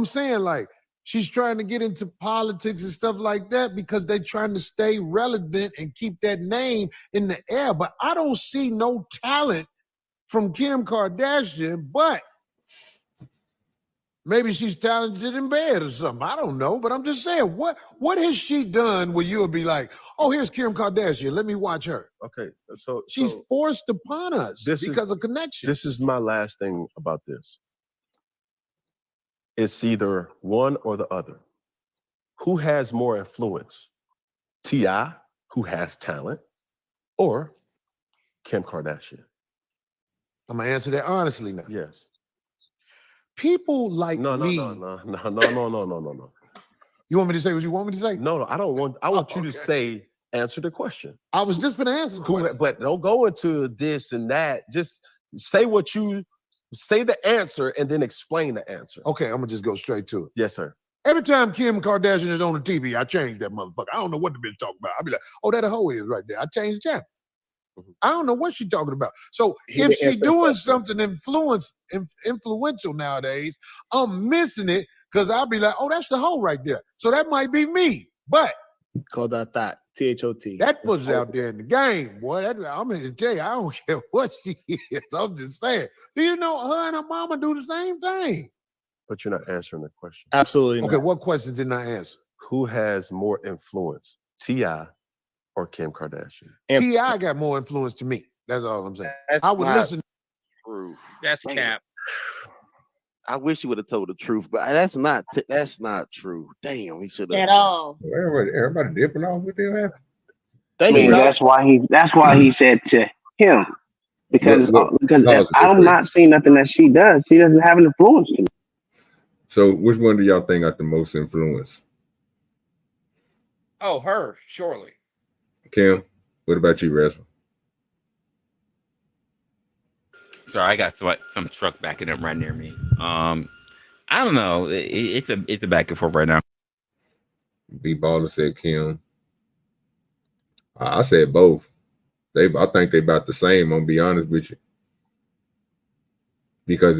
saying she's trying to get into politics and stuff like that because they're trying to stay relevant and keep that name in the air. But I don't see no talent from Kim Kardashian, but maybe she's talented in bed or something. I don't know, but I'm just saying, what has she done where you'll be like, oh, here's Kim Kardashian, let me watch her. Okay, so she's forced upon us because of connection. This is my last thing about this. It's either one or the other. Who has more influence? T.I., who has talent, or Kim Kardashian? I'm gonna answer that honestly now. Yes. People like me. No. You want me to say what you want me to say? No, I don't want. I want you to answer the question. I was just gonna answer the question. But don't go into this and that. Just say the answer and then explain the answer. Okay, I'm gonna just go straight to it. Yes, sir. Every time Kim Kardashian is on the TV, I change that motherfucker. I don't know what the bitch talking about. I be like, oh, that a hoe is right there. I change the channel. I don't know what she's talking about. So if she doing something influential nowadays, I'm missing it because I'll be like, oh, that's the hoe right there. So that might be me. But call that THOT. That puts it out there in the game, boy. I'm here to tell you, I don't care what she is. I'm just saying. Do you know her and her mama do the same thing? But you're not answering the question. Absolutely Okay, what question didn't I answer? Who has more influence, T.I. or Kim Kardashian? T.I. got more influence to me. That's all I'm saying. That's I would not listen. True. That's cap. I wish he would have told the truth, but that's not true. Damn, he should have. At all. Everybody dipping off with them. That's why he said to him, because I'm not seeing nothing that she does. She doesn't have an influence to me. So which one do y'all think got the most influence? Oh, her, surely. Kim, what about you, Resla? Sorry, I got some truck backing up right near me. I don't know. It's a back and forth right now. B-Baller said Kim. I said both. I think they about the same. I'm gonna be honest with you, because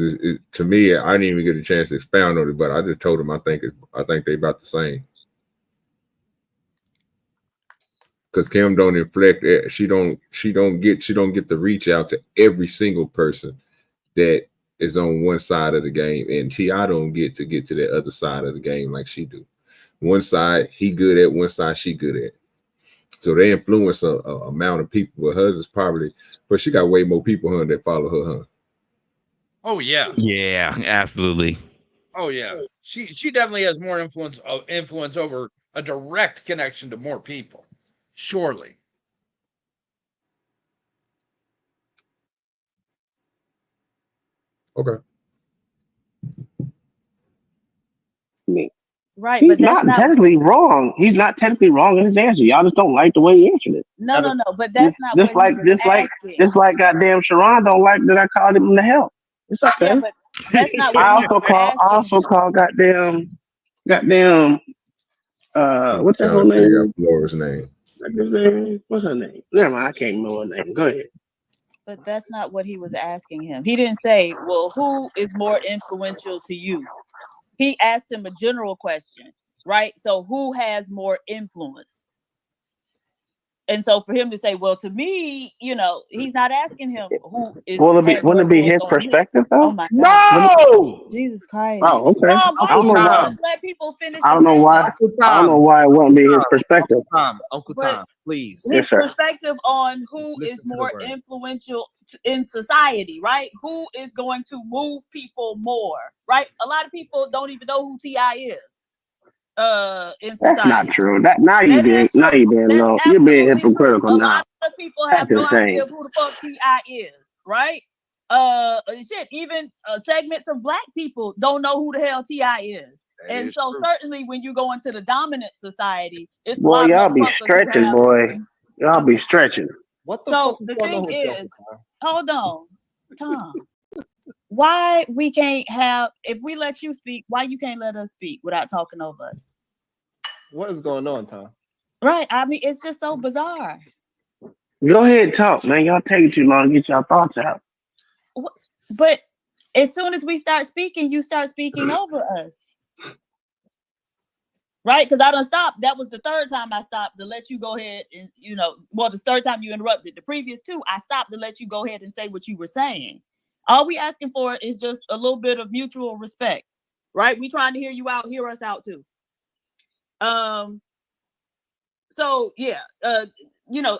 to me, I didn't even get a chance to expound on it. But I just told them I think they about the same. Because Kim don't inflect. She don't get the reach out to every single person that is on one side of the game, and T.I. don't get to that other side of the game like she do. One side he good at, one side she good at. So they influence a amount of people. But hers is probably, but she got way more people that follow her, huh? Oh yeah. Yeah, absolutely. Oh yeah. She definitely has more influence over a direct connection to more people. Surely. Okay. Right, He's but that's not technically wrong. He's not technically wrong in his answer. Y'all just don't like the way he answered it. No, but that's not what he was asking. Just like goddamn Sharon don't like that I called him the help. It's okay. Yeah, but that's not what I he was also call goddamn what's that whole name? Laura's name. What's her name? Never mind, I can't remember her name. Go ahead. But that's not what he was asking him. He didn't say, well, who is more influential to you? He asked him a general question, right? So who has more influence? And so for him to say, well, to me, he's not asking him who is. Wouldn't it be his perspective though? Oh my God. No! Jesus Christ. Oh, okay. No, I don't know why. just let people finish. I don't know why. I don't know why it wouldn't be his perspective. Uncle Tom, please. His perspective on who is more influential in society, right? Who is going to move people more, right? A lot of people don't even know who T.I. is. In society. That's not true. Now you're being hypocritical now. A lot of people have no idea who the fuck T.I. is, right? Even segments of Black people don't know who the hell T.I. is. And so certainly when you go into the dominant society, it's boy, y'all be stretching, boy. Y'all be stretching. What the so fuck the thing is, hold on, Tom. Why we can't have, if we let you speak, why you can't let us speak without talking over us? What is going on, Tom? Right. I mean, it's just so bizarre. Go ahead and talk, man. Y'all taking too long to get y'all thoughts out. But as soon as we start speaking, you start speaking over us. Right? Because I done stopped. That was the third time I stopped to let you go ahead and, the third time you interrupted. The previous two, I stopped to let you go ahead and say what you were saying. All we asking for is just a little bit of mutual respect, right? We trying to hear you out, hear us out too. So yeah, a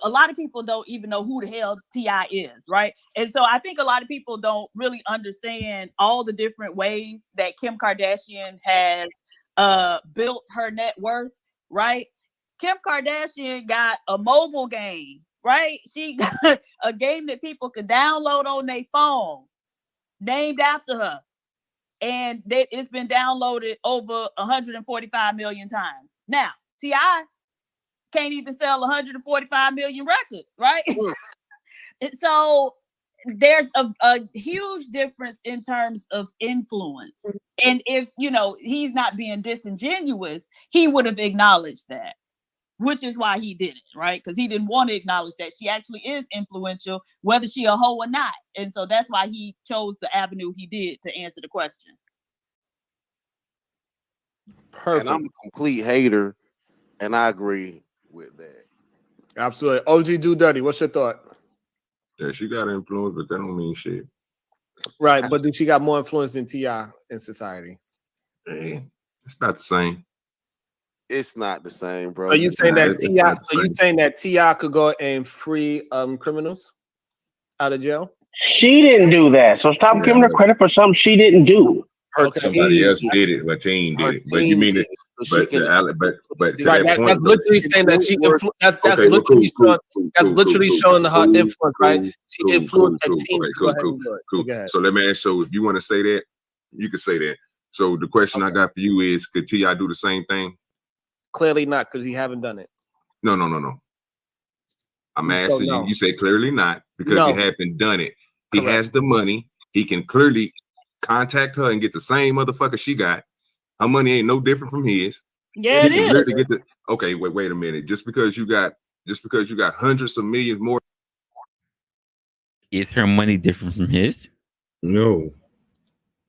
lot of people don't even know who the hell T.I. is, right? And so I think a lot of people don't really understand all the different ways that Kim Kardashian has built her net worth, right? Kim Kardashian got a mobile game, right? She got a game that people could download on their phone named after her. And it's been downloaded over 145 million times. Now, T.I. can't even sell 145 million records, right? And so there's a huge difference in terms of influence. And if, he's not being disingenuous, he would have acknowledged that, which is why he did it, right? Because he didn't want to acknowledge that she actually is influential, whether she a hoe or not. And so that's why he chose the avenue he did to answer the question. Perfect. And I'm a complete hater, and I agree with that. Absolutely. OGDoDirty, what's your thought? Yeah, she got influence, but that don't mean shit. Right, but do she got more influence than T.I. in society? Hey, it's about the same. It's not the same, bro. So you saying that T.I. So you saying that T.I. could go and free criminals out of jail? She didn't do that, so stop giving her credit for something she didn't do. Somebody else did it. Her team did it. But you mean it? But to right, that point, that's literally saying that she that's literally showing her influence, right? She influenced a team. Cool. So let me ask. So if you want to say that, you can say that. So the question I got for you is: could T.I. do the same thing? Clearly not, because he haven't done it. No. I'm asking you. You say clearly not because he haven't done it. He has the money. He can clearly contact her and get the same motherfucker she got. Her money ain't no different from his. Yeah, it is. Okay, wait a minute. Just because you got hundreds of millions more. Is her money different from his? No.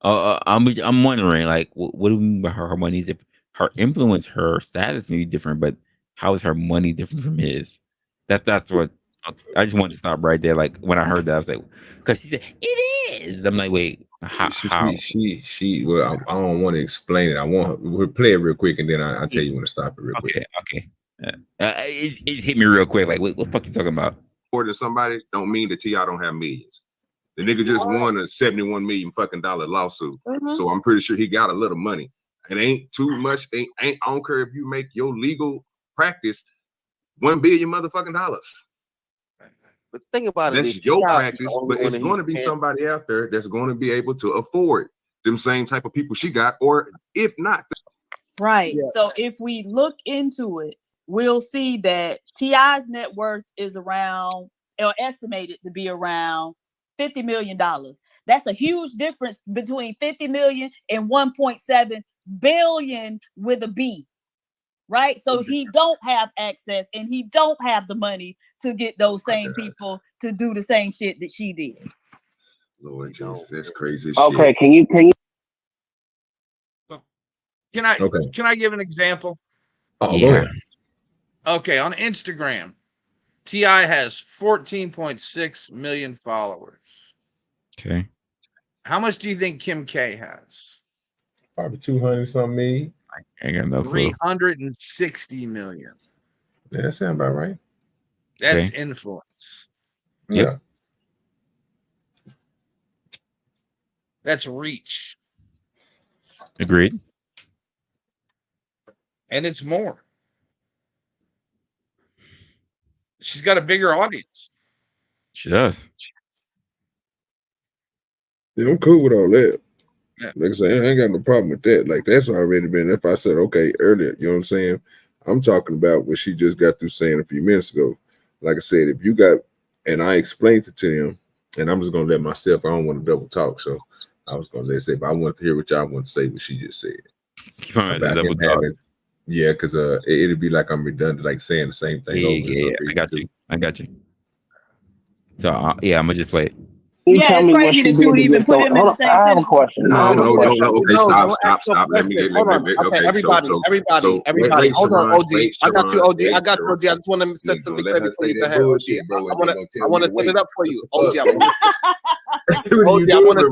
I'm wondering, like, what do we mean by her money different? Her influence, her status may be different, but how is her money different from his? That's what I just wanted to stop right there. Like when I heard that, I was like, because she said it is. I'm like, wait, how? She well, I don't want to explain it. We'll play it real quick, and then I'll tell you when to stop it real quick. Okay. It hit me real quick. Like, what the fuck you talking about? More than somebody don't mean that T.I. don't have millions. The nigga just won a $71 million lawsuit. So I'm pretty sure he got a little money. It ain't too much. Ain't I don't care if you make your legal practice $1 billion motherfucking dollars. But think about it. That's your practice, but it's going to be somebody out there that's going to be able to afford them same type of people she got, or if not. Right. Yeah. So if we look into it, we'll see that T.I.'s net worth is around, or estimated to be around $50 million. That's a huge difference between 50 million and 1.7 billion with a B. Right? So he don't have access and he don't have the money to get those same people to do the same shit that she did. Lord Jesus, that's crazy okay, shit. Can you Can I give an example? Oh, yeah. Okay, on Instagram, T.I. has 14.6 million followers. Okay. How much do you think Kim K has? Probably 200 something million. I got no clue. 360 million. Yeah, that sounds about right. That's influence. Yeah. That's reach. Agreed. And it's more. She's got a bigger audience. She does. Yeah, I'm cool with all that. Yeah. Like I said, I ain't got no problem with that. Like that's already been. If I said okay earlier, you know what I'm saying? I'm talking about what she just got through saying a few minutes ago. Like I said, if you got, and I explained it to them, and I'm just gonna let myself. I don't want to double talk, so I was gonna let it say. But I want to hear what y'all want to say. What she just said about him having. Yeah, because it'd be like I'm redundant, like saying the same thing. Yeah. I got you. So I'm gonna just play it. Yeah, it's crazy that you would even put him in the same sentence. I have a question. No. Okay, stop. Let me. Okay, everybody. Hold on, OG. I got you, OG. I just want to set something clear before you go ahead, OG. I want to set it up for you, OG. I want to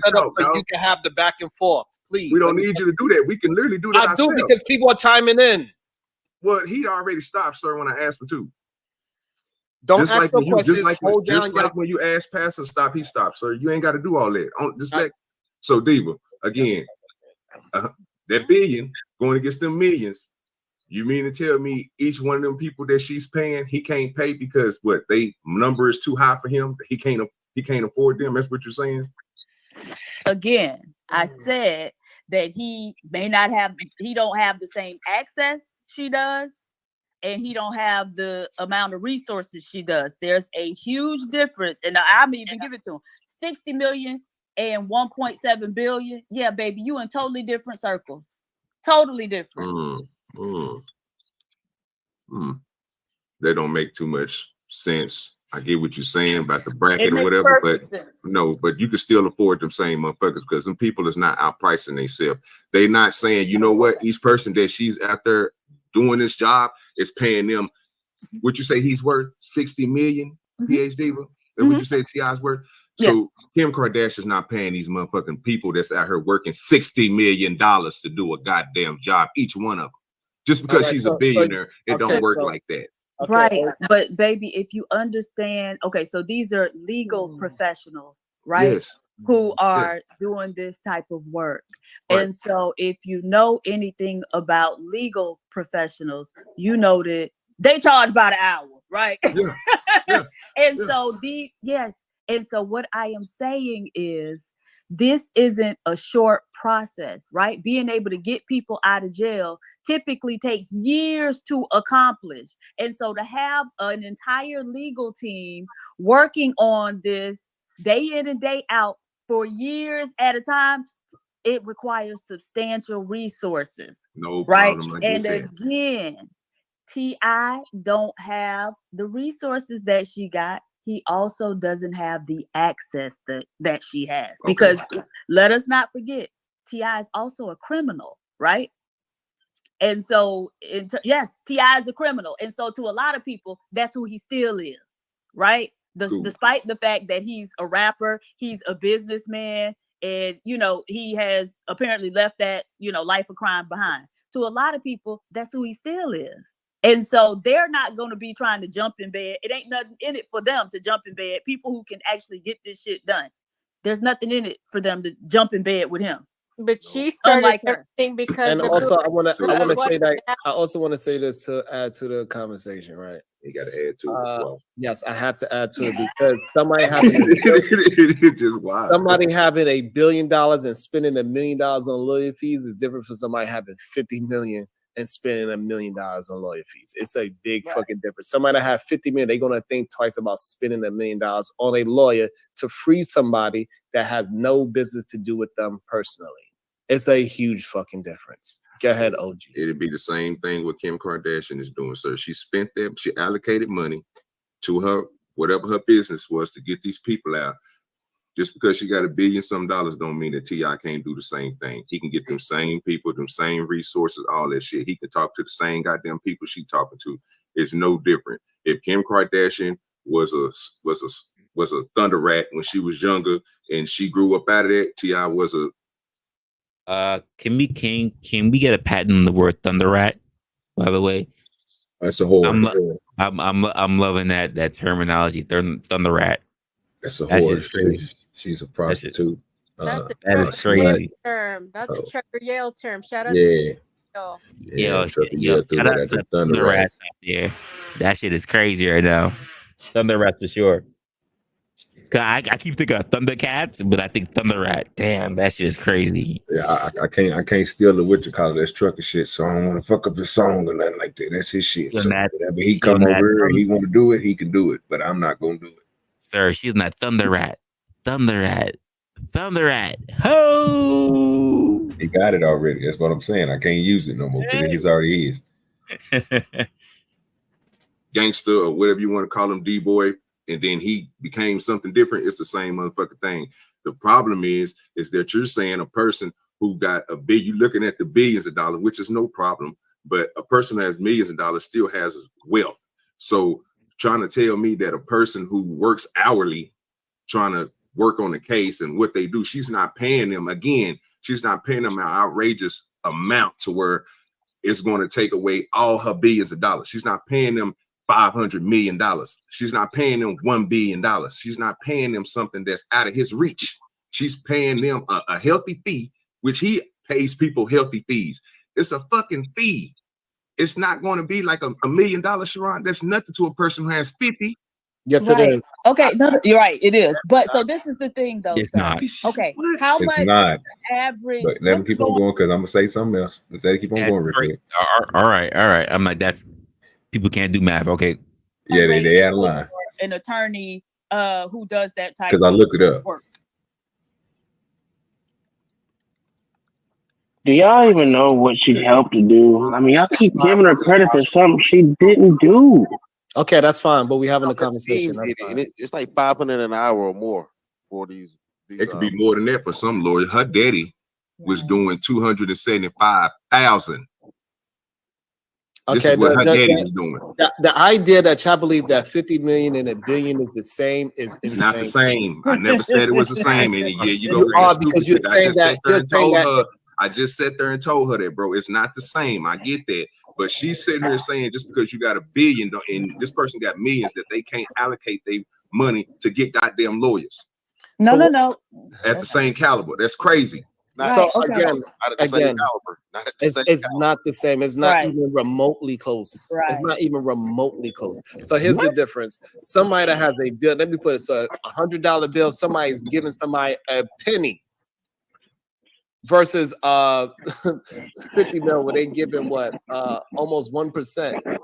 set up so you can have the back and forth. Please. We don't need you to do that. We can literally do that. I do because people are chiming in. Well, he already stopped, sir, when I asked him to. Don't just ask like questions. Just like when you ask Pastor stop, he stops, sir. You ain't got to do all that. So Diva, again, that billion going against them millions. You mean to tell me each one of them people that she's paying, he can't pay because what they number is too high for him? He can't afford them. That's what you're saying. Again, I said that he don't have the same access she does. and he don't have the amount of resources she does. There's a huge difference, and I'm even give it to him. 60 million and 1.7 billion. Yeah, baby, you in totally different circles. Totally different. That don't make too much sense. I get what you're saying about the bracket or whatever, but no, but you can still afford them same motherfuckers because them people is not outpricing themselves. They not saying, you know what, each person that she's out there doing this job is paying them. Would you say he's worth 60 million? PhD? And would you say T.I.'s worth? So Kim Kardashian's not paying these motherfucking people that's out here working $60 million to do a goddamn job, each one of them. Just because she's a billionaire, it don't work like that. Right. But baby, if you understand, so these are legal professionals, right? Yes. Who are doing this type of work. Right. And so if you know anything about legal professionals, you know that they charge by the hour, right? And so and so what I am saying is this isn't a short process, right? Being able to get people out of jail typically takes years to accomplish. And so to have an entire legal team working on this day in and day out for years at a time, it requires substantial resources. No right? problem. And again, T.I. don't have the resources that she got. He also doesn't have the access that she has. Because let us not forget, T.I. is also a criminal, right? And so, yes, T.I. is a criminal. And so to a lot of people, that's who he still is, right? Despite the fact that he's a rapper, he's a businessman, and, he has apparently left that, life of crime behind. To a lot of people, that's who he still is. And so they're not going to be trying to jump in bed. It ain't nothing in it for them to jump in bed. People who can actually get this shit done. There's nothing in it for them to jump in bed with him. But she started everything because. And also, I want to say that I also want to say this to add to the conversation, right? You got to add to it. Yes, I have to add to it because somebody having $1 billion and spending $1 million on lawyer fees is different from somebody having 50 million and spending $1 million on lawyer fees. It's a big fucking difference. Somebody that have 50 million, they're gonna think twice about spending $1 million on a lawyer to free somebody that has no business to do with them personally. It's a huge fucking difference. Go ahead, OG. It'd be the same thing what Kim Kardashian is doing, sir. She spent them, she allocated money to her, whatever her business was, to get these people out. Just because she got $1 billion some dollars don't mean that T.I. can't do the same thing. He can get them same people, them same resources, all that shit. He can talk to the same goddamn people she talking to. It's no different. If Kim Kardashian was a thunder rat when she was younger and she grew up out of that, T.I. was a can we get a patent on the word thunder rat, by the way? That's a whole I'm loving that terminology, thunder rat. That's a whore. She's a prostitute. That is crazy. Term. That's a Trucker Yale term. Shout out to Yale. Shout out to thunder rats out there. That shit is crazy right now. Thunder rat for sure. I keep thinking of Thundercats, but I think Thunder Rat. Damn, that shit is crazy. Yeah, I can't steal the what you call it. That's trucker shit. So I don't want to fuck up his song or nothing like that. That's his shit. So, he come over here, he want to do it, he can do it, but I'm not gonna do it. Sir, she's not Thunder Rat. Thunder Rat. Thunder Rat. Ho! He got it already. That's what I'm saying. I can't use it no more because he's already is. Gangster or whatever you want to call him, D-boy. And then he became something different. It's the same motherfucking thing. The problem is that you're saying a person who got you're looking at the billions of dollars, which is no problem, but a person who has millions of dollars still has wealth. So trying to tell me that a person who works hourly, trying to work on the case and what they do, she's not paying them. Again, she's not paying them an outrageous amount to where it's going to take away all her billions of dollars. She's not paying them $500 million. She's not paying them $1 billion. She's not paying them something that's out of his reach. She's paying them a healthy fee, which he pays people healthy fees. It's a fucking fee. It's not going to be like $1 million, Sharon. That's nothing to a person who has 50. Yes, it is. Okay, no, you're right. It is. But so this is the thing, though. It's not. Okay, how much average? But let me keep on going because I'm gonna say something else. Let's keep on going real quick. All right. I'm like, that's People can't do math. Okay. Yeah, they out of line. An attorney who does that type. Because I looked it up. Work. Do y'all even know what she helped to do? I mean, y'all keep giving her credit for something she didn't do. Okay, that's fine, but we having a conversation. It's like $500 an hour or more for these. It could be more than that for some lawyers. Her daddy was doing $275,000. This is what her daddy was doing. The idea that y'all believe that 50 million and $1 billion is the same is it's not the same. I never said it was the same. And yeah, you go because you're saying that. I just sat there and told her that, bro, it's not the same. I get that. But she's sitting here saying just because you got $1 billion and this person got millions that they can't allocate their money to get goddamn lawyers. No. At the same caliber. That's crazy. So again, it's not the same. It's not even remotely close. It's not even remotely close. So here's the difference. Somebody that has a bill, let me put it so $100 bill, somebody's giving somebody a penny versus 50 mil where they giving what almost 1%.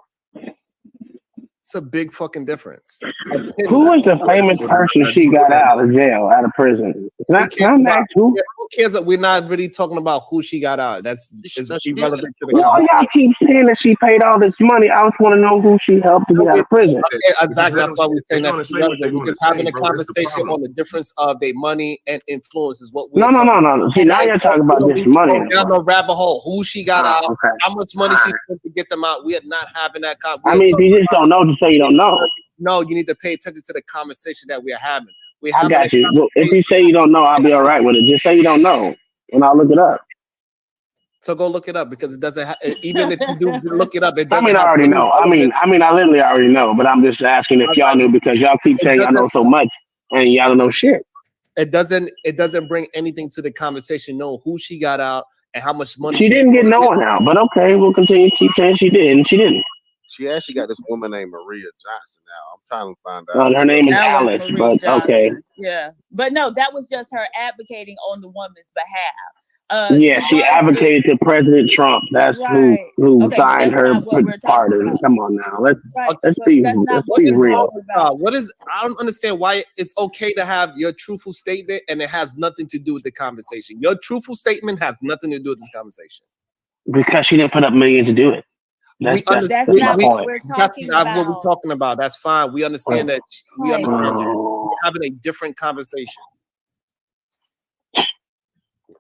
It's a big fucking difference. Who was the famous person she got out of jail, out of prison? Who cares? We're not really talking about who she got out. That's irrelevant to the conversation. Y'all keep saying that she paid all this money. I just want to know who she helped to get out of prison. Okay, exactly. That's why we're saying that's irrelevant. We're just having a conversation on the difference of their money and influence is what we're No. See, now you're talking about this money. Down the rabbit hole. Who she got out, how much money she spent to get them out. We are not having that conversation. I mean, if you just don't know, just say you don't know. No, you need to pay attention to the conversation that we are having. I got you. Well, if you say you don't know, I'll be all right with it. Just say you don't know, and I'll look it up. So go look it up because it doesn't. Even if you do look it up, it I doesn't. mean, I already know. I literally already know. But I'm just asking if y'all knew because y'all keep saying y'all know so much, and y'all don't know shit. It doesn't bring anything to the conversation. Know who she got out and how much money she didn't get no one out. But okay, we'll continue to keep saying she did, and she didn't. She actually got this woman named Maria Johnson now. I'm trying to find out. Well, her name is Alice, but Johnson. Okay. Yeah, but no, that was just her advocating on the woman's behalf. She advocated to President Trump. That's who signed her pardon. Come on now, let's be real. What is? I don't understand why it's okay to have your truthful statement and it has nothing to do with the conversation. Your truthful statement has nothing to do with this conversation. Because she didn't put up millions to do it. That's not what we're talking about. That's not what we're talking about. That's fine. We understand that. We understand that. We're having a different conversation.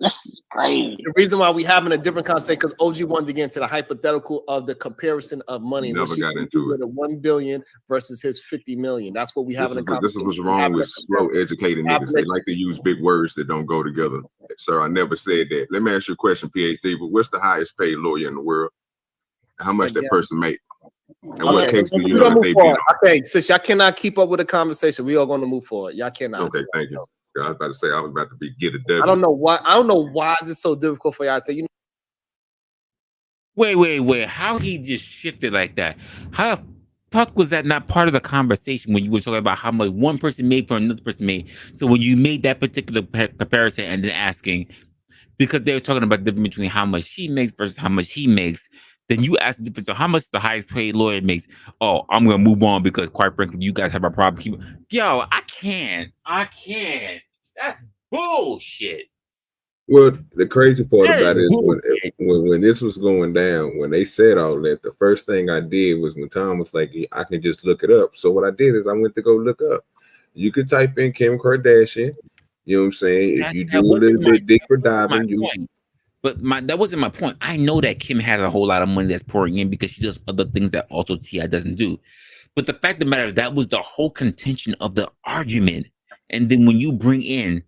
That's crazy. The reason why we having a different conversation because OG wanted to get into the hypothetical of the comparison of money. Never got into it. The 1 billion versus his 50 million. That's what we having a conversation. This is what's wrong with slow educated niggas. They like to use big words that don't go together. Sir, I never said that. Let me ask you a question, PhD. But what's the highest paid lawyer in the world? How much that person make? And what case do you know that they did? Okay, since y'all cannot keep up with the conversation, we are going to move forward. Y'all cannot. Okay, thank you. I was about to say I was about to get a W. I don't know why is it so difficult for y'all to say, Wait. How he just shifted like that? How the fuck was that not part of the conversation when you were talking about how much one person made for another person made? So when you made that particular comparison and then asking, because they were talking about the difference between how much she makes versus how much he makes, then you ask the difference of how much the highest paid lawyer makes. Oh, I'm gonna move on because quite frankly, you guys have a problem. Yo, I can't. That's bullshit. Well, the crazy part about it is when this was going down, when they said all that, the first thing I did was when Tom was like, I can just look it up. So what I did is I went to go look up. You could type in Kim Kardashian. You know what I'm saying? If you do a little bit deeper diving, But that wasn't my point. I know that Kim has a whole lot of money that's pouring in because she does other things that also T.I. doesn't do. But the fact of the matter is that was the whole contention of the argument. And then when you bring in,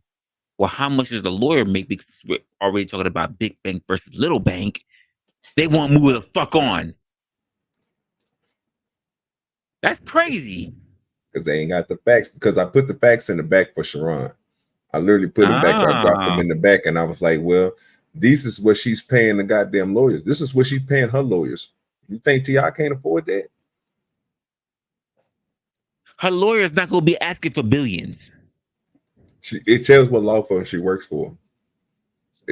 well, how much does the lawyer make? Because we're already talking about big bank versus little bank. They won't move the fuck on. That's crazy. Because they ain't got the facts. Because I put the facts in the back for Sharon. I literally put it back. I dropped them in the back, and I was like, well, this is what she's paying the goddamn lawyers. This is what she's paying her lawyers. You think T.I. can't afford that? Her lawyer is not going to be asking for billions. It tells what law firm she works for.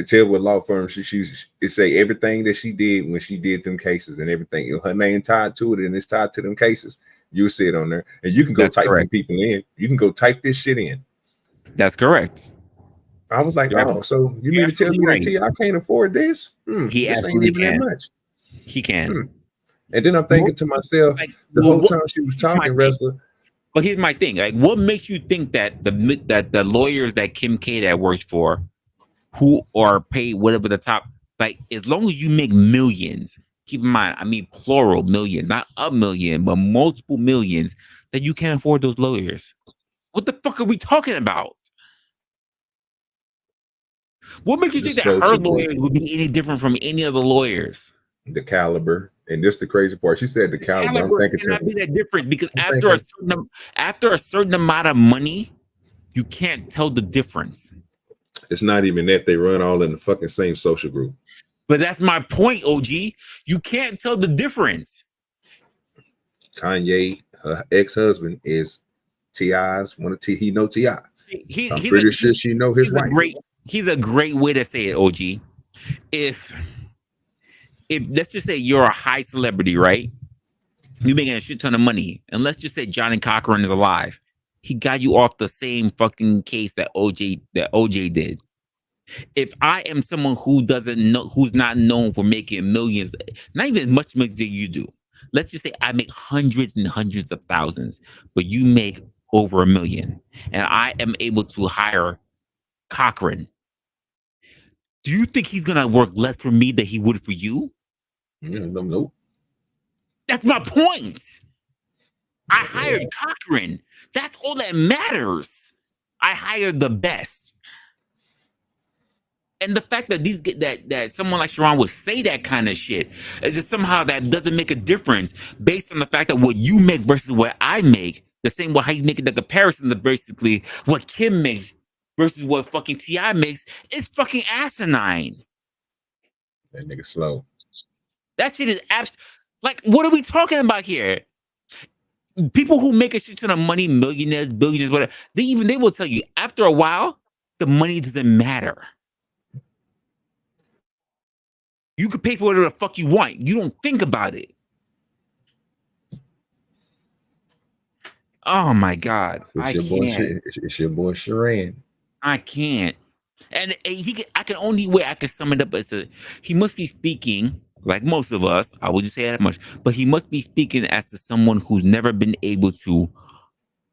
tell what law firm it say everything that she did when she did them cases and everything. Her name tied to it and it's tied to them cases. You'll see it on there, and you can go type them people in. You can go type this shit in. That's correct. I was like, oh, so you mean to tell me that T.I. can't afford this? He this absolutely ain't even can. that much. He can. And then I'm thinking to myself, the whole time she was talking, Wrestler. But here's my thing: like, what makes you think that the lawyers that Kim K that works for, who are paid whatever the top, like, as long as you make millions, keep in mind, I mean plural millions, not a million, but multiple millions, that you can't afford those lawyers? What the fuck are we talking about? What makes you think that her lawyers would be any different from any other lawyers? The caliber, and this the crazy part. She said the caliber. I'm thinking cannot be that different because after a certain amount of money, you can't tell the difference. It's not even that they run all in the fucking same social group. But that's my point, OG. You can't tell the difference. Kanye, her ex-husband, is T.I.'s one of T. He know T.I. I'm pretty sure she know his wife. He's a great way to say it, OG. If let's just say you're a high celebrity, right? You're making a shit ton of money, and let's just say Johnny Cochran is alive. He got you off the same fucking case that OJ did. If I am someone who doesn't know, who's not known for making millions, not even as much money that you do. Let's just say I make hundreds and hundreds of thousands, but you make over $1 million, and I am able to hire Cochran. Do you think he's gonna work less for me than he would for you? No. That's my point. I hired Cochran. That's all that matters. I hired the best. And the fact that that someone like Sharon would say that kind of shit is just somehow that doesn't make a difference based on the fact that what you make versus what I make, the same way how you make the comparison of basically what Kim makes versus what fucking T.I. makes is fucking asinine. That nigga slow. That shit is like, what are we talking about here? People who make a shit ton of money, millionaires, billionaires, whatever, they will tell you after a while, the money doesn't matter. You could pay for whatever the fuck you want. You don't think about it. Oh my God. It's your boy Sharon. I can't. And I can only way I can sum it up as he must be speaking, like most of us, I would just say that much, but he must be speaking as to someone who's never been able to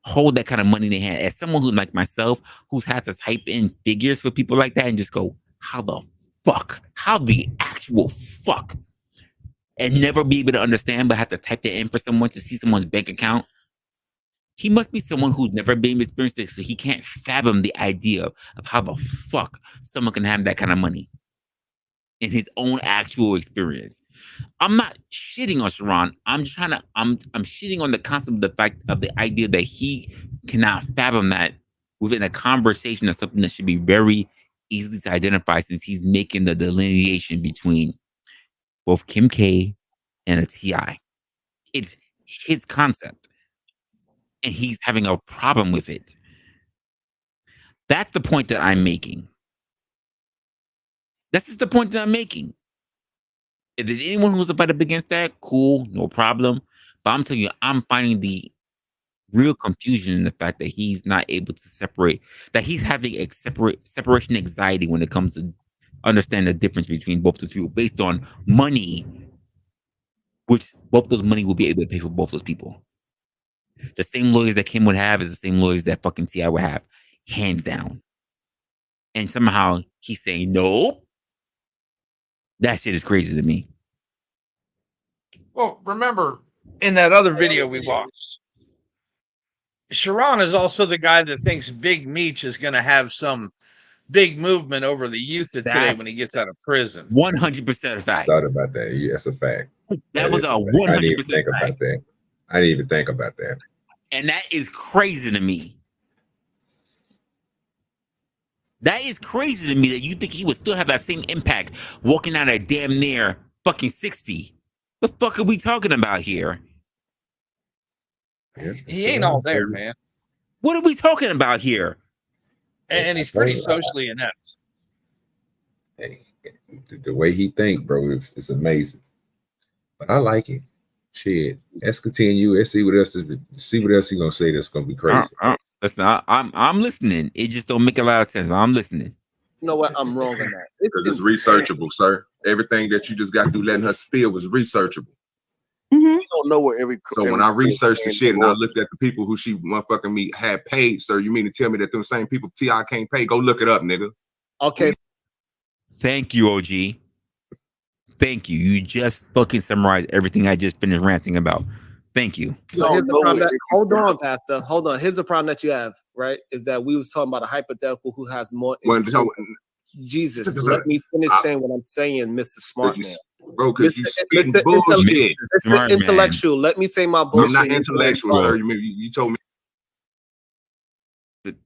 hold that kind of money in their hand. As someone who, like myself, who's had to type in figures for people like that and just go, how the fuck? How the actual fuck? And never be able to understand, but have to type that in for someone to see someone's bank account. He must be someone who's never been experienced it, so he can't fathom the idea of how the fuck someone can have that kind of money in his own actual experience. I'm not shitting on Sharon. I'm just trying to. I'm shitting on the concept of the fact of the idea that he cannot fathom that within a conversation of something that should be very easily to identify, since he's making the delineation between both Kim K and a T.I. It's his concept. And he's having a problem with it. That's the point that I'm making. That's just the point that I'm making. If there's anyone who's about up against that, cool, no problem. But I'm telling you, I'm finding the real confusion in the fact that he's not able to separate, that he's having a separation anxiety when it comes to understand the difference between both those people based on money, which both those money will be able to pay for both those people. The same lawyers that Kim would have is the same lawyers that fucking T.I. would have, hands down. And somehow he's saying, no. That shit is crazy to me. Well, remember in that other video we watched, Sharon is also the guy that thinks Big Meech is going to have some big movement over the youth of today when he gets out of prison. 100% a fact. Thought about that. Yeah, that's a fact. That was a 100% I didn't even think about that. I didn't even think about that. And that is crazy to me. That is crazy to me that you think he would still have that same impact walking out at damn near fucking 60. The fuck are we talking about here? He ain't all there, man. What are we talking about here? And he's pretty socially inept. Hey, the way he think, bro, it's amazing. But I like it. Shit, let's continue. Let's see what else he gonna say that's gonna be crazy. Listen, I'm listening. It just don't make a lot of sense. But I'm listening. You know what? I'm wrong on that. Because it's researchable, sir. Everything that you just got through letting her spill was researchable. You don't know where every. So when I researched the shit and I looked at the people who she motherfucking me had paid, sir, you mean to tell me that them same people T.I. can't pay? Go look it up, nigga. Okay. Thank you, OG. Thank you. You just fucking summarized everything I just finished ranting about. Thank you. So here's the problem hold on, Pastor. Hold on. Here's the problem that you have, right? Is that we was talking about a hypothetical who has more. Jesus, let me finish saying what I'm saying, Mr. Smart Man. Bro, because you spitting bullshit. Mr. Intellectual, let me say my bullshit. I'm not intellectual, sir. You told me.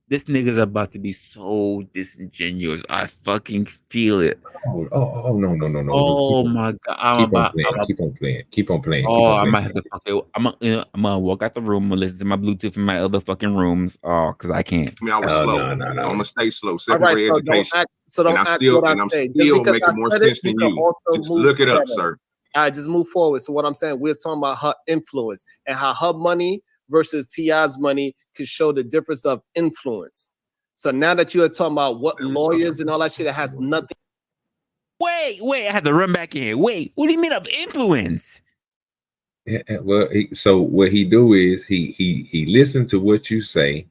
This nigga's about to be so disingenuous. I fucking feel it. No. Oh my god! Keep on playing. Oh, I might have to. I'm gonna walk out the room and listen to my Bluetooth in my other fucking rooms. Oh, because I can't. I mean, I was slow. I'm gonna stay slow. Secondary education. I'm still making more sense than you. Just look it up, sir. I just move forward. So what I'm saying, we're talking about her influence and how her money versus T.I.'s money could show the difference of influence. So now that you are talking about what lawyers and all that shit, it has nothing. Wait, I have to run back in here. Wait, what do you mean of influence? Yeah, well, so what he do is he listens to what you say.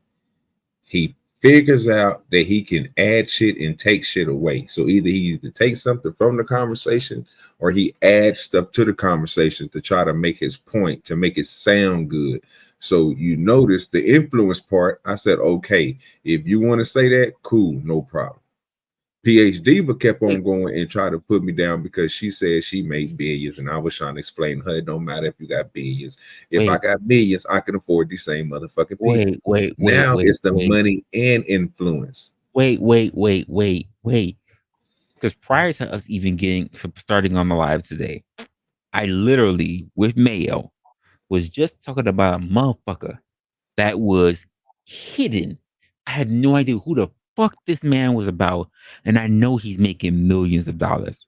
He figures out that he can add shit and take shit away. So either he takes something from the conversation or he adds stuff to the conversation to try to make his point, to make it sound good. So you notice the influence part. I said, okay, if you want to say that, cool, no problem. PhD but kept on going and tried to put me down because she said she made billions, and I was trying to explain to her it don't matter if you got billions. If I got millions, I can afford these same motherfucking people. Wait. It's the money and influence. Wait. Because prior to us even starting on the live today, I literally with Mayo was just talking about a motherfucker that was hidden. I had no idea who the fuck this man was about, and I know he's making millions of dollars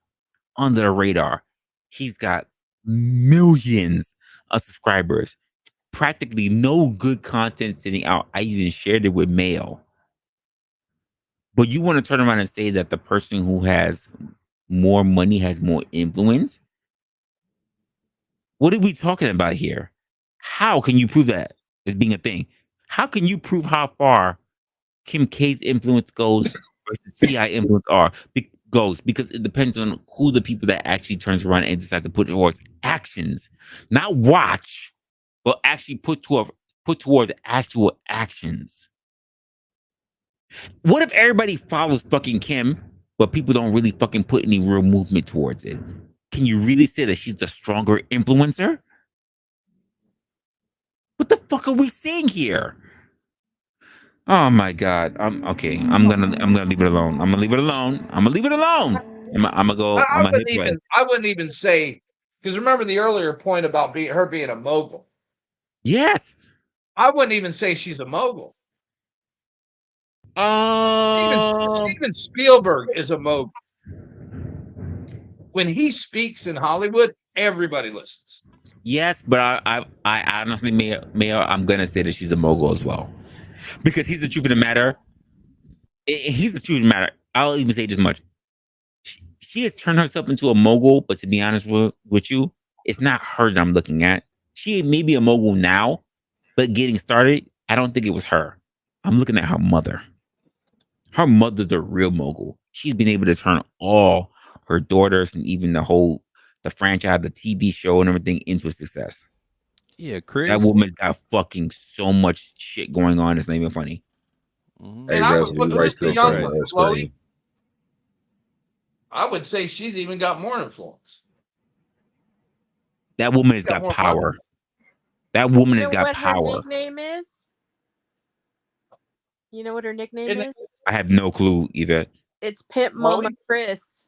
under the radar. He's got millions of subscribers, practically no good content sitting out. I even shared it with Mayo. But you want to turn around and say that the person who has more money has more influence? What are we talking about here? How can you prove that as being a thing? How can you prove how far Kim K's influence goes versus T.I. influence goes? Because it depends on who the people that actually turns around and decides to put towards actions, not watch, but actually put towards actual actions. What if everybody follows fucking Kim, but people don't really fucking put any real movement towards it? Can you really say that she's the stronger influencer? What the fuck are we seeing here? Oh my god. Okay. I'm gonna leave it alone. I'm gonna leave it alone. I'm gonna go. I wouldn't even say, because remember the earlier point about her being a mogul. Yes. I wouldn't even say she's a mogul. Steven Spielberg is a mogul. When he speaks in Hollywood, everybody listens. Yes, but I honestly, Mayor, I'm gonna say that she's a mogul as well, because he's the truth of the matter. He's the truth of the matter. I'll even say this much: she has turned herself into a mogul. But to be honest with you, it's not her that I'm looking at. She may be a mogul now, but getting started, I don't think it was her. I'm looking at her mother. Her mother's the real mogul. She's been able to turn all her daughters and even the franchise, the TV show and everything into a success. Yeah, Chris. That woman's got fucking so much shit going on. It's not even funny. Hey, who's the young one, Chloe? I would say she's even got more influence. That woman has got power. That woman has got power. Her nickname is? You know what her nickname is? I have no clue, Yvette. It's Pimp Mama Chris.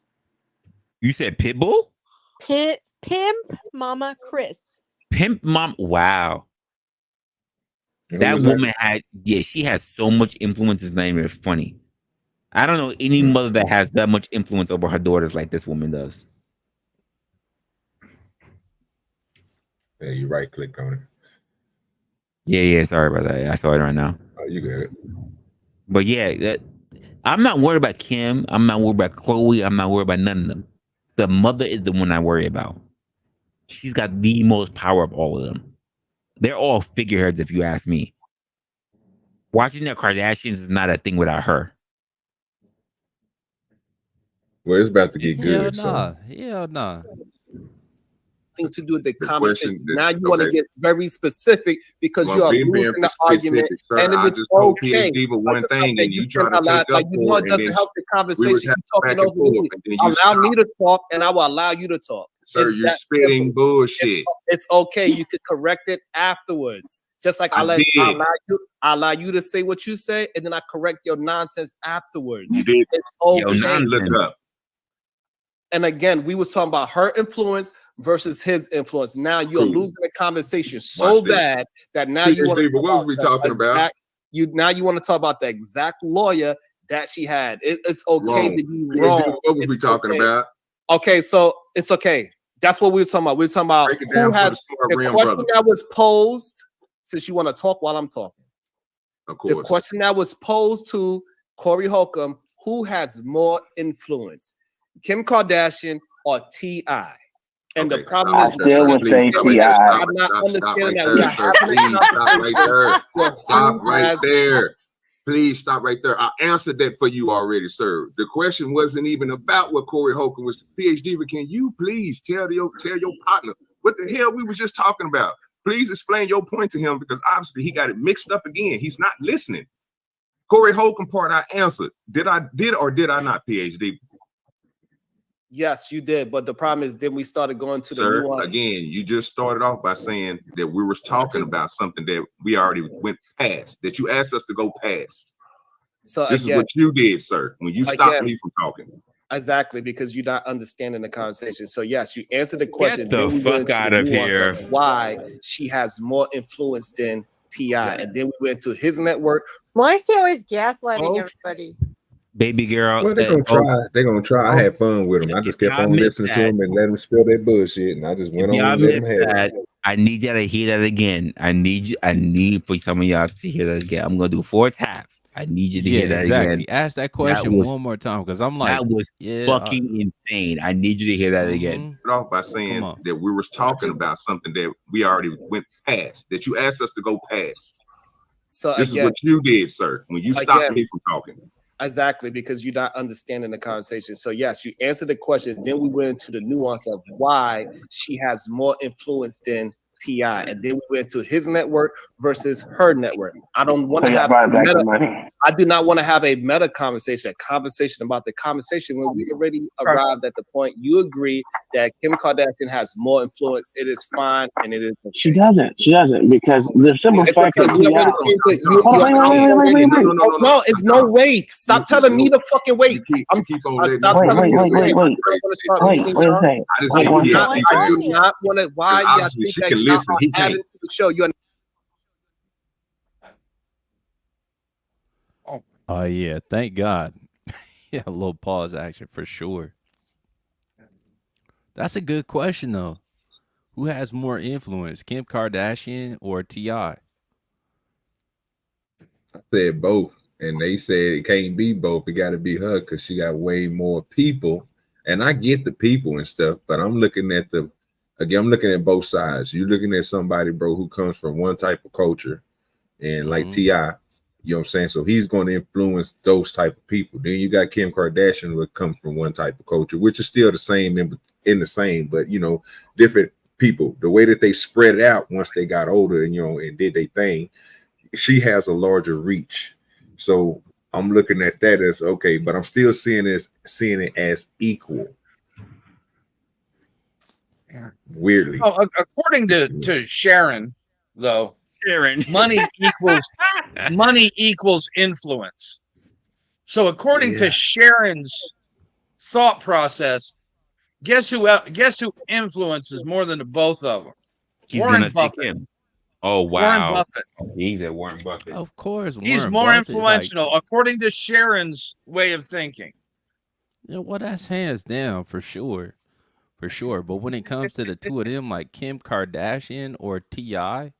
You said Pitbull? Pimp Mama Chris. Pimp Mom. Wow. That woman she has so much influence. It's not even funny. I don't know any mother that has that much influence over her daughters like this woman does. Yeah, you right clicked on it. Yeah. Sorry about that. I saw it right now. Oh, you good. But yeah, I'm not worried about Kim. I'm not worried about Chloe. I'm not worried about none of them. The mother is the one I worry about. She's got the most power of all of them. They're all figureheads, if you ask me. Watching the Kardashians is not a thing without her. Well, it's about to get good. Hell nah. To do with the The conversation. question Now you want to get very specific because Well, you are being losing the argument, sir, and I it's just told okay. PhD with one thing, and you try to allow, take like, up you know, for it it, and doesn't then help the we conversation. was You having talking back and over me. forth, and then you Allow me stop. to talk, and I will allow you to talk. Sir, It's you're that spitting simple. bullshit. It's okay. You could correct it afterwards. Just like I allow you to say what you say, and then I correct your nonsense afterwards. You did. It's okay. Look up. And again, we was talking about her influence versus his influence. Now you're losing the conversation so bad that now you want to. What was we talking about? You want to talk about the exact lawyer that she had. It's okay to be PhD, wrong. what was we talking about? Okay, so it's okay. That's what we were talking about. We were talking about Break it down who for had the smart the rim question brother. that was posed. Since you want to talk while I'm talking, of course. The question that was posed to Corey Holcomb: who has more influence, Kim Kardashian or T.I.? And the problem is, I still would say T.I. I'm not understanding that. Stop right there. Please stop right there. I answered that for you already, sir. The question wasn't even about what Corey Holcomb was. PhD, but can you please tell your partner what the hell we were just talking about? Please explain your point to him, because obviously he got it mixed up again. He's not listening. Corey Holcomb part I answered. Did or did I not, PhD? Yes, you did. But the problem is, then we started going to the nuance. Again, you just started off by saying that we were talking about something that we already went past, that you asked us to go past. So this is what you did, sir, when you stopped me from talking. Exactly, because you're not understanding the conversation. So yes, you answered the question. Get the fuck out of here. Why she has more influence than T.I. And then we went to his network. Why is he always gaslighting everybody? Baby girl. Well, they're gonna try. They're gonna try. I had fun with them. I just kept on listening to them and let them spill their bullshit, and I just went on and let them have it. I need y'all to hear that again. I need for some of y'all to hear that again. I'm gonna do 4 taps. I need you to hear that again. Ask that question one more time, because I'm like, that was fucking insane. I need you to hear that again. Off by saying that we were talking about something that we already went past, that you asked us to go past. So this is what you did, sir, when you stopped me from talking. Exactly, because you're not understanding the conversation. So yes, you answered the question. Then we went into the nuance of why she has more influence than T.I. And then we went to his network versus her network. I don't want to have I do not want to have a meta conversation, a conversation about the conversation when we already arrived at the point you agree that Kim Kardashian has more influence. It is fine, and it is okay. She doesn't, because the simple fact that no, it's no wait. Stop telling me to fucking wait. I'm keep on wait a second. I do not want to. Why y'all think that listen? He can't. To the show. You're Oh yeah, thank God. Yeah, a little pause action for sure. That's a good question though. Who has more influence, Kim Kardashian or T.I.? I said both, and they said it can't be both. It got to be her because she got way more people. And I get the people and stuff, but I'm looking at I'm looking at both sides. You're looking at somebody, bro, who comes from one type of culture, and like T.I., you know what I'm saying? So he's going to influence those type of people. Then you got Kim Kardashian, who comes from one type of culture, which is still the same in the same, but different people. The way that they spread it out once they got older and and did their thing, she has a larger reach. So I'm looking at that as okay, but I'm still seeing it as equal. Weirdly. Oh, according to Sharon, though, money equals influence. So according to Sharon's thought process, guess who influences more than the both of them? He's gonna say Kim. Oh Warren wow, Buffett. he's at Warren Buffett. Of course, He's Warren more Buffett, like, influential, according to Sharon's way of thinking. yeah, well, that's hands down for sure. For sure. But when it comes to the two of them, like Kim Kardashian or T.I.,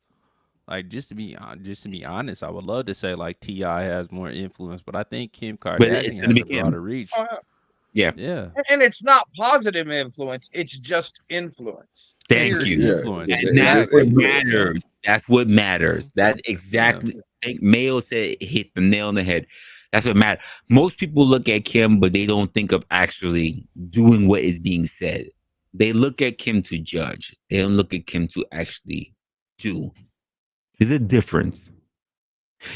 like just to be honest, I would love to say like T.I. has more influence, but I think Kim But it's Kardashian gonna has be a broader Kim. reach. Yeah. Yeah. And it's not positive influence, it's just influence. Thank It's just you. influence. And that's what Exactly. matters. That's what matters. That exactly. I think Mayo said hit the nail on the head. That's what matters. Most people look at Kim, but they don't think of actually doing what is being said. They look at Kim to judge. They don't look at Kim to actually do. There's a difference.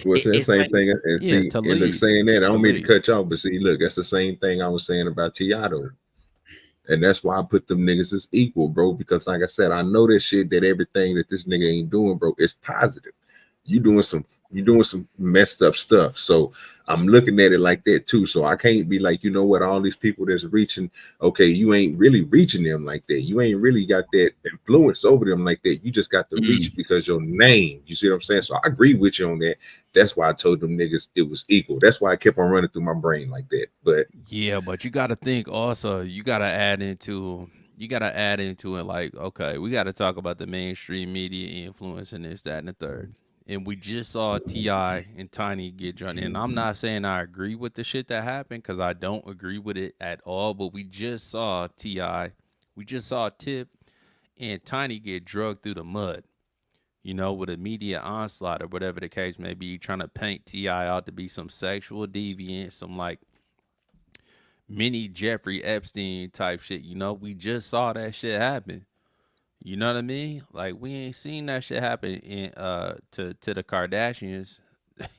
Well, it's the It's same like- thing. And Yeah, see, to and look, lead. saying that, I To don't mean to lead. cut you off, but see, look, that's the same thing I was saying about T.I. though. And that's why I put them niggas as equal, bro. Because like I said, I know that shit, that everything that this nigga ain't doing, bro, is positive. You doing some messed up stuff. So I'm looking at it like that too. So I can't be like, you know what, all these people that's reaching, okay, you ain't really reaching them like that. You ain't really got that influence over them like that. You just got the reach because your name. You see what I'm saying? So I agree with you on that. That's why I told them niggas it was equal. That's why I kept on running through my brain like that. But Yeah, but you got to think also, you got to add into it like, okay, we got to talk about the mainstream media influence and this, that, and the third. And we just saw T.I. and Tiny get drawn in. I'm not saying I agree with the shit that happened, because I don't agree with it at all, but we just saw T.I., we just saw Tip and Tiny get drugged through the mud, you know, with a media onslaught or whatever the case may be, trying to paint T.I. out to be some sexual deviant, some like mini Jeffrey Epstein type shit. You know, we just saw that shit happen. You know what I mean? Like, we ain't seen that shit happen in to the Kardashians.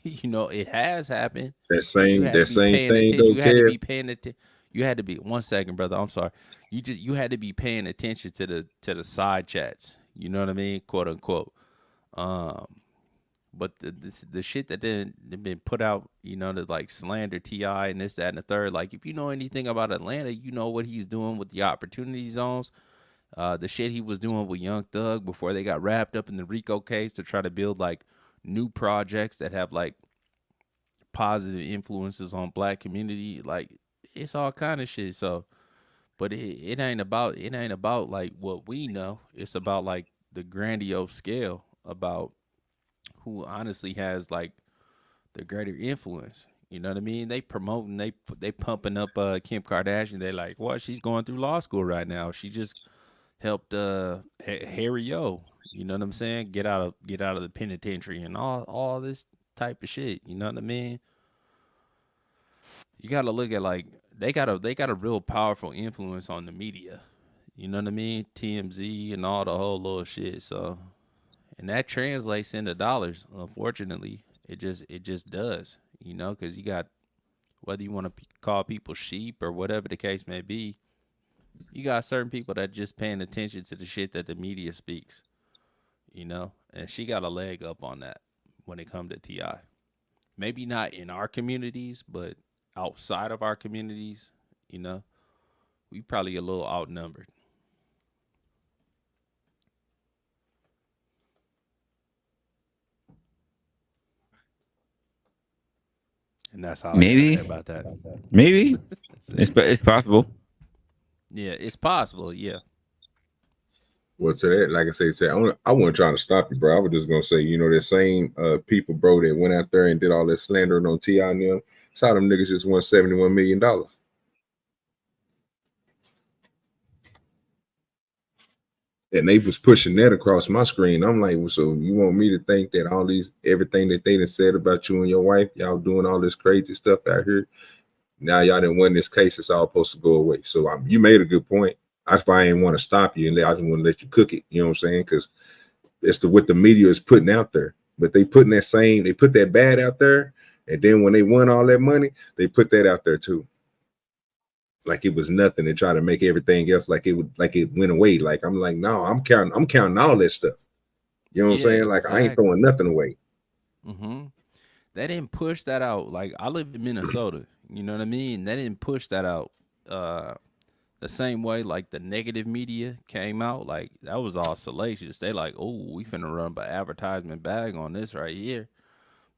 You know, it has happened. that But you same had to be paying thing attention. though, You had to Kev. be paying attention. You had to be 1 second, brother. I'm sorry. You had to be paying attention to the side chats. You know what I mean? Quote unquote. But the shit that didn't been put out, you know, to like slander T.I. and this, that, and the third. Like, if you know anything about Atlanta, you know what he's doing with the opportunity zones. The shit he was doing with Young Thug before they got wrapped up in the RICO case to try to build like new projects that have like positive influences on black community. Like, it's all kind of shit. So, but it ain't about like what we know. It's about like the grandiose scale about who honestly has like the greater influence. You know what I mean? They promoting, they pumping up Kim Kardashian. They like, what? She's going through law school right now. She just helped Harry O. You know what I'm saying? Get out of the penitentiary and all this type of shit. You know what I mean? You got to look at like they got a real powerful influence on the media. You know what I mean? TMZ and all the whole little shit. So, and that translates into dollars. Unfortunately, it just does. You know, because you got, whether you want to call people sheep or whatever the case may be, you got certain people that just paying attention to the shit that the media speaks. You know, and she got a leg up on that when it comes to T.I. Maybe not in our communities, but outside of our communities, you know, we probably a little outnumbered. And that's all I Maybe. gotta say about that. Maybe. It's possible. Yeah, it's possible. Yeah. Well, to that, like I say, I wasn't trying to stop you, bro. I was just gonna say, you know, the same people, bro, that went out there and did all that slandering on T.I. and them, saw them niggas just won $71 million. And they was pushing that across my screen. I'm like, well, so you want me to think that everything that they done said about you and your wife, y'all doing all this crazy stuff out here, now y'all didn't win this case, it's all supposed to go away. So you made a good point. That's why I didn't want to stop you, and I just want to let you cook it. You know what I'm saying? Because it's what the media is putting out there. But they put that bad out there, and then when they won all that money, they put that out there too. Like it was nothing, and try to make everything else like it went away. Like I'm like, no, I'm counting all that stuff. You know what I'm saying? Like I ain't throwing nothing away. Mm-hmm. They didn't push that out. Like, I live in Minnesota. You know what I mean? They didn't push that out the same way like the negative media came out, like that was all salacious. They like, oh, we finna run an advertisement bag on this right here.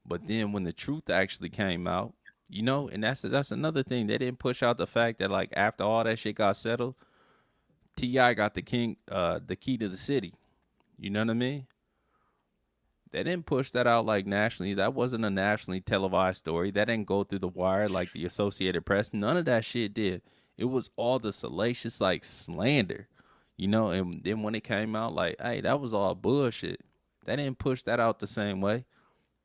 But then when the truth actually came out, and that's another thing. They didn't push out the fact that like after all that shit got settled, T.I. got the key to the city. You know what I mean? They didn't push that out like nationally. That wasn't a nationally televised story. That didn't go through the wire like the Associated Press. None of that shit did. It was all the salacious like slander, and then when it came out, like, hey, that was all bullshit. They didn't push that out the same way.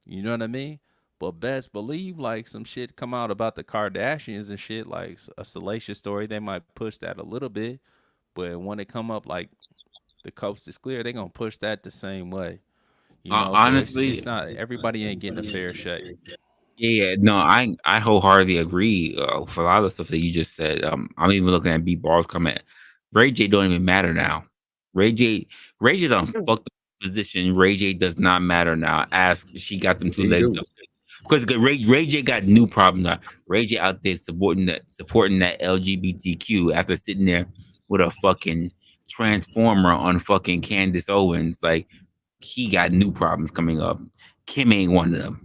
You know what I mean? But best believe like some shit come out about the Kardashians and shit, like a salacious story. They might push that a little bit, but when it come up like the coast is clear, they gonna push that the same way. Honestly, so it's not everybody ain't getting a fair shake. Yeah, no, I wholeheartedly agree with a lot of the stuff that you just said. I'm even looking at B-Ball's comment. Ray J don't even matter now. Ray J done fucked the position. Ray J does not matter now. Ask, she got them two legs up. Because Ray J got new problems now. Ray J out there supporting that LGBTQ after sitting there with a fucking transformer on fucking Candace Owens. Like, he got new problems coming up. Kim ain't one of them.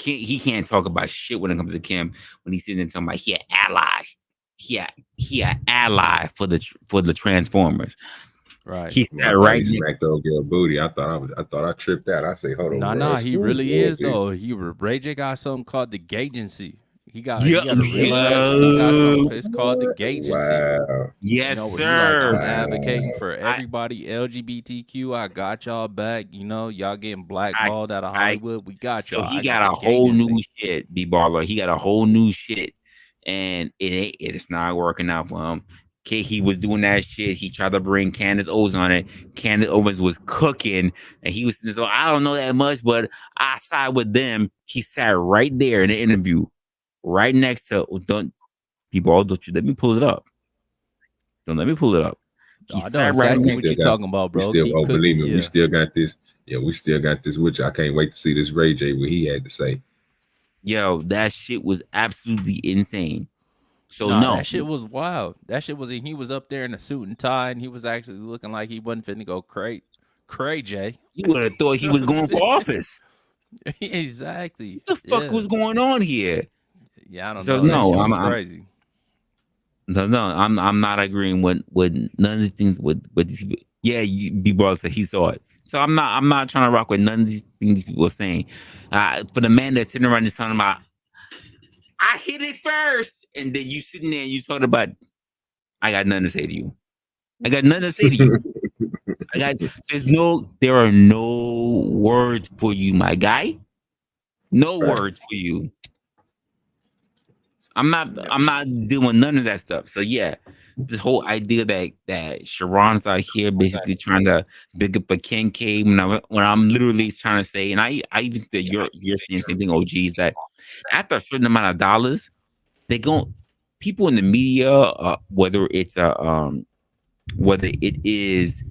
He can't talk about shit when it comes to Kim when he's sitting there talking about he an ally. He an ally for the Transformers. Right. He's right. Smacked old girl booty. I thought I tripped out. I say, hold on. Nah, he really is though. Ray J got something called the Gagency. He got a real it's called the Gagency. Wow. Yes, sir. I'm advocating for everybody LGBTQ. I got y'all back. Y'all getting blackballed out of Hollywood. We got y'all. So he got a whole new shit, B-Baller. He got a whole new shit, and it's not working out for him. Okay, he was doing that shit. He tried to bring Candace Owens on it. Candace Owens was cooking, and he was saying, so I don't know that much, but I side with them. He sat right there in the interview, right next to don't you let me pull it up. Don't let me pull it up. He sat right exactly what you're talking about, bro. Believe me, we still got this. Yeah, we still got this, which I can't wait to see this Ray J what he had to say. Yo, that shit was absolutely insane. So no, that shit was wild. That shit was he was up there in a suit and tie, and he was actually looking like he wasn't finna go cray Jay. You would have thought he was going for office. Exactly. What the fuck was going on here? Yeah, I don't know. No, I'm crazy. No, I'm not agreeing with none of the things with these people. Yeah, B-Ball said he saw it. So I'm not trying to rock with none of these things people are saying. For the man that's sitting around and talking about, I hit it first, and then you sitting there and you talking about, I got nothing to say to you. I got nothing to say to you. There are no words for you, my guy. No words for you. I'm not doing none of that stuff. So yeah, this whole idea that Sharon's out here basically trying to big up a Ken K when I'm literally trying to say, and I even think that you're saying the same thing, OG, is that after a certain amount of dollars, people in the media, whether it is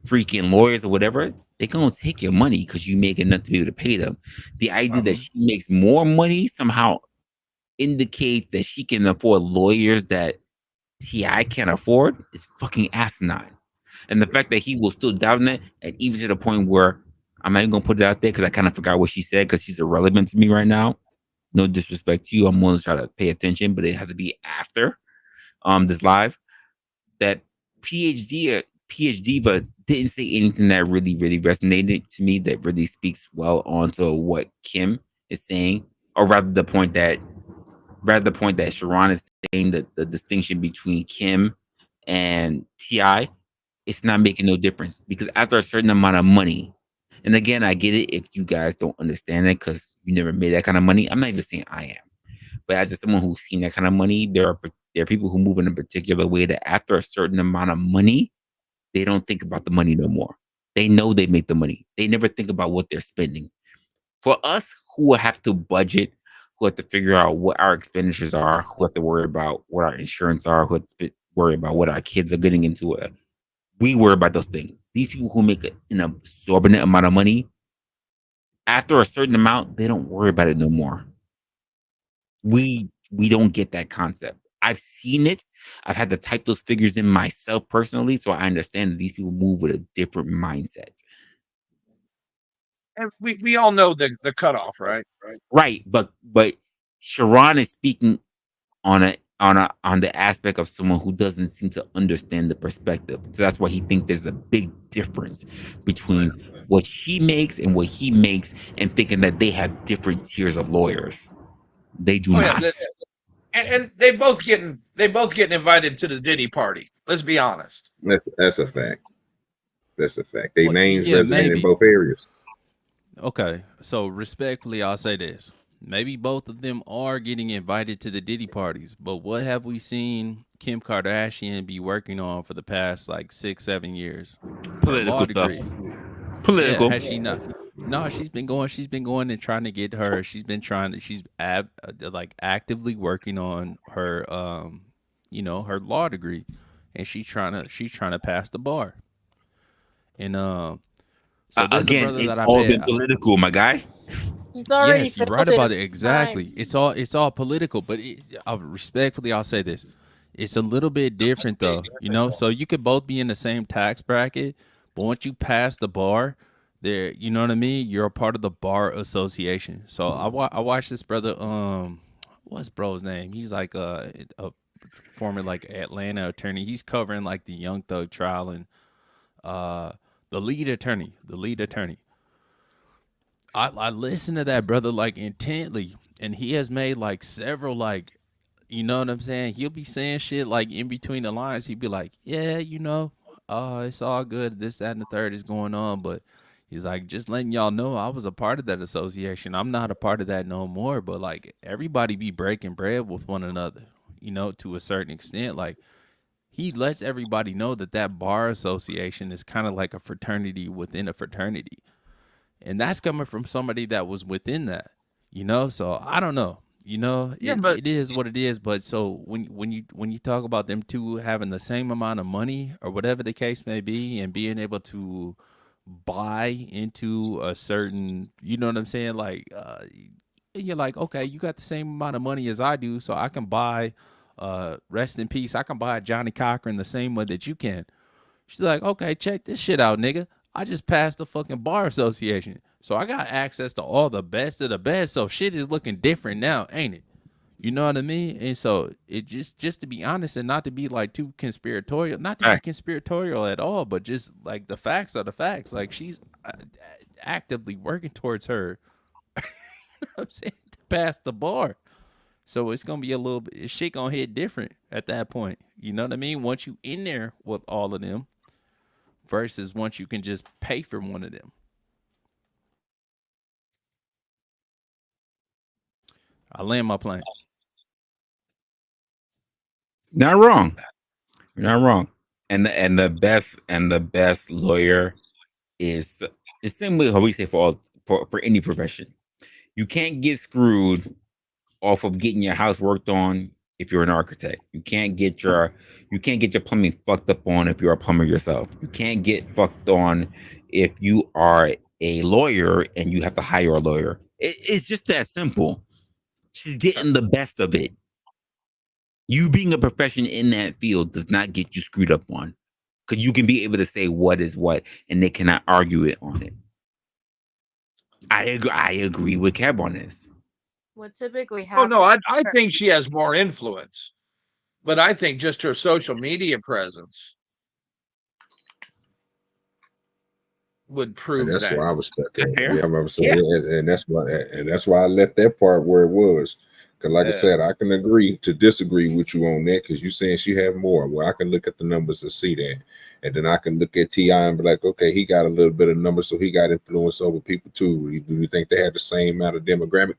freaking lawyers or whatever, they're gonna take your money because you make enough to be able to pay them. The idea that she makes more money somehow indicate that she can afford lawyers that T.I. can't afford is fucking asinine. And the fact that he will still doubt it, and even to the point where I'm not even gonna put it out there because I kind of forgot what she said because she's irrelevant to me right now. No disrespect to you, I'm willing to try to pay attention, but it has to be after this live. That PhD Diva didn't say anything that really, really resonated to me, that really speaks well onto what Kim is saying, or rather the point that Sharon is saying, that the distinction between Kim and T.I., it's not making no difference because after a certain amount of money, and again, I get it if you guys don't understand it because you never made that kind of money. I'm not even saying I am, but as someone who's seen that kind of money, there are people who move in a particular way that after a certain amount of money, they don't think about the money no more. They know they make the money. They never think about what they're spending. For us who have to budget, who have to figure out what our expenditures are, who have to worry about what our insurance are, who have to worry about what our kids are getting into, we worry about those things. These people who make an absorbent amount of money, after a certain amount, they don't worry about it no more. We don't get that concept. I've seen it. I've had to type those figures in myself personally, so I understand that these people move with a different mindset. And we all know the cutoff, right? Right, but Sharon is speaking on the aspect of someone who doesn't seem to understand the perspective. So that's why he thinks there's a big difference between what she makes and what he makes, and thinking that they have different tiers of lawyers. They do not. And they both getting invited to the Diddy party. Let's be honest. That's a fact. That's a fact. They names yeah, resonate maybe. in both areas. Okay, so respectfully, I'll say this. Maybe both of them are getting invited to the Diddy parties, but what have we seen Kim Kardashian be working on for the past like 6-7 years? Political stuff. Political. Yeah, has she not? No, she's been going and trying to get her. She's actively working on her her law degree, and she's trying to pass the bar. And so again, it's all been political, my guy. He's already yes, you're right about it. Exactly. It's all political. But respectfully, I'll say this: it's a little bit different, though. So you could both be in the same tax bracket, but once you pass the bar, there, you know what I mean. You're a part of the bar association. So I watched this brother. What's bro's name? He's like a former like Atlanta attorney. He's covering like the Young Thug trial and the lead attorney. I listen to that brother like intently, and he has made like several like, you know what I'm saying? He'll be saying shit like in between the lines. He'd be like, yeah, it's all good. This, that, and the third is going on, but he's like, just letting y'all know I was a part of that association. I'm not a part of that no more. But like everybody be breaking bread with one another, to a certain extent. Like he lets everybody know that bar association is kind of like a fraternity within a fraternity. And that's coming from somebody that was within that, So I don't know, it is what it is. But so when you talk about them two having the same amount of money or whatever the case may be, and being able to buy into a certain, you know what I'm saying? Like, you're like, okay, you got the same amount of money as I do, so I can buy, rest in peace, I can buy Johnny Cochran the same way that you can. She's like, okay, check this shit out, nigga. I just passed the fucking bar association, so I got access to all the best of the best. So shit is looking different now, ain't it? You know what I mean? And so it just to be honest, and not to be like too conspiratorial, not to be conspiratorial at all, but just like the facts are the facts. Like she's actively working towards her, you know what I'm saying, to pass the bar. So it's gonna be a little bit, shit gonna hit different at that point. You know what I mean? Once you in there with all of them, versus once you can just pay for one of them. I land my plane. Not wrong. You're not wrong. And the best lawyer is the same way how we say for any profession. You can't get screwed off of getting your house worked on if you're an architect. You can't get your plumbing fucked up on if you're a plumber yourself. You can't get fucked on if you are a lawyer and you have to hire a lawyer. It's just that simple. She's getting the best of it. You being a profession in that field does not get you screwed up on, because you can be able to say what is what, and they cannot argue it on it. I agree with Kev on this. What typically happens? Oh no, I think she has more influence, but I think just her social media presence would prove and that's that. where I was stuck at. Fair. Yeah, I remember saying, and that's why I left that part where it was. Because like I said, I can agree to disagree with you on that, because you're saying she have more. Well, I can look at the numbers to see that. And then I can look at T.I. and be like, okay, he got a little bit of numbers, so he got influence over people too. Do you think they have the same amount of demographic?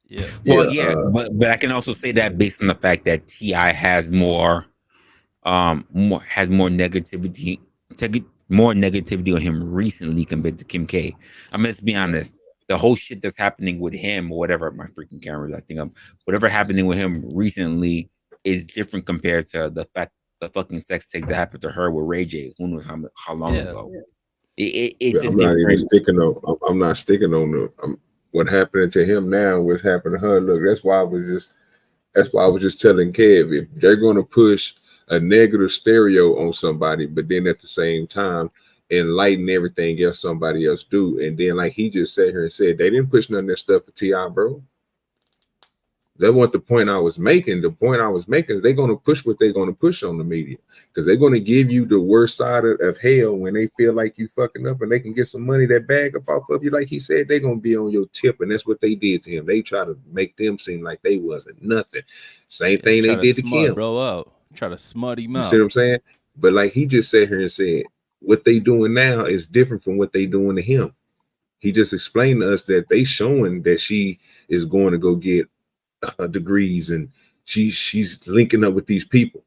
Yeah. Well, but I can also say that based on the fact that T.I. has more negativity on him recently compared to Kim K. I mean, let's be honest. The whole shit that's happening with him, or whatever, my freaking camera, whatever happening with him recently is different compared to the fucking sex tapes that happened to her with Ray J. Who knows how long ago? It's I'm not sticking on what happened to him now, what's happened to her. Look, that's why I was just telling Kev, if they're going to push a negative stereo on somebody, but then at the same time enlighten everything else somebody else do, and then like he just sat here and said they didn't push none of that stuff for T.I., bro. That wasn't the point I was making. The point I was making is they're going to push what they're going to push on the media, because they're going to give you the worst side of hell when they feel like you fucking up and they can get some money that bag up off of you. Like he said, they're going to be on your tip, and that's what they did to him. They try to make them seem like they wasn't nothing. Same thing they did to Kim. Bro out. Try to smut him out. You see what I'm saying? But like he just sat here and said, what they doing now is different from what they doing to him. He just explained to us that they showing that she is going to go get degrees and she's linking up with these people,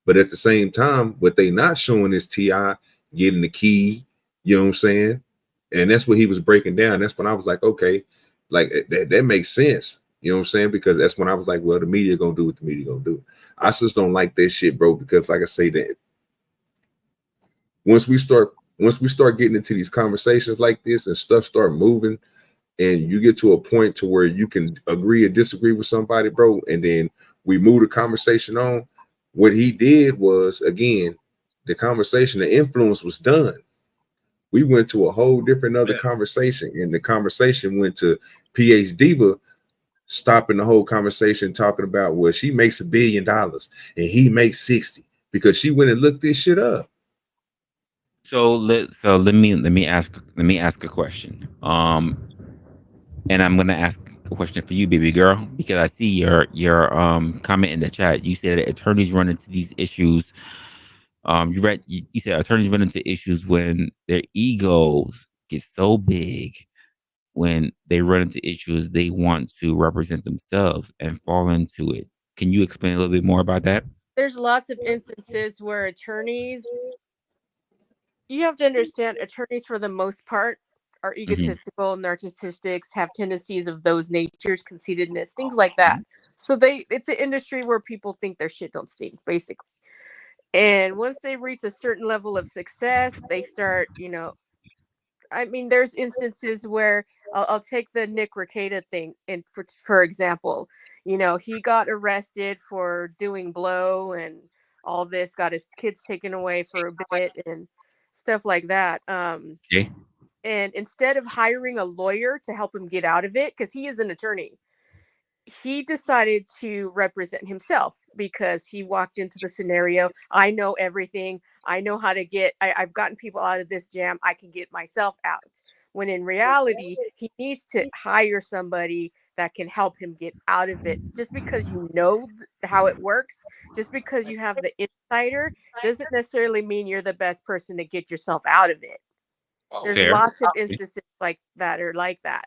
but at the same time what they not showing is T.I. getting the key, you know what I'm saying? And that's what he was breaking down. That's when I was like, okay, like that makes sense, you know what I'm saying? Because that's when I was like, well, the media gonna do what the media gonna do. I just don't like that shit, bro, because like I say, that once we start getting into these conversations like this and stuff start moving, and you get to a point to where you can agree or disagree with somebody, bro, and then we move the conversation on. What he did was, again, the conversation, the influence was done. We went to a whole different other conversation, and the conversation went to PH Diva stopping the whole conversation, talking about, well, she makes $1 billion and he makes 60 because she went and looked this shit up. So let me ask a question. And I'm gonna ask a question for you, baby girl, because I see your comment in the chat. You said that attorneys run into these issues. You said attorneys run into issues when their egos get so big, when they run into issues, they want to represent themselves and fall into it. Can you explain a little bit more about that? There's lots of instances where attorneys, you have to understand, attorneys for the most part are egotistical, narcissistics, have tendencies of those natures, conceitedness, things like that. So it's an industry where people think their shit don't stink, basically. And once they reach a certain level of success, they start, I mean, there's instances where I'll take the Nick Rekieta thing, and for example, he got arrested for doing blow and all this, got his kids taken away for a bit and stuff like that. Okay. And instead of hiring a lawyer to help him get out of it, because he is an attorney, he decided to represent himself because he walked into the scenario. I know everything. I know how to I've gotten people out of this jam. I can get myself out. When in reality, he needs to hire somebody that can help him get out of it. Just because you know how it works, just because you have the insider, doesn't necessarily mean you're the best person to get yourself out of it. There's lots of instances like that or like that.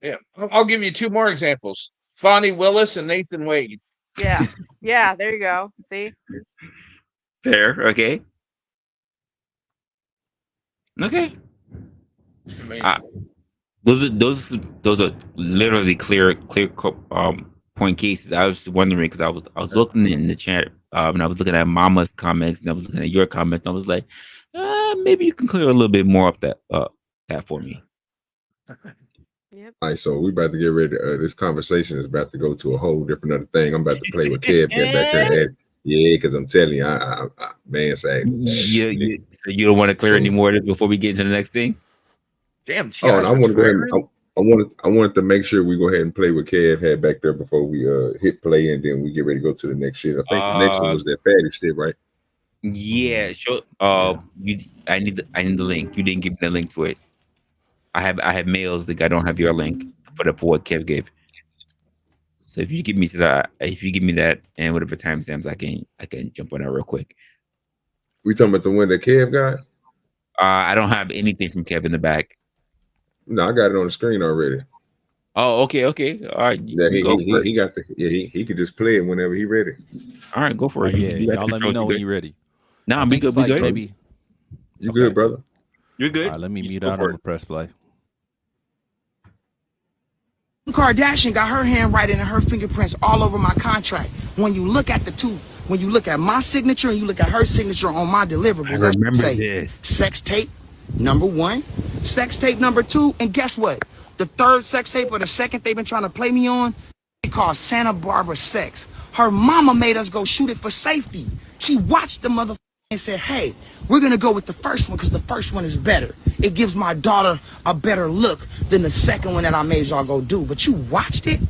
Yeah, I'll give you two more examples. Fonnie Willis and Nathan Wade. Yeah, there you go. See? Fair, okay. Okay. Those are literally clear point cases. I was just wondering because I was looking in the chat and I was looking at Mama's comments and I was looking at your comments. And I was like, maybe you can clear a little bit more up that for me. Yep. All right, so we about to get ready. This conversation is about to go to a whole different other thing. I'm about to play with Kev back there. Yeah, because I'm telling you, I man, say, so you don't want to clear any more of this before we get into the next thing? Damn. Oh, and I want to go ahead. I wanted to make sure we go ahead and play with Kev had back there before we hit play, and then we get ready to go to the next shit. I think the next one was that fatty shit, right? Yeah, sure. I need the link. You didn't give me the link to it. I have mails that I don't have your link for what Kev gave. So if you give me that, and whatever timestamps, I can jump on that real quick. We talking about the one that Kev got? I don't have anything from Kev in the back. No, I got it on the screen already. Oh, okay. All right. Yeah, he got he could just play it whenever he ready. All right, go for it. Yeah, y'all let me know when you're ready. Nah, we good. Maybe you good, brother? You're good. All right, let me mute out on the press play. Kardashian got her handwriting and her fingerprints all over my contract. When you look at the two, when you look at my signature and you look at her signature on my deliverables, I remember this. sex tape number 1, sex tape number 2, and guess what? The third sex tape or the second they've been trying to play me on, they called Santa Barbara Sex. Her mama made us go shoot it for safety. She watched the motherfucker and said, hey, we're gonna go with the first one because the first one is better. It gives my daughter a better look than the second one that I made y'all go do. But you watched it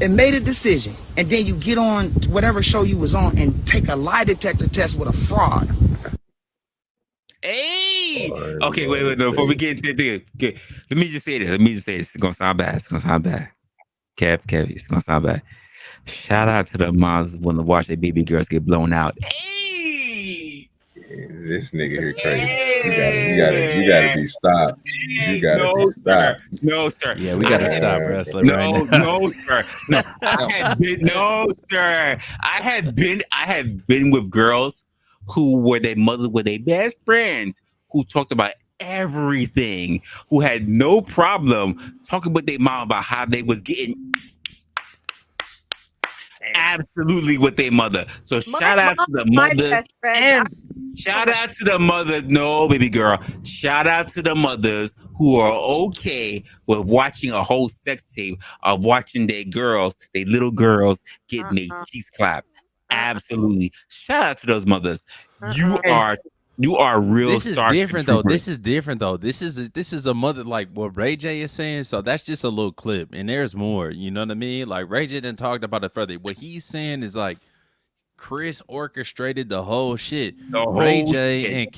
and made a decision. And then you get on whatever show you was on and take a lie detector test with a fraud. Hey, okay, wait, no. Before we get into it, okay, let me just say this. It's gonna sound bad. Kev, it's gonna sound bad. Shout out to the moms when to watch their baby girls get blown out. Hey, this nigga here crazy. You gotta be stopped. You gotta be stopped. No, sir. Yeah, we gotta stop wrestling. No, sir. No, sir. I had been with girls who were their mother, were their best friends, who talked about everything, who had no problem talking with their mom about how they was getting absolutely with their mother. So shout out to the mother. Shout out to the mother. No, baby girl. Shout out to the mothers who are okay with watching a whole sex tape of watching their little girls getting their cheeks clapped. Absolutely. Shout out to those mothers. You are real. This is different though. This is a mother, like what Ray J is saying. So that's just a little clip, and there's more. You know what I mean? Like Ray J didn't talk about it further. What he's saying is like Chris orchestrated the whole shit. Ray J and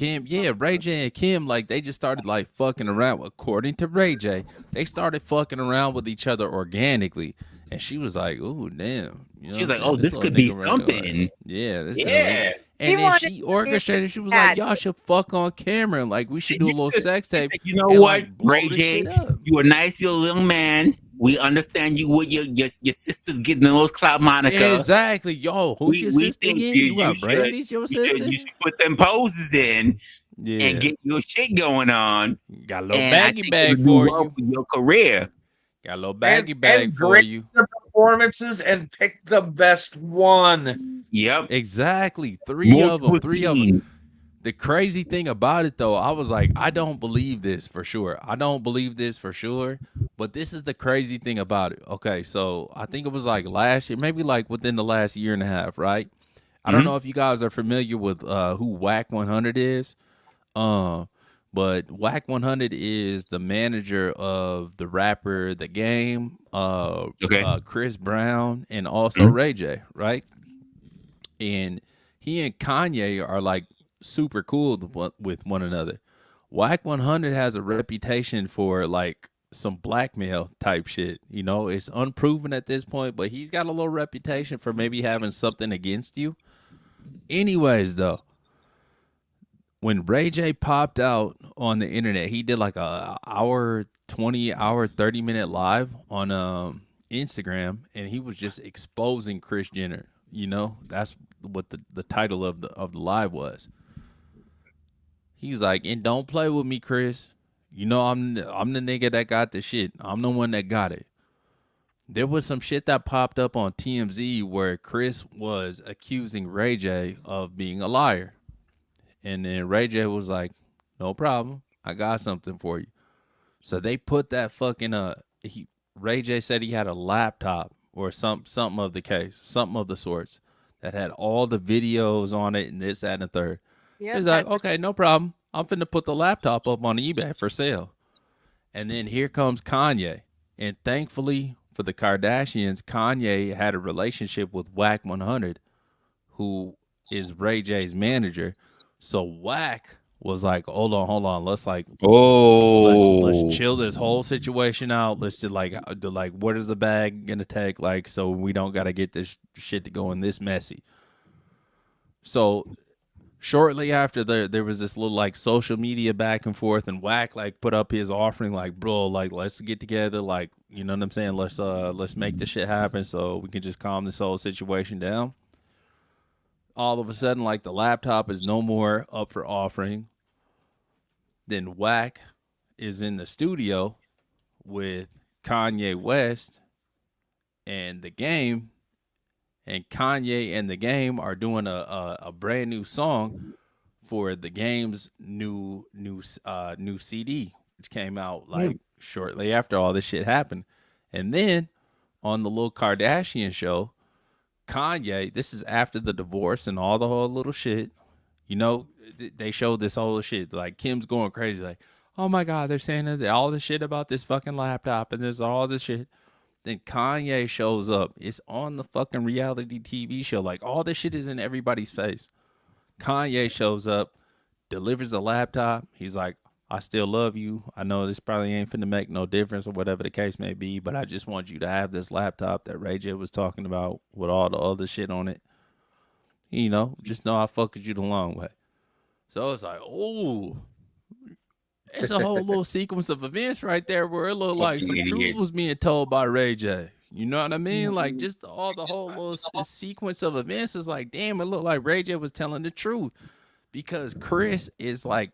Kim, like they just started like fucking around. According to Ray J, they started fucking around with each other organically. And she was like, "Ooh, damn!" You know, she's like, "Oh, this could be something." Like, yeah. And then she orchestrated. She was like, "Y'all should fuck on camera. And like, we should do a little sex tape." Like, you know what, Ray J? You a nice little man. We understand you with your sisters getting those clout Monica. Exactly, yo. Who's your sister again? You got Brandy's your sister. You should put them poses in and get your shit going on. Got a little baggy bag for you. For your career. Got a little baggy bag for you. The performances and pick the best one. Yep. Exactly. Three of them. The crazy thing about it though, I was like, I don't believe this for sure. But this is the crazy thing about it. Okay, so I think it was like last year, maybe like within the last year and a half, right? I don't know if you guys are familiar with who Whack 100 is. But Whack 100 is the manager of the rapper The Game, Chris Brown, and also Ray J, right? And he and Kanye are like super cool with one another. Whack 100 has a reputation for like some blackmail type shit. You know, it's unproven at this point, but he's got a little reputation for maybe having something against you. Anyways, though, when Ray J popped out on the internet, he did like a 30-minute live on Instagram, and he was just exposing Kris Jenner. You know, that's what the title of the live was. He's like, and don't play with me, Chris. You know, I'm the nigga that got the shit. I'm the one that got it. There was some shit that popped up on TMZ where Chris was accusing Ray J of being a liar. And then Ray J was like, no problem. I got something for you. So they put that fucking Ray J said he had a laptop or something of the case, something of the sorts that had all the videos on it and this, that, and the third. Yep. He's like, okay, no problem. I'm finna put the laptop up on eBay for sale. And then here comes Kanye. And thankfully for the Kardashians, Kanye had a relationship with Whack 100, who is Ray J's manager. So Whack was like, hold on, let's chill this whole situation out. Let's do like what is the bag gonna take, like, so we don't gotta get this shit to going this messy. So shortly after there was this little like social media back and forth, and Whack like put up his offering, like, bro, like let's get together, like, you know what I'm saying, let's make this shit happen so we can just calm this whole situation down. All of a sudden, like, the laptop is no more up for offering. Then Whack is in the studio with Kanye West and The Game, and Kanye and The Game are doing a brand new song for The Game's new CD, which came out like shortly after all this shit happened. And then on the little Kardashian show, Kanye, this is after the divorce and all the whole little shit, you know, they showed this whole shit. Like Kim's going crazy, like, oh my God, they're saying all this shit about this fucking laptop and there's all this shit. Then Kanye shows up. It's on the fucking reality TV show. Like all this shit is in everybody's face. Kanye shows up, delivers a laptop. He's like, I still love you. I know this probably ain't finna make no difference or whatever the case may be, but I just want you to have this laptop that Ray J was talking about with all the other shit on it. You know, just know I fuck with you the long way. So it's like, oh, it's a whole little sequence of events right there where it looked like some truth was being told by Ray J. You know what I mean? Like just the whole little sequence of events is like, damn, it looked like Ray J was telling the truth, because Chris is like,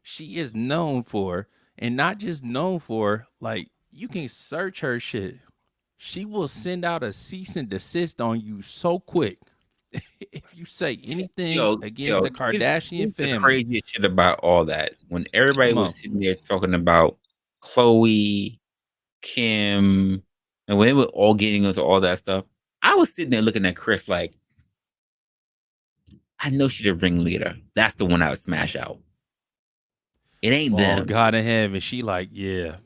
she is known for, and not just known for, like you can search her shit. She will send out a cease and desist on you so quick. If you say anything against the Kardashian family. The craziest shit about all that, when everybody was sitting there talking about Khloe, Kim, and when they were all getting into all that stuff, I was sitting there looking at Chris like, I know she's the ringleader. That's the one I would smash out. It ain't them. Oh, God in heaven. She like, yeah.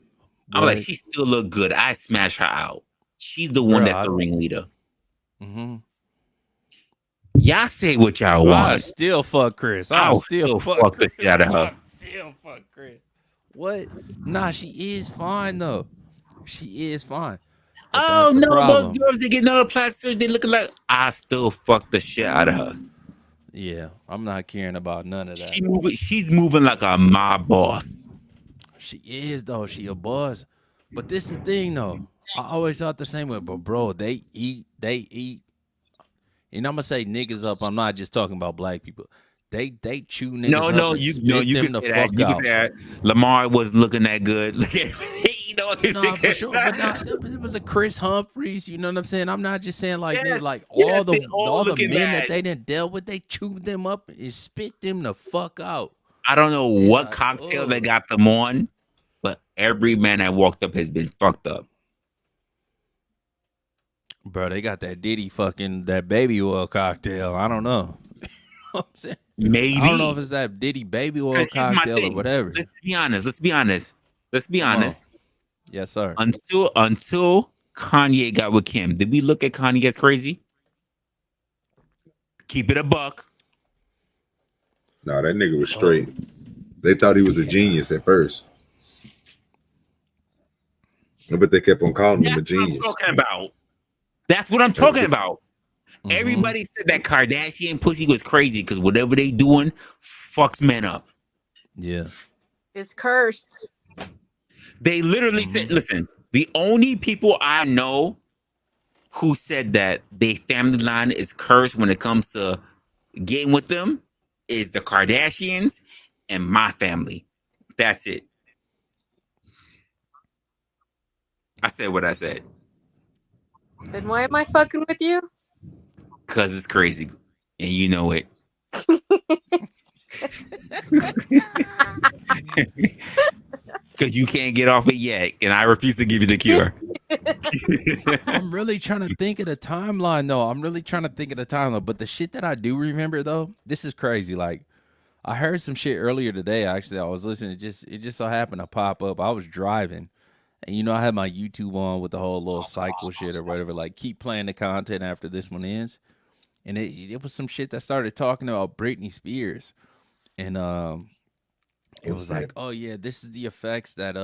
I'm like, she still look good. I smash her out. She's the one that's the ringleader. Mm-hmm. Y'all say what y'all want. I still fuck Chris. I'll still fuck the shit out of her. Still fuck Chris. What? Nah, she is fine though. She is fine. But oh no, those girls that get another plastic surgery, they looking like I still fuck the shit out of her. Yeah, I'm not caring about none of that. She's moving like a mob boss. She is though. She a boss. But this is the thing though. I always thought the same way. But bro, they eat. And I'm gonna say niggas up. I'm not just talking about black people. They chew niggas up. No, you can say that. You can say that. Lamar was looking that good. You know, for sure. But it was a Chris Humphries. You know what I'm saying? I'm not just saying like all the men that they didn't deal with, they chewed them up and spit them the fuck out. I don't know what cocktail they got them on, but every man that walked up has been fucked up. Bro, they got that Diddy fucking that baby oil cocktail. I don't know. You know what I'm saying? Maybe. I don't know if it's that Diddy baby oil cocktail or whatever. Let's be honest. Yes, sir. Until Kanye got with Kim, did we look at Kanye as crazy? Keep it a buck. No, that nigga was straight. They thought he was a genius at first. But they kept on calling him a genius. That's what I'm talking about. Mm-hmm. Everybody said that Kardashian pussy was crazy because whatever they doing fucks men up. Yeah. It's cursed. They literally said, listen, the only people I know who said that their family line is cursed when it comes to getting with them is the Kardashians and my family. That's it. I said what I said. Then why am I fucking with you? Because it's crazy. And you know it. Because you can't get off it yet. And I refuse to give you the cure. I'm really trying to think of the timeline, though. But the shit that I do remember, though, this is crazy. Like, I heard some shit earlier today, actually. I was listening. It just so happened to pop up. I was driving. And, you know, I had my YouTube on with the whole little cycle shit or whatever. Like, keep playing the content after this one ends. And it was some shit that started talking about Britney Spears. And it was like, oh, yeah, this is the effects that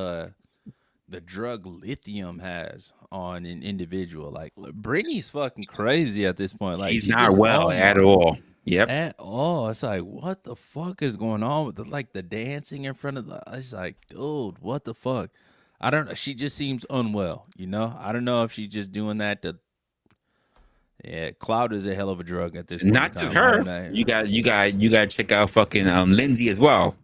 the drug lithium has on an individual. Like, Britney's fucking crazy at this point. Like, she's not well at all. Yep. At all. It's like, what the fuck is going on with the dancing in front of it's like, dude, what the fuck? I don't know. She just seems unwell, you know? I don't know if she's just doing that to. Yeah, cloud is a hell of a drug at this point. Not just her. You got to check out fucking Lindsay as well.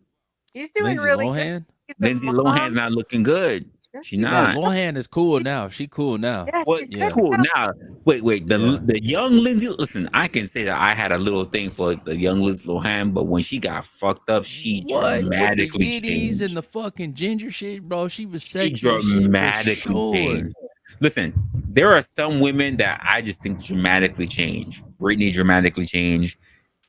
He's doing Lindsay really Lohan? good. Lindsay Lohan's not looking good. She's not. No, Lohan is cool now. She cool now. Yeah, Well, she's she's good cool now. now. Wait. The young Lindsay. Listen, I can say that I had a little thing for the young Lindsay Lohan, but when she got fucked up, she What with the dramatically yiddies changed. and the fucking ginger shit, bro? She was She sexy as shit for dramatically sure. changed. Listen, there are some women that I just think dramatically change. Britney dramatically changed.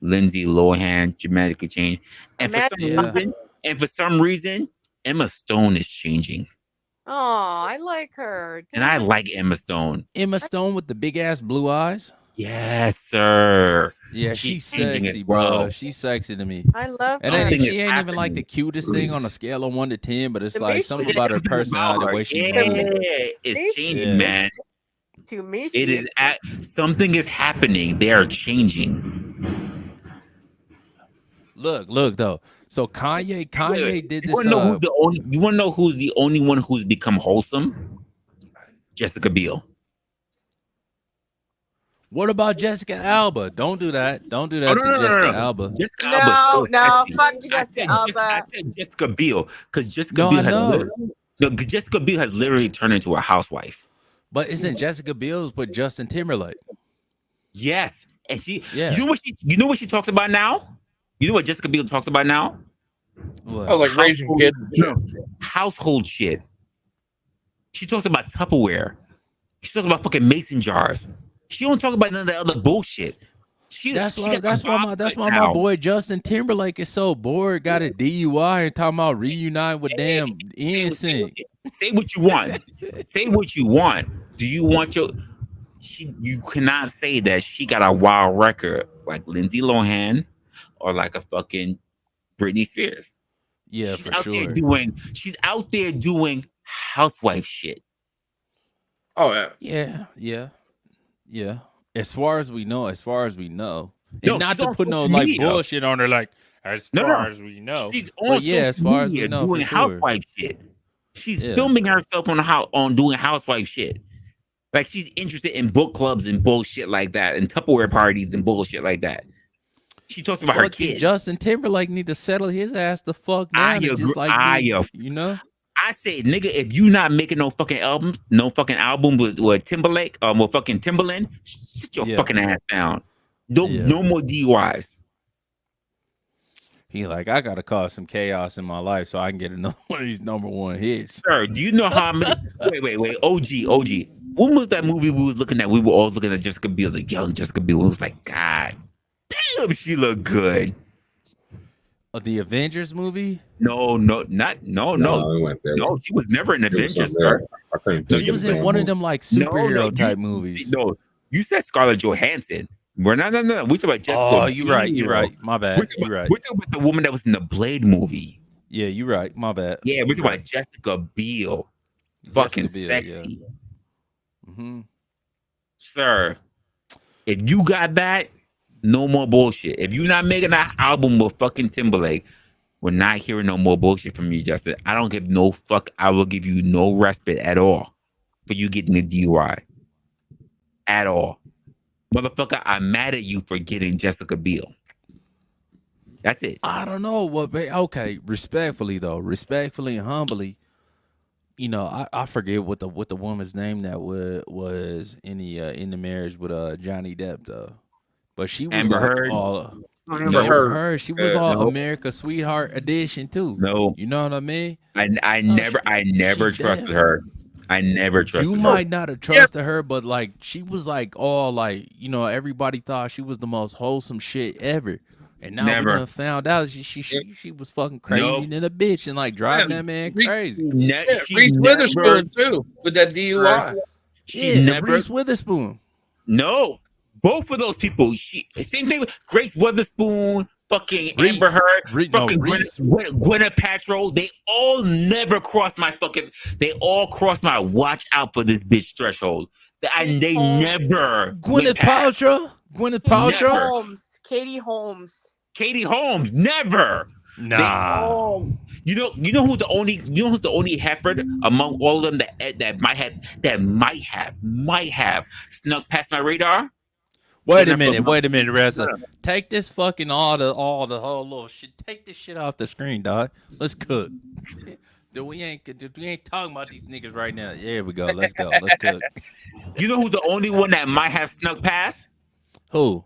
Lindsay Lohan dramatically changed. And for some reason, Emma Stone is changing. Oh, I like her. And I like Emma Stone. Emma Stone with the big ass blue eyes. Yes, sir. Yeah, she's sexy, bro. She's sexy to me. I love and her. she ain't even like the cutest thing on a scale of 1 to 10, but it's like something about her personality, the way she moves. It's changing, man. To me, it is something is happening. They are changing. Look though. So Kanye did this. You want to know who's the only one who's become wholesome? Jessica Biel. What about Jessica Alba? Don't do that. Don't do that to Jessica Alba. Jessica Alba. No, fuck Jessica Alba. I said Jessica Biel because Jessica Biel has literally turned into a housewife. But isn't Jessica Biel's with Justin Timberlake? Yes, and you know what she talks about now? You know what Jessica Biel talks about now? What? Oh, like raising kids. Household shit. She talks about Tupperware. She talks about fucking mason jars. She don't talk about none of that other bullshit. That's why my boy Justin Timberlake is so bored. Got a DUI and talking about reunite with damn innocent. Say what you want. Say what you want. Do you want your? You cannot say that she got a wild record like Lindsay Lohan or like a fucking Britney Spears. Yeah, she's for out sure. She's out there doing housewife shit. Oh yeah. As far as we know. No, and not to put no like bullshit on her, like as far as we know. She's on as far as we know, doing housewife shit. She's filming herself on doing housewife shit. Like she's interested in book clubs and bullshit like that, and Tupperware parties and bullshit like that. She talks about her kids. Justin Timberlake need to settle his ass the fuck down. You know. I say, nigga, if you not making no fucking album with Timberlake, with fucking Timberland, sit your fucking ass down. No more DUIs. He like, I gotta cause some chaos in my life so I can get another one of these #1 hits. Sir, do you know how many? wait. OG. When was that movie we was looking at? We were all looking at Jessica Biel, the young Jessica Biel. It was like, God damn, she looked good. The Avengers movie? No. She was never in Avengers. She was in one of them like superhero type movies. No, you said Scarlett Johansson. No. We talking about Jessica. Oh, you're right. My bad. You're right. We're talking about the woman that was in the Blade movie. Yeah, you're right. My bad. Yeah, we're talking about Jessica Biel. Fucking sexy. Yeah. Mm-hmm. Sir, if you got that, no more bullshit. If you're not making that album with fucking Timberlake, we're not hearing no more bullshit from you, Justin. I don't give no fuck. I will give you no respite at all for you getting a DUI. At all. Motherfucker, I'm mad at you for getting Jessica Biel. That's it. I don't know what. Okay, respectfully and humbly, you know, I forget what the woman's name that was in the marriage with Johnny Depp though, but she was Amber Heard. Amber Heard. She was all America's Sweetheart edition too. No, you know what I mean. I never trusted her. I never trusted her. You might not have trusted her, but like she was like all like, you know, everybody thought she was the most wholesome shit ever. And now we done found out she was fucking crazy than a bitch and like driving that man crazy. Reese Witherspoon too with that DUI. Reese Witherspoon. No, both of those people. Same thing with Grace Witherspoon, fucking Amber Heard, fucking Gwyneth Paltrow. They all never crossed my fucking. They all crossed my watch out for this bitch threshold. They never. Gwyneth Paltrow. Katie Holmes, never. Nah. You know who's the only heifer among all of them that might have snuck past my radar? Wait a minute, Reza. Take this fucking all the whole little shit. Take this shit off the screen, dog. Let's cook. We ain't talking about these niggas right now. There we go. Let's go. Let's cook. You know who's the only one that might have snuck past? Who?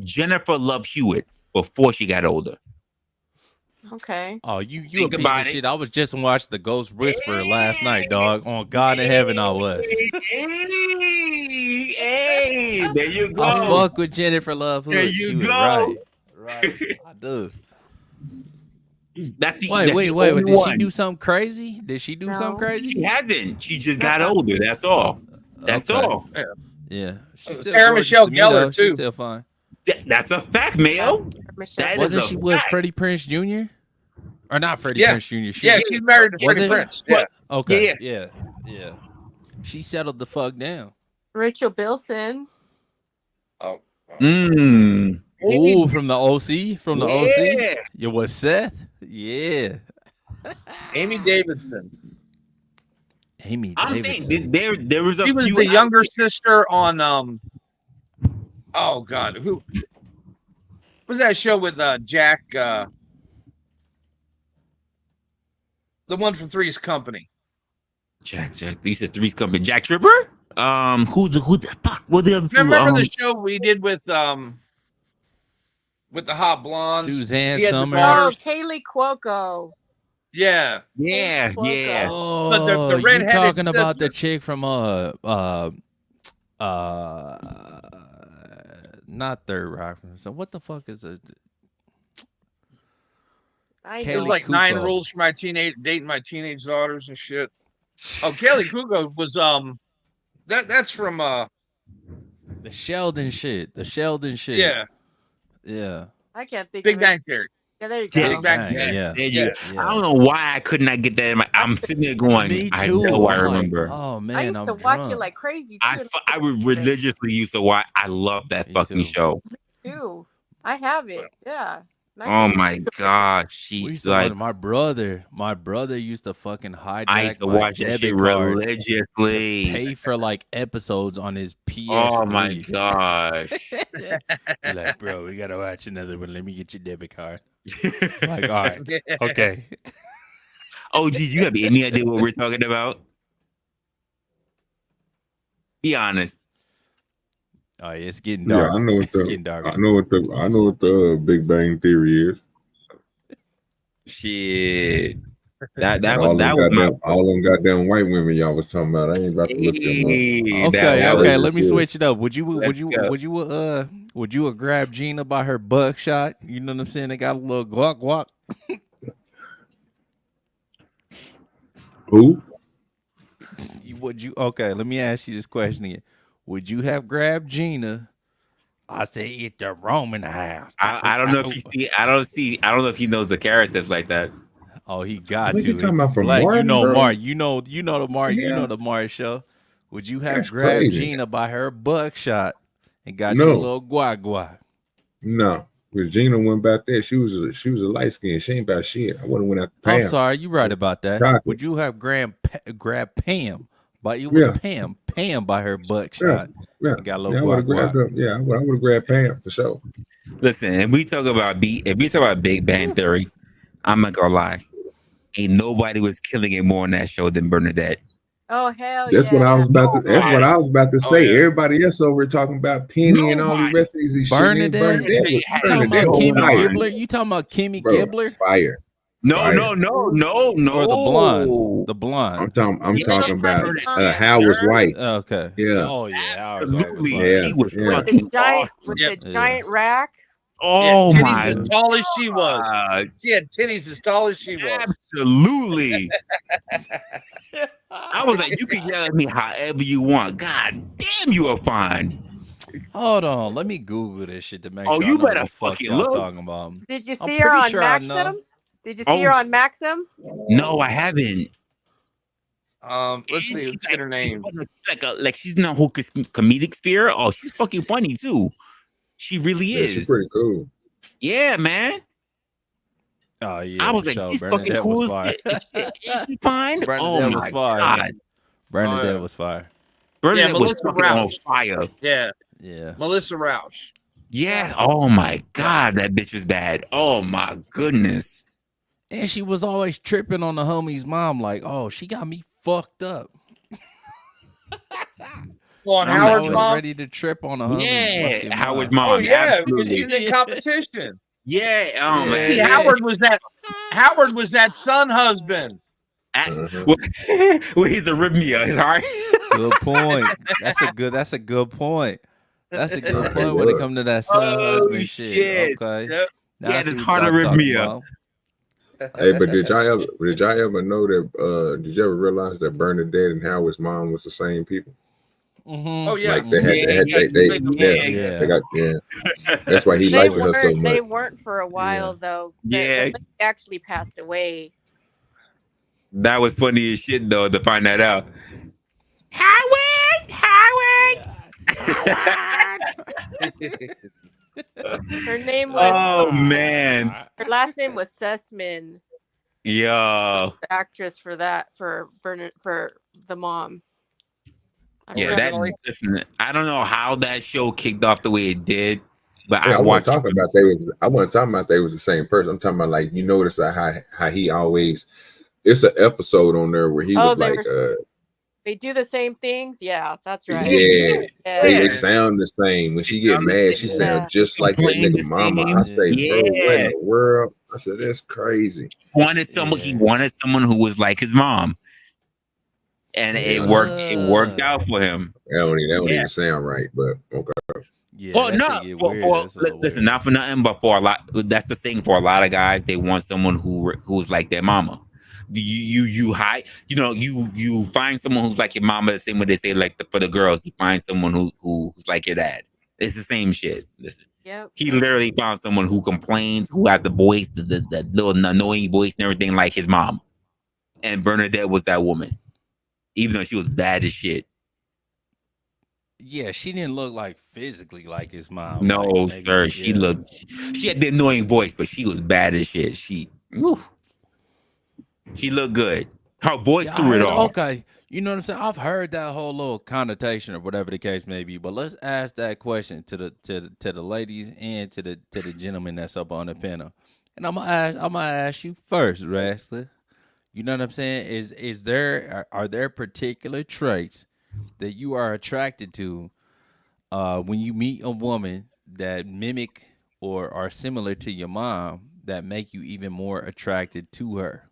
Jennifer Love Hewitt before she got older. Okay. Oh, you a Think piece about of it. shit. I was just watching The Ghost Whisperer last night, dog. On God in heaven, I was. Hey, there you go. I fuck with Jennifer Love Hewitt. There you go. Right. I do. That's the Wait. only Did one. she do something crazy? Did she do something crazy? She hasn't. She just got older. That's all. That's Okay. all. Yeah. She's still Sarah gorgeous Michelle to me, Gellar, though. too. She's still fine. That's a fact, Mayo. That Wasn't is she a with fact. Freddie Prinze Jr.? Or not Freddie Yeah. Prinze Jr.? Yeah, she's married to Was Freddie it? Prinze. Yeah. Okay. Yeah. She settled the fuck down. Rachel Bilson. Oh. Ooh, from the OC? From the Yeah. OC? You was Seth? Yeah. Amy Davidson. Amy I'm Davidson. saying there was a She was few the younger sister on oh God, who was that show with Jack the one from Three's Company? Jack. You said Three's Company. Jack Tripper? Who the fuck? What the other two? Remember the show we did with the hot blonde Suzanne He had the Summers. daughter- Oh, Kaylee Cuoco. Yeah. Yeah. Oh, But the you redheaded talking about the sister. chick from not Third Rock. So what the fuck is it? I There's Kaylee like 9 Cuoco. rules for dating my teenage daughters and shit. Oh, Kelly Kugo was that's from The Sheldon shit. yeah, Yeah. I can't think Big of Bang it. Theory. Yeah, there you Yeah, go. Big Bang Bang, Theory. yeah. There you Yeah. go. I don't know why I could not get that in my. I'm sitting there going. Me I too. know. I I'm like, remember. oh man, I used to I'm watch drunk. it like crazy too. I would religiously used to watch. I love that Me fucking too. show. too. I have it. Yeah. And I Oh can- my god, We she's used to like. watch, my brother used to fucking hijack I used to my watch that debit shit card religiously. pay for like episodes on his PS3. Oh my gosh. You're like, bro, we gotta watch another one. Let me get your debit card. I'm like, all right, okay. Oh, geez, you have any idea what we're talking about? Be honest. Oh, yeah, it's getting Yeah, dark. I know what It's getting dark. I know what the Big Bang Theory is. Shit. That all was them goddamn white women y'all was talking about. I ain't about to look them up. Hey, Okay, let me good. switch it up. Would you grab Gina by her buckshot? You know what I'm saying? They got a little guac. Who? Okay, let me ask you this question again. Would you have grabbed Gina? I say it's the Roman house. I don't know if I don't know if he knows the characters like that. Oh, he got What to. you talking about from Black, Martin, you know bro? Mark. You know the Mark. You Yeah. know the Mark show. Would you have That's grabbed crazy. Gina by her buckshot and got No. you a little guac? No. Regina went back there. She was a light skin. She ain't about shit. I wouldn't went after Pam. I'm sorry, you right about that. Chocolate. Would you have grabbed Pam? But it was Yeah. Pam by her buckshot. Yeah. And got a Yeah, I little would have guac. grabbed her. Yeah, I would have grabbed Pam for sure. Listen, if we talk about Big Bang Theory, I'm not gonna lie. Ain't nobody was killing it more on that show than Bernadette. Oh hell That's yeah. what I was about to. That's what I was about to say. yeah. Everybody else over here talking about Penny and all the rest of these shit. Bernadette? Bernadette You talking about Bernadette was Kimmy fire. Gibbler? You talking about Kimmy Bro, Gibbler? Fire. No. Or the blonde? The blonde. I'm talking about Yes. Howard's wife. Okay. Yeah. Oh yeah. Absolutely. Yeah. She was Yeah. fucking awesome. With Yeah. the giant rack. Oh titties my as tall as she was. God. She had titties as tall as she was. Absolutely. I was like, you can yell at me however you want. God damn, you are fine. Hold on, let me Google this shit to make Oh, sure. you I know better what the fuck fucking y'all look. talking about. Did you I'm see her pretty on sure I know. Maxim? Did you see her Oh. on Maxim? No, I haven't. Let's see. Let's get her name. Like she's not whole comedic spirit. Oh, she's fucking funny too. She really Yeah, is. she's pretty cool. Yeah, man. Oh yeah. I was for like, sure. she's Bernadette fucking cool was as fire. shit. Is she fine? Oh Bernadette was my fire. god. Bernadette yeah. was fire. Bernadette was Melissa fucking on Rauch. fire. Yeah, Yeah. Melissa Rauch. Yeah. Oh my god, that bitch is bad. Oh my goodness. And she was always tripping on the homie's mom, like, oh, she got me fucked up. On I'm Howard's always mom? ready to trip on the homie's Yeah, fucking Howard's mom. Oh mom. yeah, because Absolutely. she was in competition. Yeah. Oh man. See, Howard was that son husband. Well, he's a arrhythmia. His heart. Good point. That's a good point. That's a good point when it comes to that son husband shit. Okay. Yep. Now Yeah, I this see heart what y'all talking arrhythmia. about. Hey, but did y'all ever know that? Did you ever realize that Bernadette and Howard's mom was the same people? Mm-hmm. Oh yeah, Like they got That's why he They liked her so weren't. much. They weren't for a while though. The lady actually passed away. That was funny as shit though to find that out. Her name was. Oh man. Her last name was Sussman. Yo. The actress for the mom. Yeah, listen, I don't know how that show kicked off the way it did, but Yeah, I watched I want to talk about they was the same person. I'm talking about like you notice how he always. It's an episode on there where he was like, they do the same things. Yeah, that's right. Yeah, they sound the same. When she get mad, she sounds just like that nigga mama. I say, bro, what in the world? I said, that's crazy. He wanted someone who was like his mom, and it worked. It worked out for him. That don't even sound right, but okay. Yeah. Well, no. Listen, not for nothing, but for a lot. That's the thing for a lot of guys. They want someone who's like their mama. You find someone who's like your mama the same way they say like for the girls. You find someone who's like your dad. It's the same shit. Listen. Yep. He literally found someone who complains, who has the voice, the little annoying voice and everything like his mom. And Bernadette was that woman, even though she was bad as shit. Yeah, she didn't look like physically like his mom. No, like, sir. She had the annoying voice, but she was bad as shit. She looked good. Her voice threw it off. Okay. You know what I'm saying? I've heard that whole little connotation or whatever the case may be, but let's ask that question to the ladies and to the gentleman that's up on the panel. And I'm gonna ask you first, Wrestler. You know what I'm saying? Are there particular traits that you are attracted to when you meet a woman that mimic or are similar to your mom that make you even more attracted to her?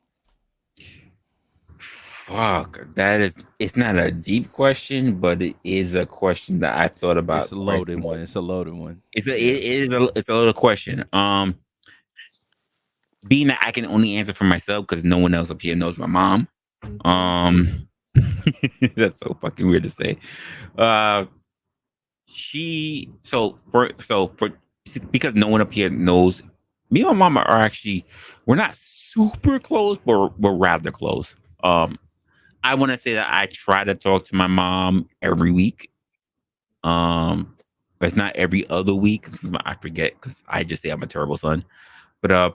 Fuck, it's not a deep question, but it is a question that I thought about. It's a loaded one. It's a loaded one. It's a loaded question. Being that I can only answer for myself because no one else up here knows my mom. That's so fucking weird to say. Because no one up here knows, me and my mama are actually, we're not super close, but we're rather close. I want to say that I try to talk to my mom every week. But it's not every other week. I forget because I just say I'm a terrible son. But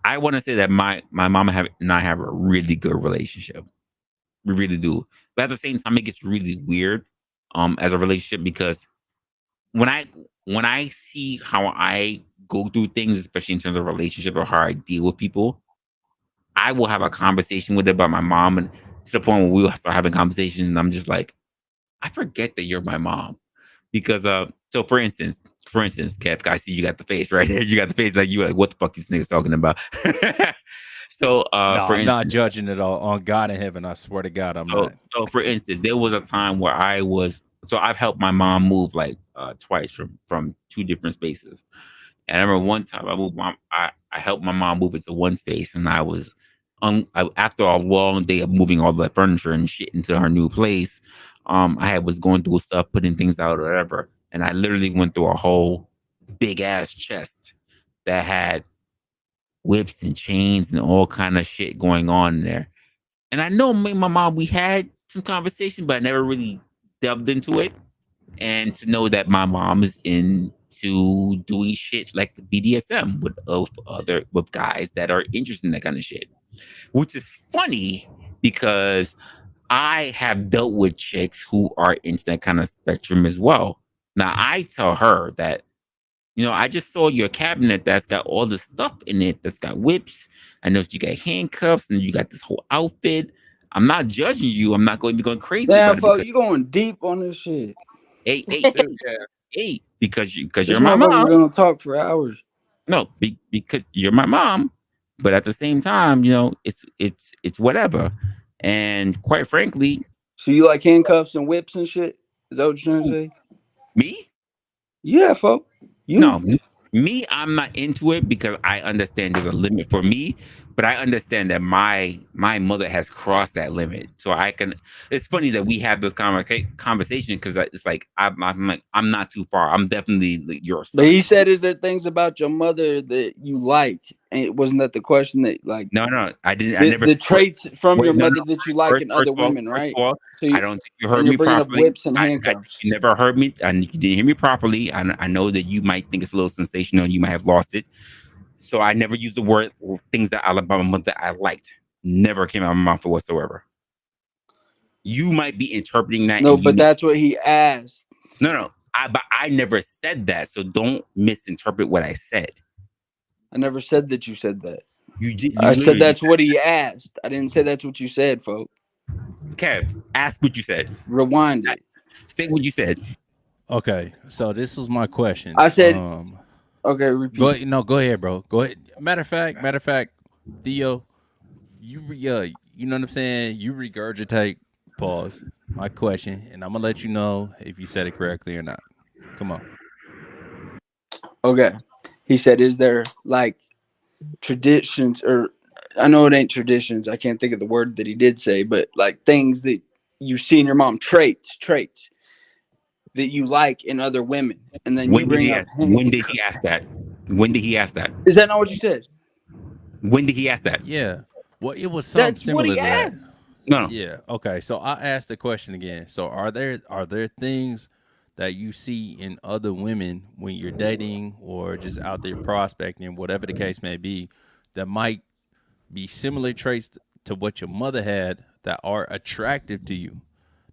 I want to say that my mom and I have a really good relationship. We really do. But at the same time, it gets really weird as a relationship because when I see how I go through things, especially in terms of relationship or how I deal with people, I will have a conversation with her about my mom, and to the point where we will start having conversations, and I'm just like, I forget that you're my mom. Because so for instance, Kev, I see you got the face right there. You got the face like you like, what the fuck this nigga's talking about? So I'm not judging it all on God in heaven. I swear to God, I'm not. So for instance, there was a time where I've helped my mom move like twice from two different spaces. And I remember one time I helped my mom move into one space, and I was after a long day of moving all the furniture and shit into her new place. I was going through stuff, putting things out or whatever, and I literally went through a whole big ass chest that had whips and chains and all kind of shit going on in there. And I know me and my mom, we had some conversation, but I never really delved into it. And to know that my mom is into doing shit like the BDSM with guys that are interested in that kind of shit, which is funny because I have dealt with chicks who are into that kind of spectrum as well. Now I tell her that I just saw your cabinet that's got all the stuff in it, that's got whips. I know you got handcuffs and you got this whole outfit. I'm not judging you. I'm not going to be going crazy Damn, about it fuck, because you going deep on this shit. hey, because This you're my motherfucker's mom. gonna talk for hours. No, because you're my mom, but at the same time, it's whatever. And quite frankly, So you like handcuffs and whips and shit? Is that what you're trying to say? me? Yeah, folk. You? No, me, I'm not into it because I understand there's a limit for me, but I understand that my mother has crossed that limit. So I can. It's funny that we have this conversation because it's like I'm like I'm not too far. I'm definitely like your son. But he said, "Is there things about your mother that you like?" And wasn't that the question that like? No, I didn't. I never. The traits from your mother no. that you like in other women, right? So I don't think you heard and you're me bringing up properly. whips and handcuffs. You never heard me, and you didn't hear me properly. I know that you might think it's a little sensational, and you might have lost it. So I never used the word or things that Alabama mother I liked. Never came out of my mouth whatsoever. You might be interpreting that. No, but that's what he asked. No. But I never said that. So don't misinterpret what I said. I never said that you said that. You did. I said that's what he asked. I didn't say that's what you said, folks. Kev, ask what you said. Rewind it. State what you said. Okay, so this was my question. I said, okay, repeat. Go ahead. No, go ahead, bro. Go ahead. Matter of fact, Theo, you know what I'm saying? You regurgitate, pause, my question, and I'm gonna let you know if you said it correctly or not. Come on. Okay. He said, is there like traditions, or I know it ain't traditions. I can't think of the word that he did say, but like things that you see in your mom, traits that you like in other women. And then When did he ask that? When did he ask that? Is that not what you said? When did he ask that? Yeah. Well, it was something similar to that. No. Yeah. Okay. So I asked the question again. So are there things that you see in other women when you're dating or just out there prospecting, whatever the case may be, that might be similar traits to what your mother had that are attractive to you?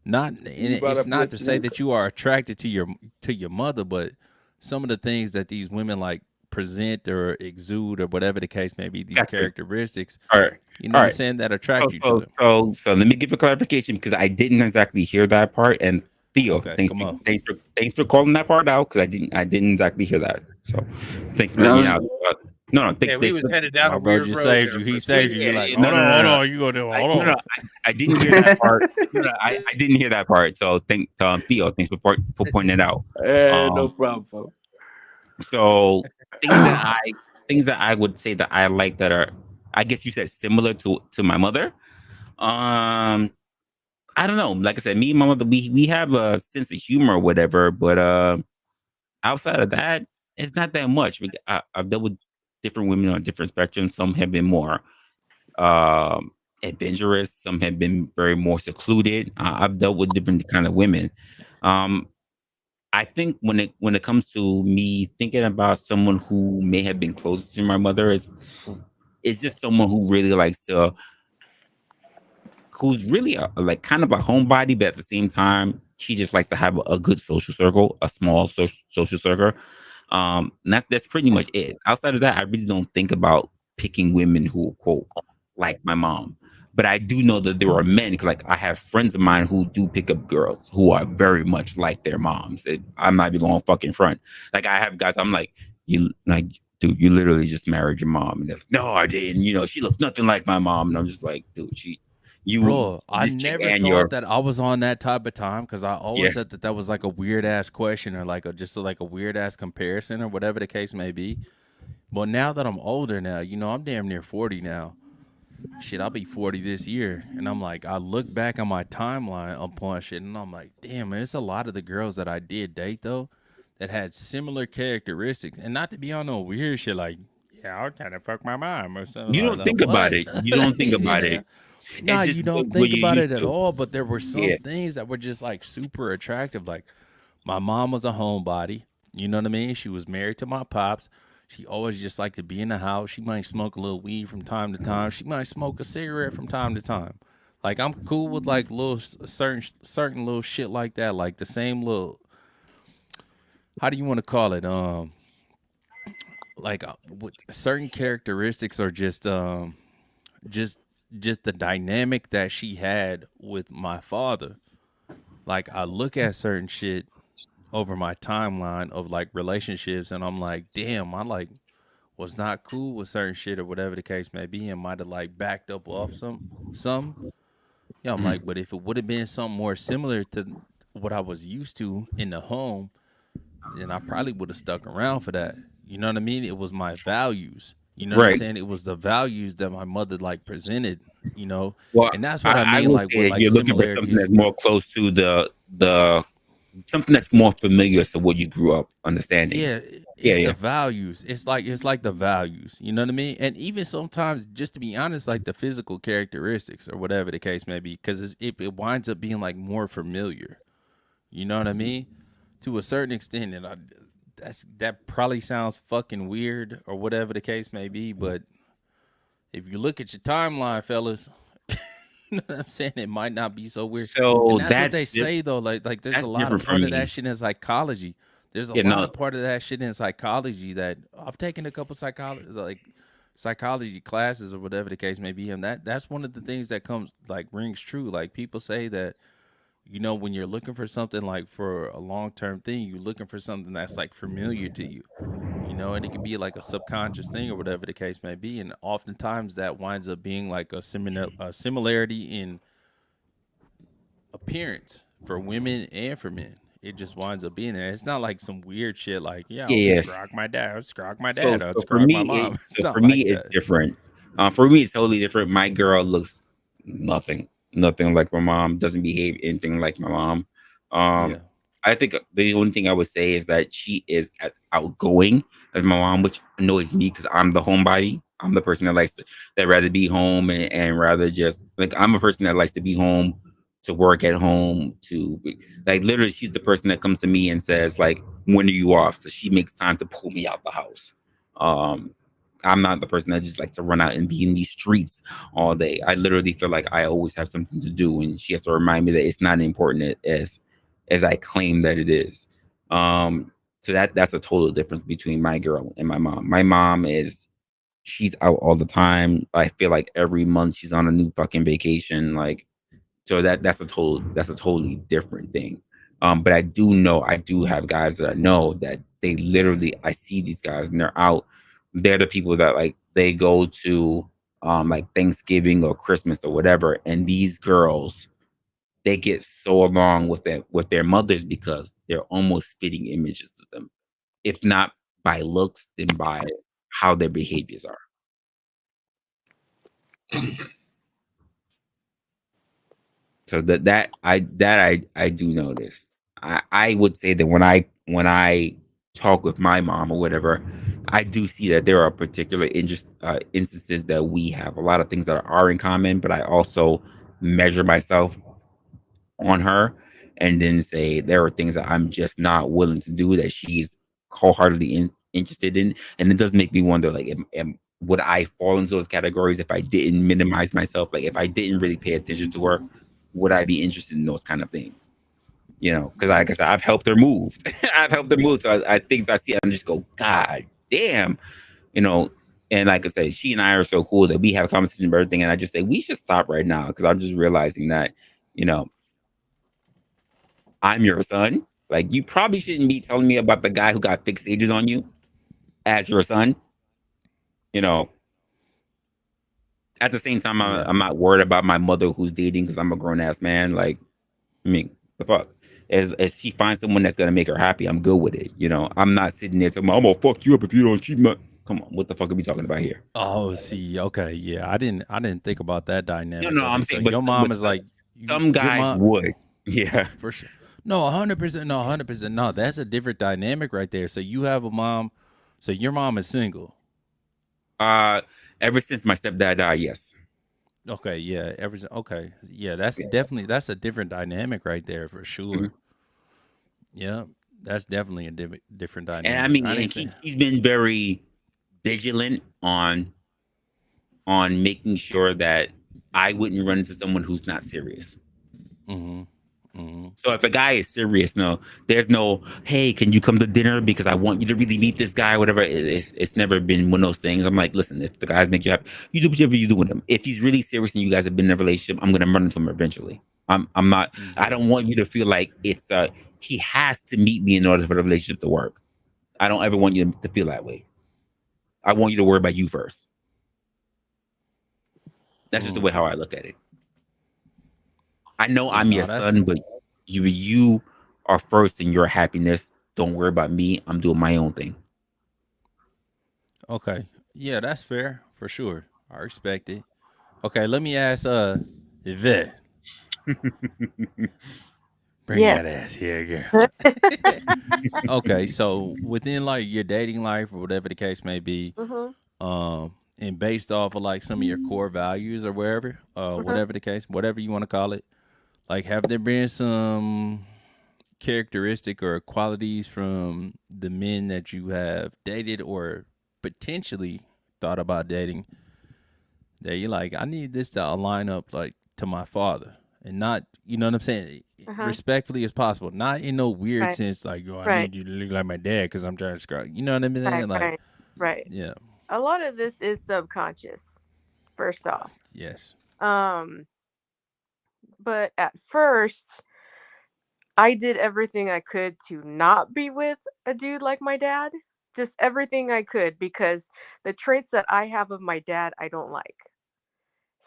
It's not to say that you are attracted to your mother, but some of the things that these women like present or exude or whatever the case may be, these characteristics. All right. You know what I'm saying? That attract you to it. So let me give a clarification because I didn't exactly hear that part. And Theo, thanks for calling that part out because I didn't exactly hear that. So thanks for letting me out. We was headed down a weird road. He saved you. You're like, no, you go do hold on. I didn't hear that part. I didn't hear that part. So thank Theo, thanks for pointing it out. No problem, folks. So things that I would say that I like that are, I guess you said similar to my mother. I don't know. Like I said, me and my mother, we have a sense of humor or whatever, but outside of that, it's not that much. I've dealt with different women on different spectrums. Some have been more adventurous. Some have been very more secluded. I've dealt with different kind of women. I think when it comes to me thinking about someone who may have been close to my mother, it's just someone who really likes to, who's really like kind of a homebody, but at the same time, she just likes to have a good social circle, a small social circle. And that's pretty much it. Outside of that, I really don't think about picking women who quote like my mom. But I do know that there are men, because like I have friends of mine who do pick up girls who are very much like their moms. I'm not even going fucking front. Like I have guys, I'm like, dude, you literally just married your mom. And they're like, no, I didn't. She looks nothing like my mom. And I'm just like, dude, I never thought that I was on that type of time because I always said that was like a weird ass question or like a weird ass comparison or whatever the case may be. But now that I'm older now, I'm damn near 40 now. Shit, I'll be 40 this year. And I'm like, I look back on my timeline upon shit and I'm like, damn, man, it's a lot of the girls that I did date though that had similar characteristics. And not to be on no weird shit like, yeah, I was trying to fuck my mom or something. You don't think about it. You don't think about it. No, you don't think about it at all, but there were some things that were just like super attractive. Like my mom was a homebody, you know what I mean? She was married to my pops. She always just liked to be in the house. She might smoke a little weed from time to time. She might smoke a cigarette from time to time. Like I'm cool with like little certain little shit like that, like the same little, how do you want to call it? like with certain characteristics are just the dynamic that she had with my father. Like I look at certain shit over my timeline of like relationships, and I'm like, damn, I like was not cool with certain shit or whatever the case may be, and might have like backed up off some. Yeah, I'm like, but if it would have been something more similar to what I was used to in the home, then I probably would have stuck around for that. You know what I mean? It was my values. You know what I'm Right. saying? It was the values that my mother like presented, you know? Well, And that's what I I mean, will like say with that like you're looking for something similarities. that's more close to the something that's more familiar to what you grew up understanding. Yeah, it's the values. It's like the values. You know what I mean? And even sometimes, just to be honest, like the physical characteristics or whatever the case may be, because it winds up being like more familiar. You know what I mean? To a certain extent, and that probably sounds fucking weird or whatever the case may be, but if you look at your timeline, fellas, you know what I'm saying? It might not be so weird. So And that's what they say though. Like there's a that's lot of different for part of me. that shit in psychology. There's a Yeah, lot no. of part of that shit in psychology that I've taken a couple psychology classes or whatever the case may be, and that's one of the things that comes like rings true. Like people say that, you know, when you're looking for something like for a long-term thing, you're looking for something that's like familiar to you, you know, and it can be like a subconscious thing or whatever the case may be. And oftentimes that winds up being like a similarity in appearance for women and for men. It just winds up being there. It's not like some weird shit like, yeah, I'll Yeah. scrog my dad, I'll scrog my So, dad, I'll so for scrog my me, mom. It's not for like me, it's that. different. For me, it's totally different. My girl looks nothing like my mom. Doesn't behave anything like my mom. Yeah. I think the only thing I would say is that she is as outgoing as my mom, which annoys me because I'm the homebody. I'm the person that likes that rather be home and rather just like I'm a person that likes to be home, to work at home, like literally she's the person that comes to me and says like, when are you off? So she makes time to pull me out the house. I'm not the person that just like to run out and be in these streets all day. I literally feel like I always have something to do, and she has to remind me that it's not important as I claim that it is. So that's a total difference between my girl and my mom. My mom she's out all the time. I feel like every month she's on a new fucking vacation. Like, so that's a totally different thing. But I do have guys that I know that they literally, I see these guys and they're out. They're the people that like they go to like Thanksgiving or Christmas or whatever, and these girls, they get so along with their mothers because they're almost spitting images to them, if not by looks, then by how their behaviors are. So that I do notice. I would say that when I talk with my mom or whatever, I do see that there are particular instances that we have a lot of things that are in common, but I also measure myself on her and then say there are things that I'm just not willing to do that she's wholeheartedly interested in, and it does make me wonder, like, would I fall into those categories if I didn't minimize myself? Like, if I didn't really pay attention to her, would I be interested in those kind of things? You know, because like I said, I've helped her move. I've helped her move. So I things I see, I just go, God damn, you know. And like I said, she and I are so cool that we have a conversation about everything. And I just say, we should stop right now because I'm just realizing that, you know, I'm your son. Like, you probably shouldn't be telling me about the guy who got fixated on you as your son. You know, at the same time, I'm not worried about my mother who's dating because I'm a grown ass man. Like, I mean, the fuck. As she finds someone that's gonna make her happy, I'm good with it. You know, I'm not sitting there telling, I'm gonna fuck you up if you don't cheat. Come on, what the fuck are we talking about here? Oh, see, okay, yeah, I didn't think about that dynamic. No, I'm so saying, your mom is like some guys would, yeah, for sure. No, 100%, no, 100%, no. That's a different dynamic right there. So you have a mom. So your mom is single. Ever since my stepdad died, yes. Okay, yeah, okay, yeah, that's a different dynamic right there for sure. Mm-hmm. Yeah, that's definitely a different dynamic. And I mean, he's been very vigilant on making sure that I wouldn't run into someone who's not serious. Mm-hmm. So if a guy is serious, no, there's no, hey, can you come to dinner because I want you to really meet this guy, or whatever. It's never been one of those things. I'm like, listen, if the guys make you happy, you do whatever you do with him. If he's really serious and you guys have been in a relationship, I'm gonna run into him eventually. I'm not. I don't want you to feel like it's he has to meet me in order for the relationship to work. I don't ever want you to feel that way. I want you to worry about you first. That's just the way how I look at it. I know I'm your son, but you are first in your happiness. Don't worry about me. I'm doing my own thing. Okay. Yeah, that's fair for sure. I respect it. Okay, let me ask Yvette. Bring Yeah. that ass here, girl. Okay, so within like your dating life or whatever the case may be, and based off of like some of your core values or wherever, whatever the case, whatever you want to call it, like have there been some characteristic or qualities from the men that you have dated or potentially thought about dating that you're like, I need this to align up like to my father, and not, you know what I'm saying, respectfully as possible, not in no weird sense like, oh, I need you to look like my dad because I'm trying to scrub. You know what I mean? Like, Right. yeah. A lot of this is subconscious, first off. Yes. But at first, I did everything I could to not be with a dude like my dad. Just everything I could, because the traits that I have of my dad, I don't like.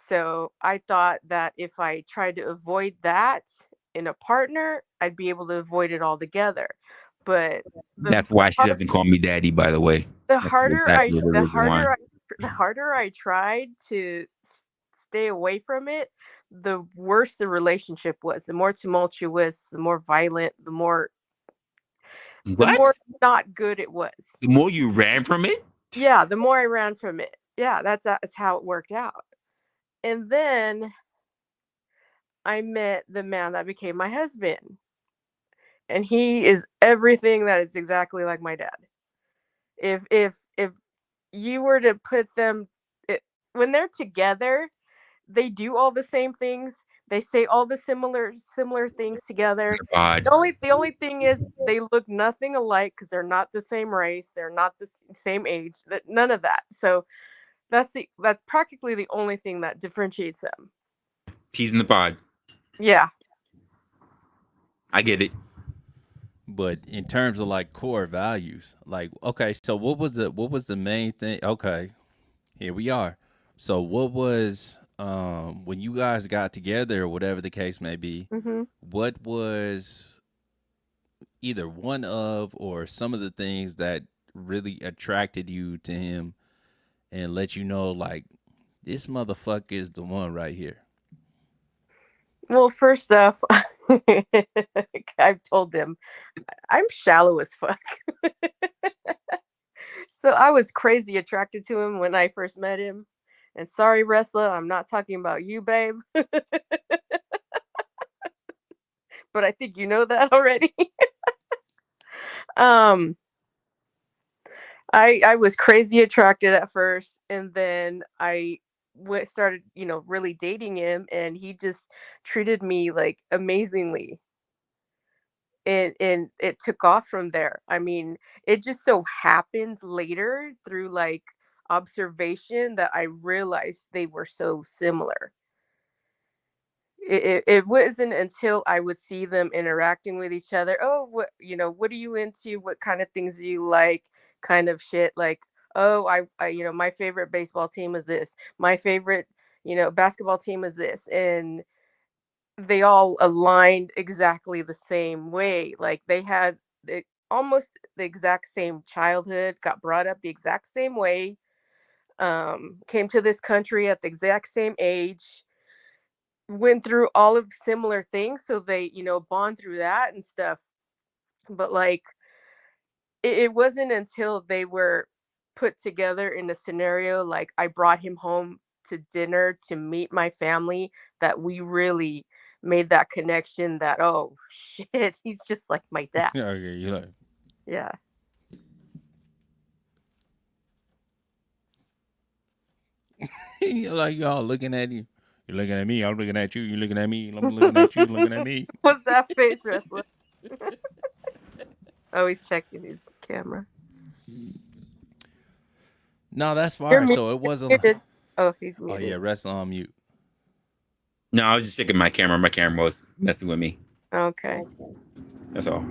So I thought that if I tried to avoid that in a partner, I'd be able to avoid it altogether. But That's why she doesn't call me daddy, by the way. the That's harder exactly the reason why. the harder I tried to stay away from it, the worse the relationship was. The more tumultuous, the more violent, the more not good it was. The more you ran from it? Yeah, the more I ran from it. Yeah, that's how it worked out. And then I met the man that became my husband. And he is everything that is exactly like my dad. If you were to put them, when they're together, they do all the same things. They say all the similar things together. The only thing is they look nothing alike because they're not the same race. They're not the same age. None of that. So that's practically the only thing that differentiates them. Peas in the pod. Yeah. I get it. But in terms of like core values, like, okay, so what was the main thing? Okay, here we are. So what was when you guys got together or whatever the case may be, what was either one of or some of the things that really attracted you to him and let you know like this motherfucker is the one right here? Well, first off, I've told them I'm shallow as fuck. So I was crazy attracted to him when I first met him. And sorry, Resla, I'm not talking about you, babe. But I think you know that already. I was crazy attracted at first, and then I started, really dating him, and he just treated me like amazingly. And it took off from there. I mean, it just so happens later through like observation that I realized they were so similar. It wasn't until I would see them interacting with each other. Oh, what are you into? What kind of things do you like? Kind of shit. Like, oh, I my favorite baseball team is this. My favorite, basketball team is this. And they all aligned exactly the same way. Like they had almost the exact same childhood, got brought up the exact same way, came to this country at the exact same age, went through all of similar things, so they bond through that and stuff. But like it wasn't until they were put together in a scenario like I brought him home to dinner to meet my family that we really made that connection that, oh shit, he's just like my dad. Yeah, okay, you like. Yeah. You're like, y'all looking at you. You're looking at me. I'm looking at you. You're looking at me. I'm looking at you. Looking at me. What's that face, wrestler? Oh, he's checking his camera. No, that's You're fine. So it wasn't. muted. Oh, he's Oh muted. yeah, wrestle on mute. No, I was just checking my camera. My camera was messing with me. Okay. That's all.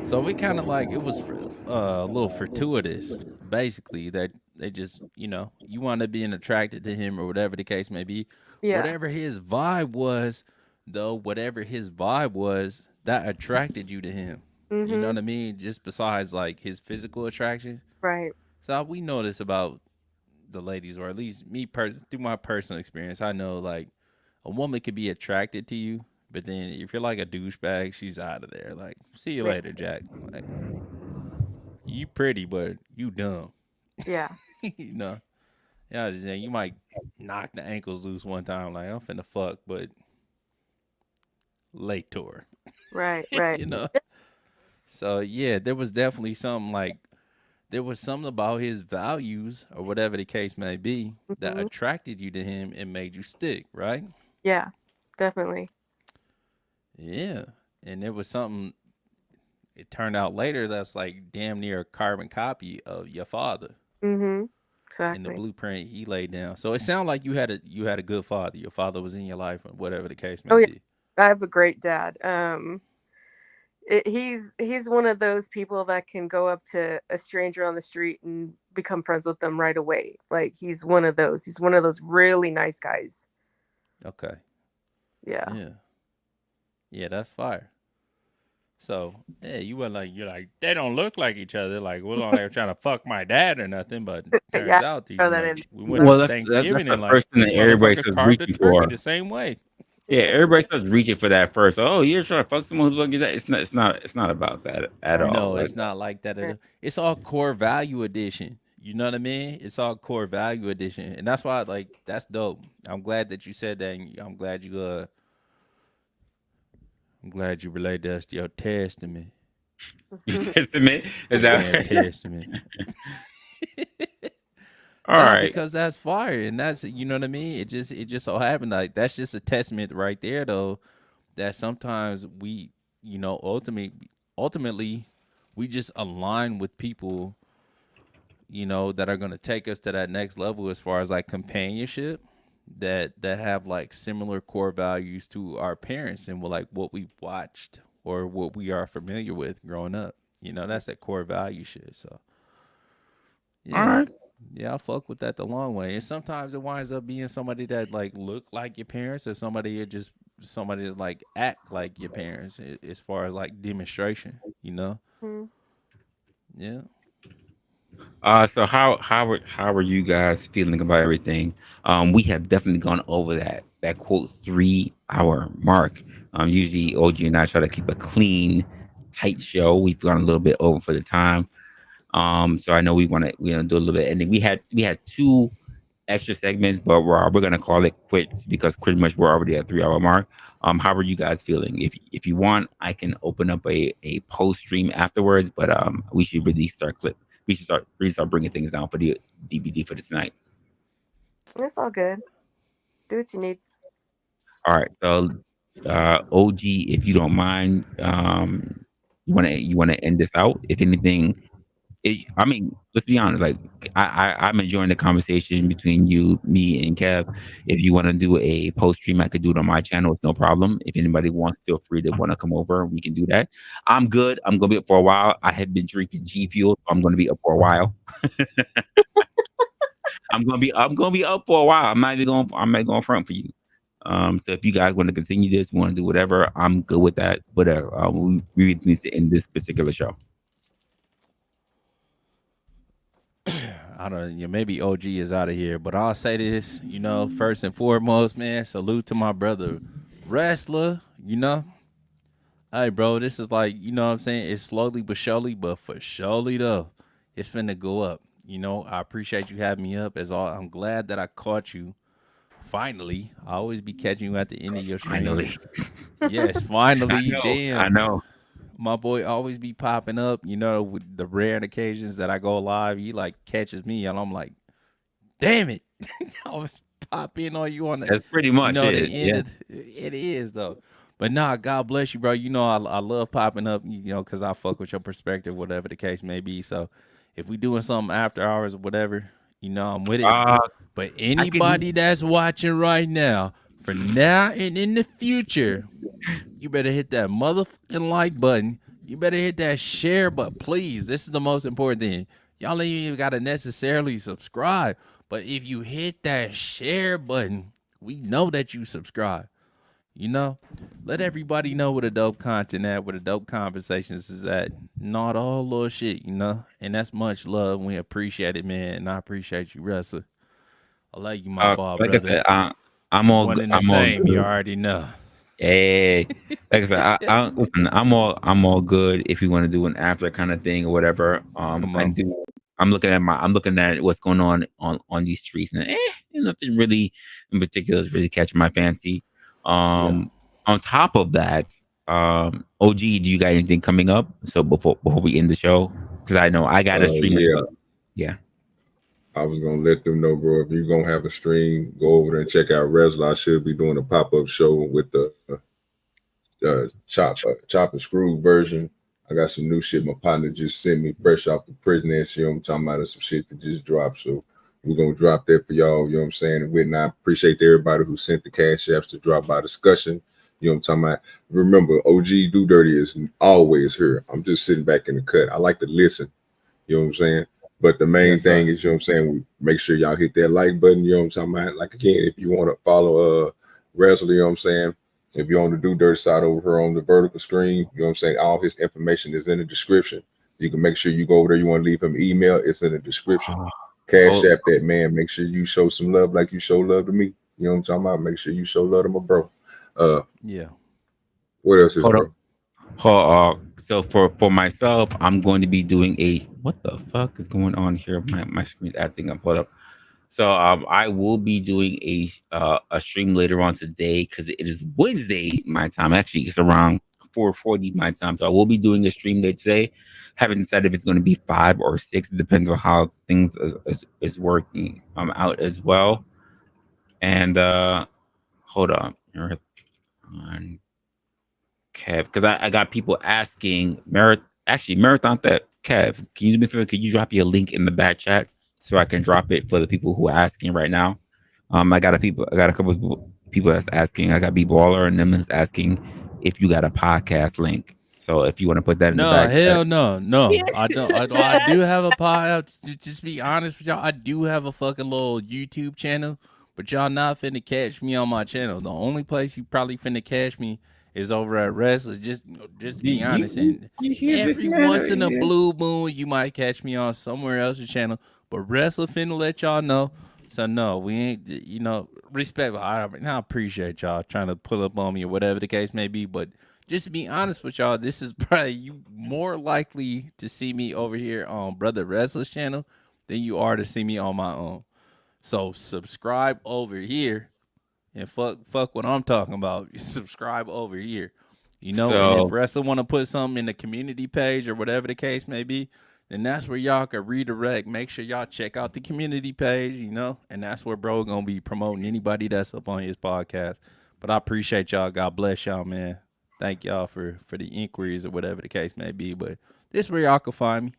So we kind of like it was a little fortuitous, basically, that they just, you know, you wound up being attracted to him or whatever the case may be. Yeah. Whatever his vibe was, though, whatever his vibe was, that attracted you to him. You know what I mean? Just besides like his physical attraction. Right. So we know this about the ladies, or at least me through my personal experience. I know like a woman could be attracted to you, but then if you're like a douchebag, she's out of there. Like, see you later, Jack. Like, you pretty, but you dumb. Yeah. You know? Yeah, I just saying, you might knock the ankles loose one time, like, I'm finna fuck, but later. Right, right. You know? So, yeah, there was definitely something like, there was something about his values, or whatever the case may be, that attracted you to him and made you stick, right? Yeah, definitely. Yeah. And there was something, it turned out later, that's like damn near a carbon copy of your father. Exactly. In the blueprint he laid down. So it sounded like you had a good father. Your father was in your life, whatever the case may be. I have a great dad. He's one of those people that can go up to a stranger on the street and become friends with them right away. Like he's one of those. He's one of those really nice guys. Okay. Yeah. Yeah, that's fire. So, yeah, you're like, they don't look like each other. Like, we're not like trying to fuck my dad or nothing, but turns out these like, we went to Thanksgiving that's and the like, first thing that everybody starts reaching for. the same way. Yeah, everybody starts reaching for that first. Oh, you're trying to fuck someone who's looking at that. It's not about that at all. No, it's not like that at all. It's all core value addition. You know what I mean? It's all core value addition. And that's why, like, that's dope. I'm glad that you said that. And I'm glad you relayed us your testament. Your testament? Is that testament? All right. Because that's fire, and that's, you know what I mean. It just so happened like that's just a testament right there, though, that sometimes we, you know, ultimately, we just align with people, you know, that are gonna take us to that next level as far as like companionship, that have like similar core values to our parents and like what we watched or what we are familiar with growing up. You know, that's that core value shit. So, yeah. All right. Yeah, I fuck with that the long way. And sometimes it winds up being somebody that like look like your parents, or somebody that's like act like your parents as far as like demonstration, you know? Yeah. So how are you guys feeling about everything? We have definitely gone over that quote 3-hour mark. Usually OG and I try to keep a clean, tight show. We've gone a little bit over for the time. So I know we want to do a little bit of ending. We had 2 extra segments, but we're gonna call it quits because pretty much we're already at 3-hour mark. How are you guys feeling? If you want, I can open up a post stream afterwards, but we should really start bringing things down for the D.B.D for tonight. It's all good. Do what you need. All right, so OG, if you don't mind, you wanna end this out. If anything. I mean, let's be honest. Like, I'm enjoying the conversation between you, me, and Kev. If you want to do a post stream, I could do it on my channel. It's no problem. If anybody wants, feel free to want to come over. We can do that. I'm good. I'm gonna be up for a while. I have been drinking G Fuel, so I'm gonna be up for a while. I'm gonna be up for a while. I'm not going front for you. So if you guys want to continue this, want to do whatever, I'm good with that. Whatever. We really need to end this particular show. I don't know, maybe OG is out of here, but I'll say this, you know, first and foremost, man, salute to my brother Wrestler, you know. Hey, bro, this is like, you know what I'm saying? It's slowly but surely, but for surely, though, it's finna go up. You know, I appreciate you having me up. I'm glad that I caught you. Finally. I always be catching you at the end of your stream. Finally. Yes, finally. Damn. I know. My boy always be popping up, you know, with the rare occasions that I go live. He like catches me and I'm like, damn it. I was pop in on you on That's pretty much the it. end. It is though. But nah, God bless you, bro. You know I love popping up, because I fuck with your perspective, whatever the case may be. So if we doing something after hours or whatever, I'm with it. But anybody that's watching right now, for now and in the future, you better hit that motherfucking like button. You better hit that share button, please. This is the most important thing. Y'all ain't even got to necessarily subscribe. But if you hit that share button, we know that you subscribe. Let everybody know what a dope content at, what a dope conversations is at. Not all little shit, And that's much love. We appreciate it, man. And I appreciate you, Wrestler. I love you, my ball like brother. I said, I'm all One good. and the I'm same. all good. You already know. Hey, like I said, listen. I'm all good. If you want to do an after kind of thing or whatever, I'm looking at what's going on these streets, and nothing really in particular is really catching my fancy. On top of that, OG, do you got anything coming up? So before we end the show, because I know I got a stream. Yeah. I was gonna let them know, bro. If you're gonna have a stream, go over there and check out Resla. I should be doing a pop-up show with the chop and screw version. I got some new shit my partner just sent me fresh off the prison. I'm talking about some shit that just dropped. So we're gonna drop that for y'all. You know what I'm saying? And I appreciate everybody who sent the cash apps to drop by discussion. You know what I'm talking about? Remember, OGDoDirty is always here. I'm just sitting back in the cut. I like to listen. You know what I'm saying? But the main thing is, you know what I'm saying, we make sure y'all hit that like button, you know what I'm talking about? Like, again, if you want to follow Wrestle, you know what I'm saying? If you're on the Do Dirty side over here on the vertical screen, you know what I'm saying? All his information is in the description. You can make sure you go over there. You want to leave him an email, it's in the description. Cash App that, man. Make sure you show some love like you show love to me. You know what I'm talking about? Make sure you show love to my bro. What else is bro? So for myself, I'm going to be doing what the fuck is going on here? My screen acting up. Hold up. So I will be doing a stream later on today because it is Wednesday my time. Actually, it's around 4:40 my time. So I will be doing a stream there today. Haven't decided if it's going to be 5 or 6. It depends on how things is working out as well. And hold on. Kev, because I got people asking Marathon that Kev, can you do me a favor? Could you drop your link in the back chat so I can drop it for the people who are asking right now? I got a couple of people that's asking. I got B-Baller and them is asking if you got a podcast link. So if you want to put that in the back hell chat. no. I don't. I do have a podcast. Just be honest with y'all, I do have a fucking little YouTube channel, but y'all not finna catch me on my channel. The only place you probably finna catch me is over at Wrestlers. Just to be honest, and every once in a blue moon, you might catch me on somewhere else's channel. But Wrestler finna let y'all know. So no, we ain't. Respect. I appreciate y'all trying to pull up on me or whatever the case may be. But just to be honest with y'all, this is probably you more likely to see me over here on Brother Wrestler's channel than you are to see me on my own. So subscribe over here. And fuck what I'm talking about. Subscribe over here. And if Wrestler want to put something in the community page or whatever the case may be, then that's where y'all can redirect. Make sure y'all check out the community page, and that's where bro gonna be promoting anybody that's up on his podcast. But I appreciate y'all. God bless y'all, man. Thank y'all for the inquiries or whatever the case may be. But this is where y'all can find me.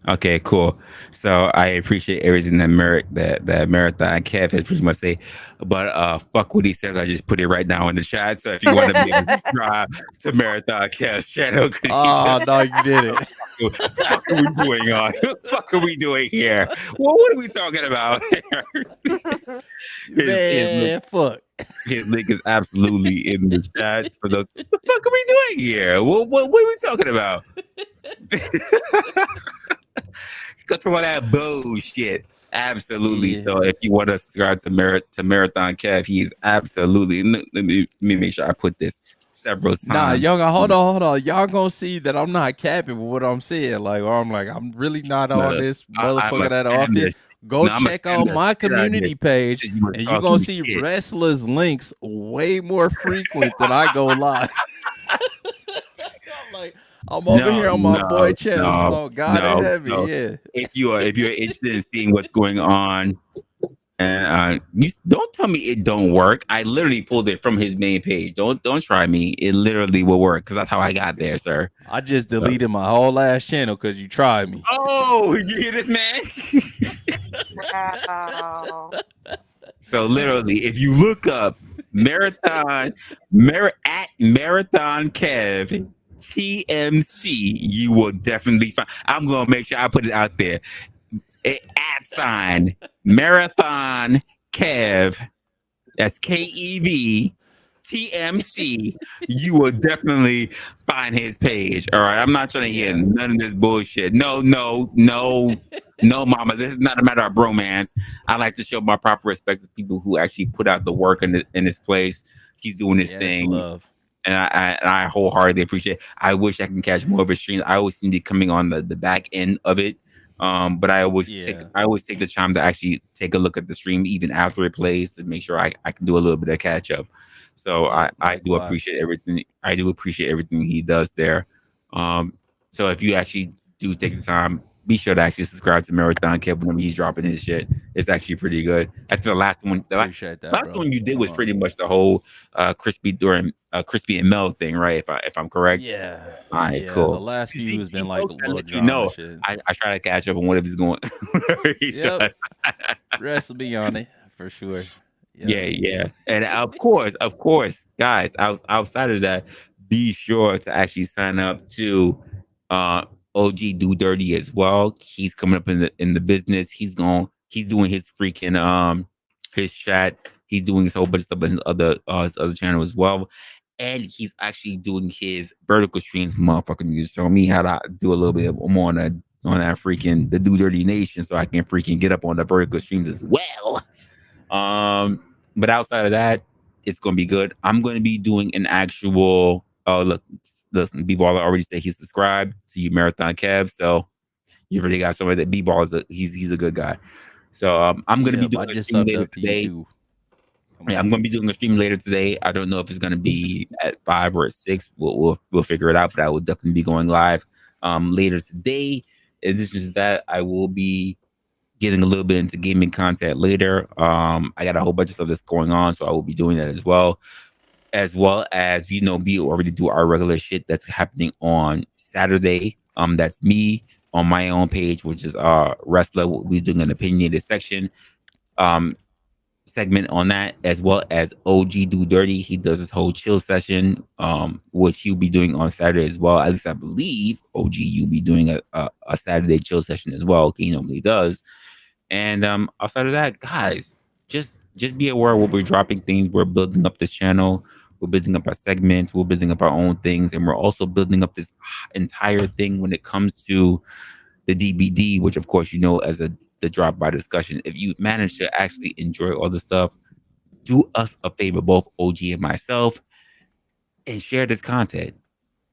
Okay, cool. So I appreciate everything that Marathon Kev has pretty much say, but fuck what he says. I just put it right now in the chat. So if you want to be subscribe to Marathon Kev's channel, no, you didn't. Fuck are we doing on? Fuck are we doing here? Well, what are we talking about? Fuck. His link is absolutely in the chat. For those, what the fuck are we doing here? What are we talking about? Go through all that bullshit. Absolutely. Yeah. So if you want to subscribe to Marathon Kev, he is absolutely. Let me make sure I put this several times. Nah, y'all hold on. Y'all gonna see that I'm not capping with what I'm saying. I'm really not on this motherfucker that often. Go check out my community page, and you're gonna see Wrestlers links way more frequent than I go live. I'm over here on my boy channel. God in heaven, yeah. If you're interested in seeing what's going on And you don't tell me it don't work. I literally pulled it from his main page. Don't try me. It literally will work because that's how I got there, sir. I just deleted my whole last channel because you tried me. Oh, you hear this, man? Wow. So literally, if you look up at Marathon Kev TMC, you will definitely find. I'm gonna make sure I put it out there. @ Marathon Kev. That's KEV TMC. You will definitely find his page. All right. I'm not trying to hear none of this bullshit. No, mama. This is not a matter of bromance. I like to show my proper respect to people who actually put out the work in this place. He's doing his thing. Love. And I wholeheartedly appreciate it. I wish I can catch more of his streams. I always seem to be coming on the back end of it. But I always take the time to actually take a look at the stream even after it plays to make sure I can do a little bit of catch up. So I do appreciate everything. I do appreciate everything he does there. So if you actually do take the time, be sure to actually subscribe to Marathon Kev whenever he's dropping his shit. It's actually pretty good. I think the last one you did was pretty much the whole crispy and melt thing, right? If I'm correct. Yeah. All right, cool. The last few has been like a little drama. Shit. I try to catch up on whatever he's going. Yep. Rest will be on it for sure. Yep. Yeah. And of course, guys, outside of that, be sure to actually sign up to OGDoDirty as well. He's coming up in the business. He's doing his freaking his chat. He's doing his whole bunch of stuff on his other channel as well. And he's actually doing his vertical streams, motherfucker. You show me how to do a little bit more on that freaking the DoDirty Nation, so I can freaking get up on the vertical streams as well. But outside of that, it's gonna be good. I'm gonna be doing an actual. Oh look, B-Baller already said he's subscribed to you, Marathon Kev. So you really got somebody that B-Ball he's a good guy. So I'm gonna be doing a stream later today. Yeah, I'm gonna be doing a stream later today. I don't know if it's gonna be at 5 or at 6. We'll figure it out, but I will definitely be going live later today. In addition to that, I will be getting a little bit into gaming content later. I got a whole bunch of stuff that's going on, so I will be doing that as well as we already do our regular shit that's happening on Saturday. That's me on my own page, which is Resla. We'll be doing an opinionated section segment on that, as well as OGDoDirty. He does this whole chill session, which he'll be doing on Saturday as well. At least I believe OG you'll be doing a Saturday chill session as well. He normally does. And outside of that, guys, just be aware what we're dropping things. We're building up this channel. We're building up our segments. We're building up our own things, and we're also building up this entire thing when it comes to the D.B.D, which of course you know as the drop by discussion. If you manage to actually enjoy all the stuff, do us a favor, both OG and myself, and share this content.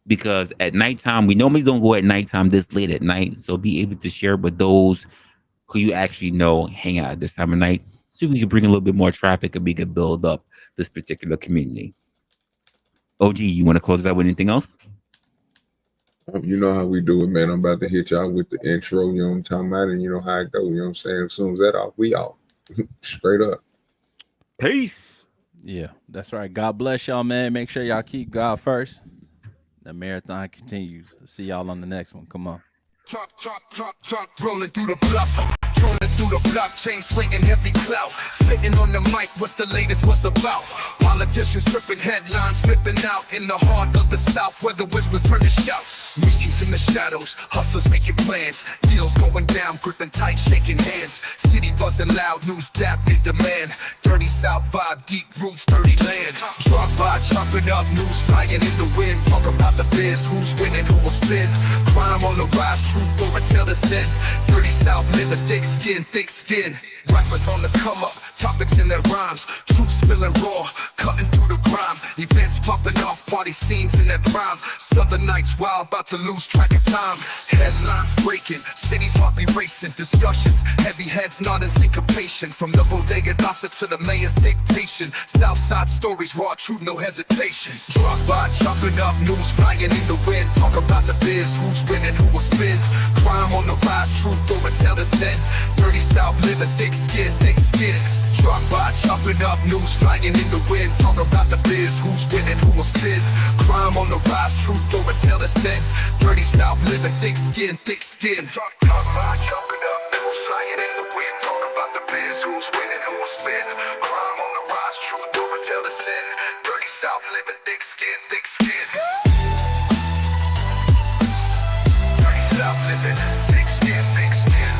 Because at nighttime, we normally don't go at nighttime this late at night, so be able to share with those who you actually know hang out at this time of night, so we can bring a little bit more traffic and we can build up this particular community. OG, you want to close out with anything else? You know how we do it, man. I'm about to hit y'all with the intro, you know what I'm talking about, and you know how it goes, you know what I'm saying? As soon as that off, we off. Straight up. Peace. Yeah, that's right. God bless y'all, man. Make sure y'all keep God first. The marathon continues. See y'all on the next one. Come on. Truck, rolling through the bluff. Trolling through the blockchain, slinging heavy clout. Spitting on the mic, what's the latest, what's about? Politicians tripping headlines, flipping out in the heart of the South, where the whispers turn to shouts. Meetings in the shadows, hustlers making plans. Deals going down, gripping tight, shaking hands. City buzzing loud, news dap in demand. Dirty South vibe, deep roots, dirty land. Drop by, chopping up, news flying in the wind. Talk about the biz, who's winning, who will spin. Crime on the rise, truth over till the sin. Dirty South, live a thick skin. Rappers on the come up, topics in their rhymes. Truth spilling raw, cutting through the grime. Events popping off, party scenes in their prime. Southern nights wild, about to lose track of time. Headlines breaking, cities heartbeat racing. Discussions, heavy heads nodding syncopation. From the bodega gossip to the mayor's dictation. Southside stories, raw truth, no hesitation. Drop by, chopping up, news flying in the wind. Talk about the biz, who's winning, who will spin. Crime on the rise, truth over tell the sin. Dirty South living, thick skin, thick skin. Drop by, chopping up, news flying in the wind. Talk about the biz, who's winning, who will spin. Crime on the rise, truth over tell the sin. Dirty South living, thick skin, thick skin. Drop by, chopping up, news flying in the wind. Talk about the biz, who's winning, who will spin. Crime on the rise, truth over tell the sin. Dirty South living, thick skin, thick skin. Dirty South living, thick skin, thick skin.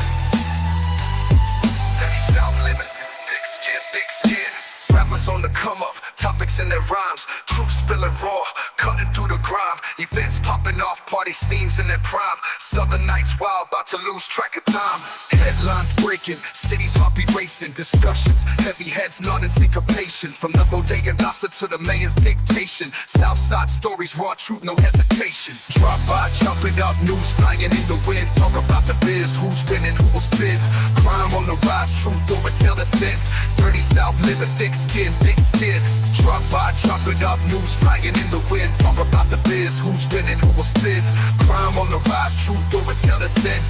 Dirty South living, thick skin, thick skin. Rappers on the come up, topics in their rhymes. Truth spilling raw, cutting through the grime. Events popping off, party scenes in their prime. Southern nights wild, about to lose track of time. Headlines breaking, cities heartbeat racing. Discussions, heavy heads nodding syncopation. From the bodega gossip to the mayor's dictation. Southside stories, raw truth, no hesitation. Drop by, chopping up, news flying in the wind. Talk about the biz, who's winning, who will spin. Crime on the rise, truth over tell the sin. Dirty South living, thick skin, thick skin. Drop by, chopping up, news flying in the wind. Talk about the biz, who's winning, who will spin. Crime on the rise, truth over tell the sin.